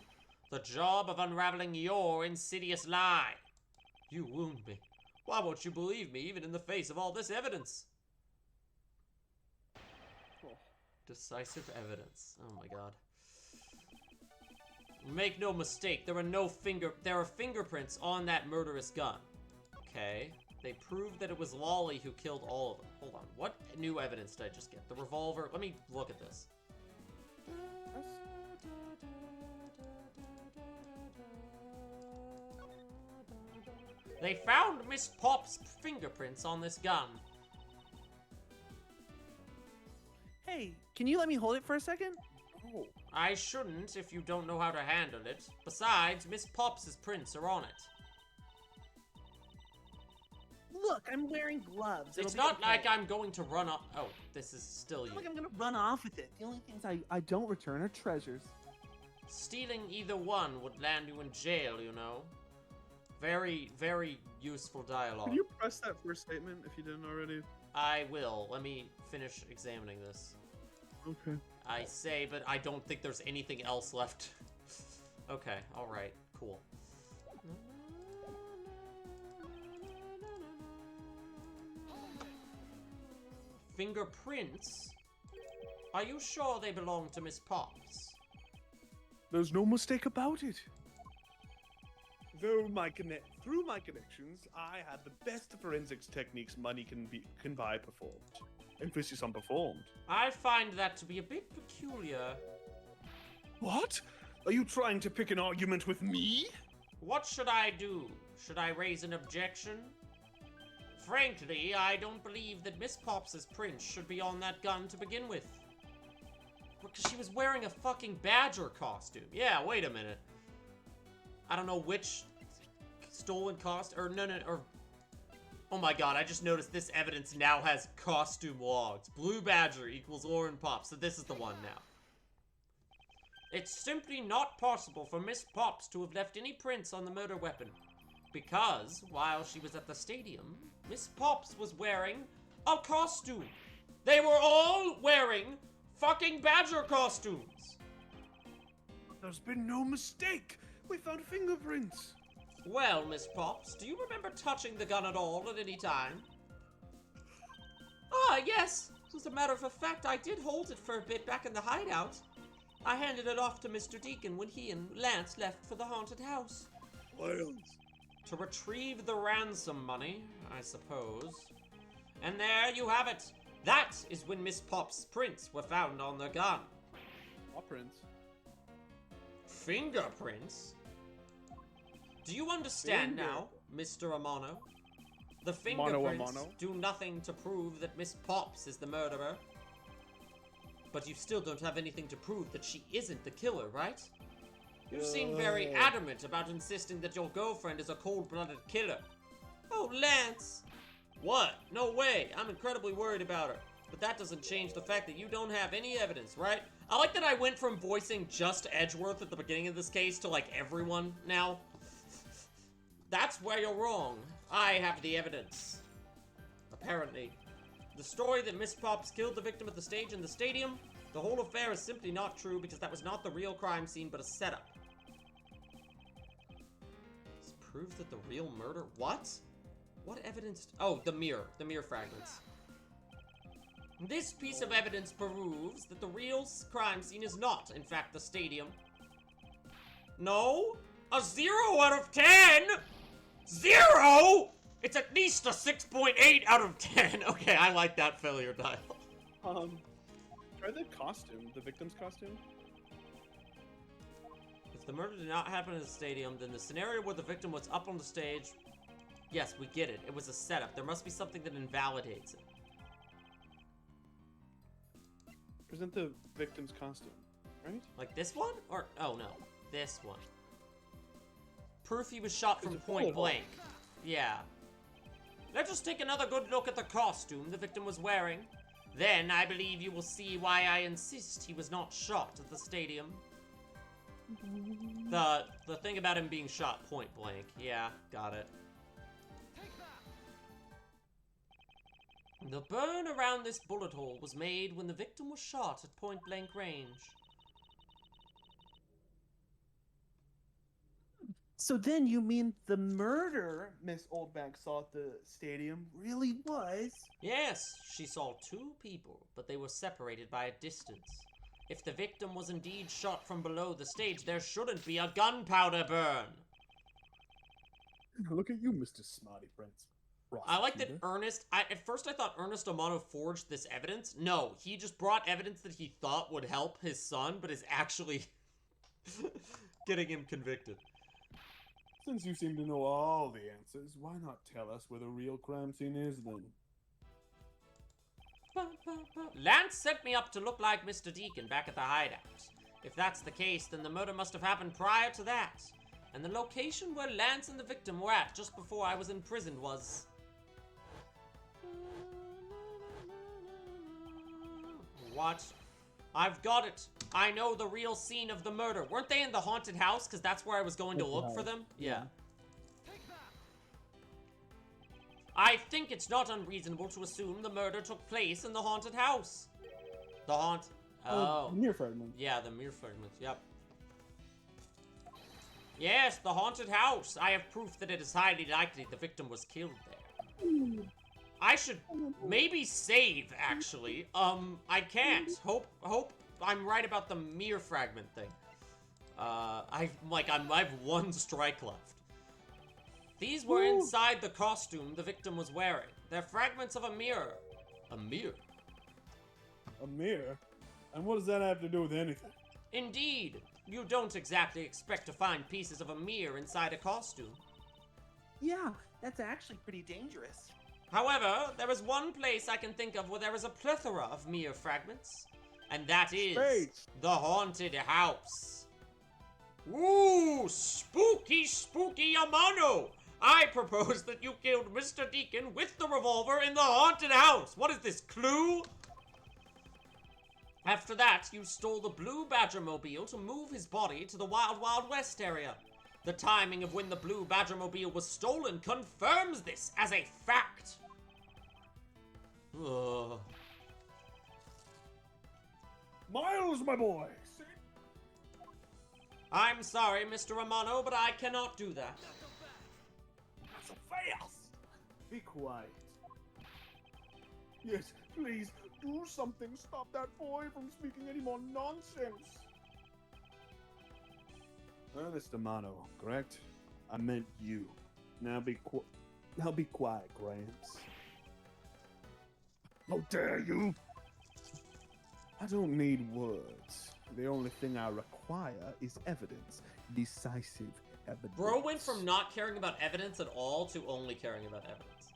The job of unraveling your insidious lie. You wound me. Why won't you believe me, even in the face of all this evidence? Decisive evidence. Oh my god. Make no mistake, there are fingerprints on that murderous gun. Okay. They proved that it was Lolly who killed all of them. Hold on. What new evidence did I just get? The revolver. Let me look at this. They found Miss Pop's fingerprints on this gun. Hey, can you let me hold it for a second? Oh. I shouldn't if you don't know how to handle it. Besides, Miss Pop's prints are on it. Look, I'm wearing gloves. It's not like I'm going to run off. Oh, this is still It's you. not like I'm gonna run off with it. The only things I don't return are treasures. Stealing either one would land you in jail, you know. Very, very useful dialogue. Can you press that first statement if you didn't already? I will. Let me finish examining this. Okay. I say, but I don't think there's anything else left. Okay, alright, cool. Fingerprints? Are you sure they belong to Miss Pops? There's no mistake about it. Through my connections, I had the best forensics techniques money can buy performed. Emphasis on performed. I find that to be a bit peculiar. What? Are you trying to pick an argument with me? What should I do? Should I raise an objection? Frankly, I don't believe that Miss Pops' print should be on that gun to begin with. Because she was wearing a fucking badger costume. Yeah, wait a minute. I don't know which stolen or oh my god, I just noticed this evidence now has costume logs. Blue badger equals Orin Pops, so this is the one now. It's simply not possible for Miss Pops to have left any prints on the murder weapon. Because, while she was at the stadium, Miss Pops was wearing a costume. They were all wearing fucking badger costumes. There's been no mistake. We found fingerprints. Well, Miss Pops, do you remember touching the gun at all at any time? Ah, yes. As a matter of fact, I did hold it for a bit back in the hideout. I handed it off to Mr. Deacon when he and Lance left for the haunted house. Wild. To retrieve the ransom money, I suppose. And there you have it. That is when Miss Pop's prints were found on the gun. What prints? Fingerprints? Do you understand now, Mr. Amano? The fingerprints do nothing to prove that Miss Pops is the murderer. But you still don't have anything to prove that she isn't the killer, right? You seem very adamant about insisting that your girlfriend is a cold-blooded killer. Oh, Lance! What? No way! I'm incredibly worried about her. But that doesn't change the fact that you don't have any evidence, right? I like that I went from voicing just Edgeworth at the beginning of this case to, like, everyone now. That's where you're wrong. I have the evidence. Apparently. The story that Miss Pops killed the victim at the stage in the stadium, the whole affair is simply not true because that was not the real crime scene but a setup. This proves that the real murder... What? What evidence... Oh, the mirror fragments. This piece of evidence proves that the real crime scene is not, in fact, the stadium. No? A 0 out of 10? 0? It's at least a 6.8 out of 10. Okay, I like that failure dial. Try the costume, the victim's costume. If the murder did not happen in the stadium, then the scenario where the victim was up on the stage... Yes, we get it. It was a setup. There must be something that invalidates it. Present the victim's costume, right? Like this one? Or, oh no, this one. Proof he was shot from point blank. Yeah. Let's just take another good look at the costume the victim was wearing. Then I believe you will see why I insist he was not shot at the stadium. The thing about him being shot point blank. Yeah, got it. The burn around this bullet hole was made when the victim was shot at point blank range. So then you mean the murder Miss Oldbank saw at the stadium really was? Yes, she saw two people, but they were separated by a distance. If the victim was indeed shot from below the stage, there shouldn't be a gunpowder burn. Look at you, Mr. Smarty Prince. I like that Ernest, at first I thought Ernest Amano forged this evidence. No, he just brought evidence that he thought would help his son, but is actually getting him convicted. Since you seem to know all the answers, why not tell us where the real crime scene is then? Lance set me up to look like Mr. Deacon back at the hideout. If that's the case, then the murder must have happened prior to that. And the location where Lance and the victim were at just before I was imprisoned was... What? I've got it. I know the real scene of the murder. Weren't they in the haunted house? Because that's where I was going to look for them? Yeah. I think it's not unreasonable to assume the murder took place in the haunted house. Oh. Mirror fragments. Yeah, the mirror fragments. Yep. Yes, the haunted house. I have proof that it is highly likely the victim was killed there. I should maybe save, actually. I can't. Hope I'm right about the mirror fragment thing. I've one strike left. These were inside the costume the victim was wearing. They're fragments of a mirror. A mirror? A mirror? And what does that have to do with anything? Indeed. You don't exactly expect to find pieces of a mirror inside a costume. Yeah, that's actually pretty dangerous. However, there is one place I can think of where there is a plethora of mirror fragments. And that is the haunted house. Ooh, spooky, spooky Amano! I propose that you killed Mr. Deacon with the revolver in the haunted house. What is this, Clue? After that, you stole the Blue Badger Mobile to move his body to the Wild Wild West area. The timing of when the Blue Badger Mobile was stolen confirms this as a fact. Ugh. Miles, my boy! I'm sorry, Mr. Amano, but I cannot do that. That's a fast! Be quiet. Yes, please, do something. Stop that boy from speaking any more nonsense. Ernest Amano, correct? I meant you. Now be quiet, Gramps. How dare you! I don't need words. The only thing I require is evidence. Decisive evidence. Bro went from not caring about evidence at all to only caring about evidence.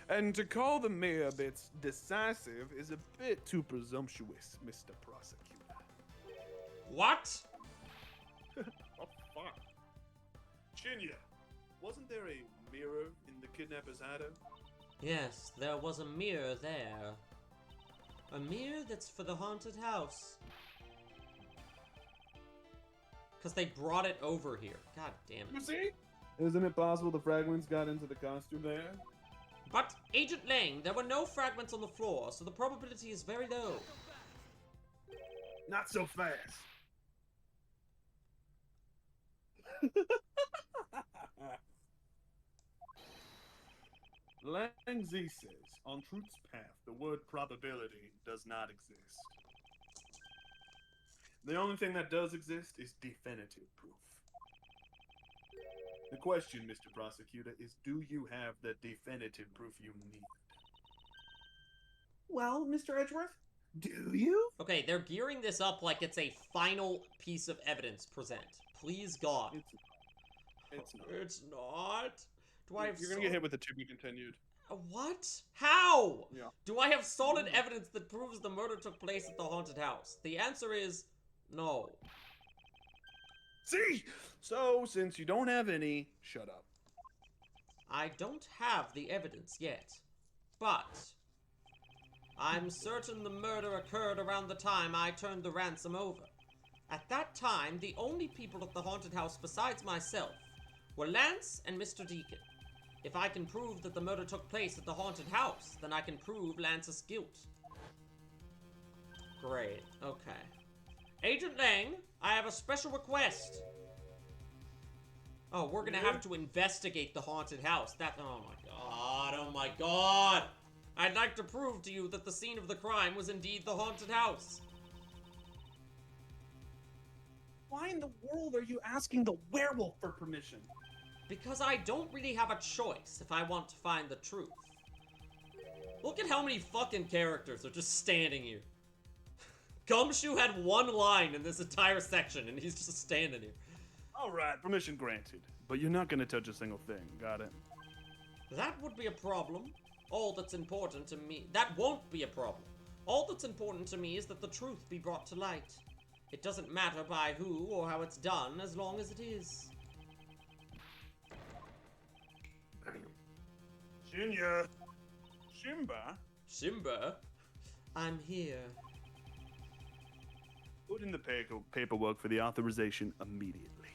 And to call the mayor bits decisive is a bit too presumptuous, Mr. Prosecutor. What? Oh, fuck. Chinya, wasn't there a mirror in the kidnapper's hideout? Yes, there was a mirror there. A mirror that's for the haunted house. Because they brought it over here. God damn You it. see? Isn't it possible the fragments got into the costume there? But, Agent Lang, there were no fragments on the floor, so the probability is very low. Not so fast. Lang Z says, on truth's path, the word probability does not exist. The only thing that does exist is definitive proof. The question, Mr. Prosecutor, is do you have the definitive proof you need? Well, Mr. Edgeworth, do you? Okay, they're gearing this up like it's a final piece of evidence present. Please, God. It's not. It's not. Do I have You're gonna get hit with a to be continued. What? How? Yeah. Do I have solid evidence that proves the murder took place at the haunted house? The answer is no. See? So, since you don't have any, shut up. I don't have the evidence yet, but I'm certain the murder occurred around the time I turned the ransom over. At that time, the only people at the haunted house besides myself were Lance and Mr. Deacon. If I can prove that the murder took place at the haunted house, then I can prove Lance's guilt. Great, okay. Agent Lang, I have a special request. Oh, we're gonna have to investigate the haunted house. Oh my god. I'd like to prove to you that the scene of the crime was indeed the haunted house. Why in the world are you asking the werewolf for permission? Because I don't really have a choice if I want to find the truth. Look at how many fucking characters are just standing here. Gumshoe had one line in this entire section, and he's just standing here. Alright, permission granted. But you're not gonna touch a single thing, got it? That would be a problem. All that's important to me... That won't be a problem. All that's important to me is that the truth be brought to light. It doesn't matter by who or how it's done, as long as it is. Shinya! Shimba? Shimba? I'm here. Put in the paperwork for the authorization immediately.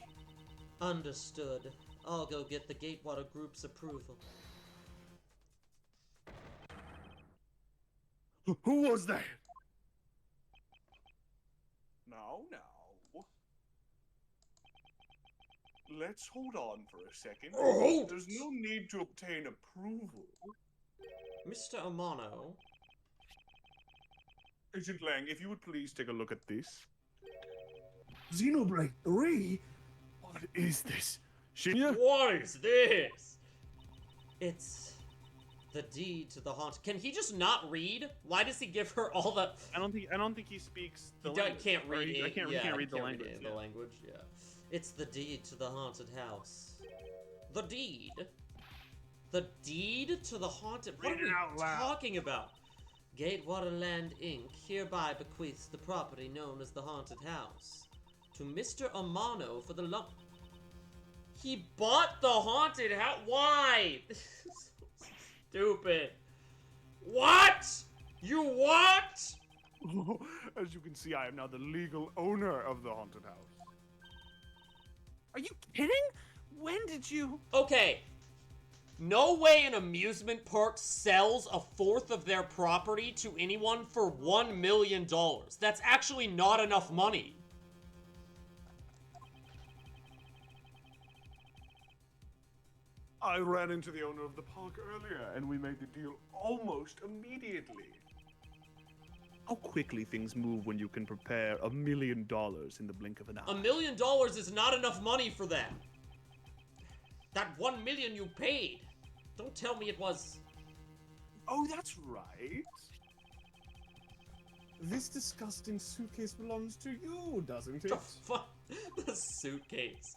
Understood. I'll go get the Gatewater Group's approval. Who was that? Now. Let's hold on for a second. Oh! There's no need to obtain approval. Mr. Amano? Agent Lang, if you would please take a look at this. Xenoblade 3? What is this? Shinya? What is this? It's the deed to the haunt. Can he just not read? Why does he give her all the... I don't think he speaks the He language. can't read it. I can't read the language. The language, yeah. It's the deed to the haunted house. The deed? The deed to the haunted... What are we talking about? Gatewater Land Inc. hereby bequeaths the property known as the haunted house to Mr. Amano for the lump... He bought the haunted house? Why? This is so stupid. What? You what? As you can see, I am now the legal owner of the haunted house. Are you kidding? When did you... Okay. No way an amusement park sells a fourth of their property to anyone for $1 million. That's actually not enough money. I ran into the owner of the park earlier, and we made the deal almost immediately. How quickly things move when you can prepare $1 million in the blink of an eye. $1 million is not enough money for that. That $1 million you paid. Don't tell me it was... Oh, that's right. This disgusting suitcase belongs to you, doesn't it? The fuck? The suitcase.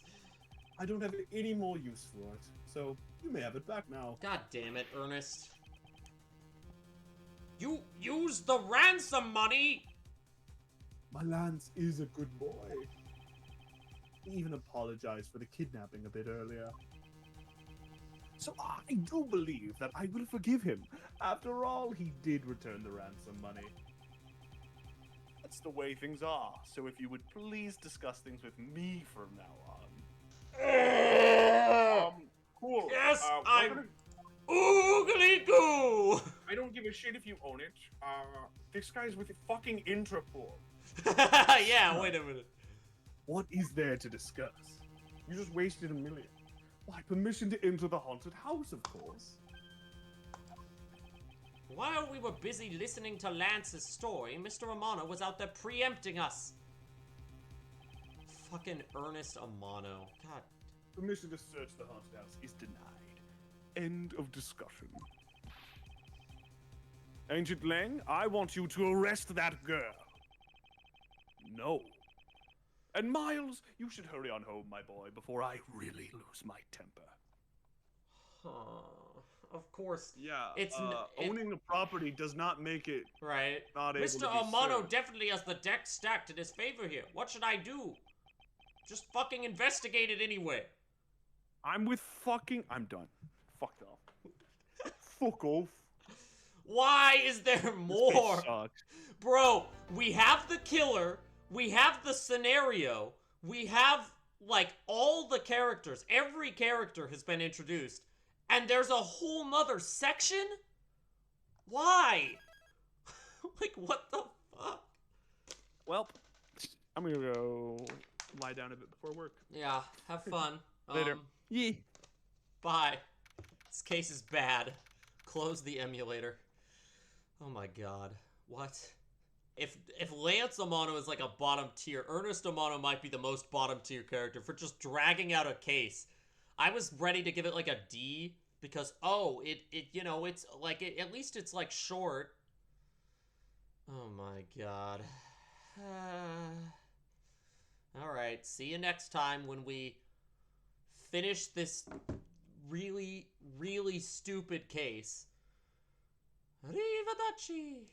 I don't have any more use for it, so you may have it back now. God damn it, Ernest. You used the ransom money! My Lance is a good boy. He even apologized for the kidnapping a bit earlier. So I do believe that I will forgive him. After all, he did return the ransom money. That's the way things are. So if you would please discuss things with me from now on. Cool. Yes, we're I'm... gonna- Oogly goo! I don't give a shit if you own it. This guy's with fucking Intrapol. Yeah, wait a minute. What is there to discuss? You just wasted $1 million. Why, permission to enter the haunted house, of course. While we were busy listening to Lance's story, Mr. Amano was out there preempting us. Fucking Ernest Amano. God. Permission to search the haunted house Is denied. End of discussion. Agent Lang, I want you to arrest that girl. No. And Miles, you should hurry on home, my boy, before I really lose my temper. Of course. Yeah, It's owning a property does not make it right. not able Mr. to be Amano served. definitely has the deck stacked in his favor here. What should I do? Just fucking investigate it anyway. I'm done. Fuck off. Fuck off. Why is there This more? sucks. Bro, we have the killer, we have the scenario, we have, like, all the characters, every character has been introduced, and there's a whole nother section? Why? Like, what the fuck? Well, I'm gonna go lie down a bit before work. Yeah, have fun. Later. Yee. Bye. This case is bad. Close the emulator. Oh my god. What? If Lance Amano is like a bottom tier, Ernest Amano might be the most bottom tier character for just dragging out a case. I was ready to give it like a D because you know, it's like at least it's like short. Oh my god. All right, see you next time when we finish this really, really stupid case. Arrivederci!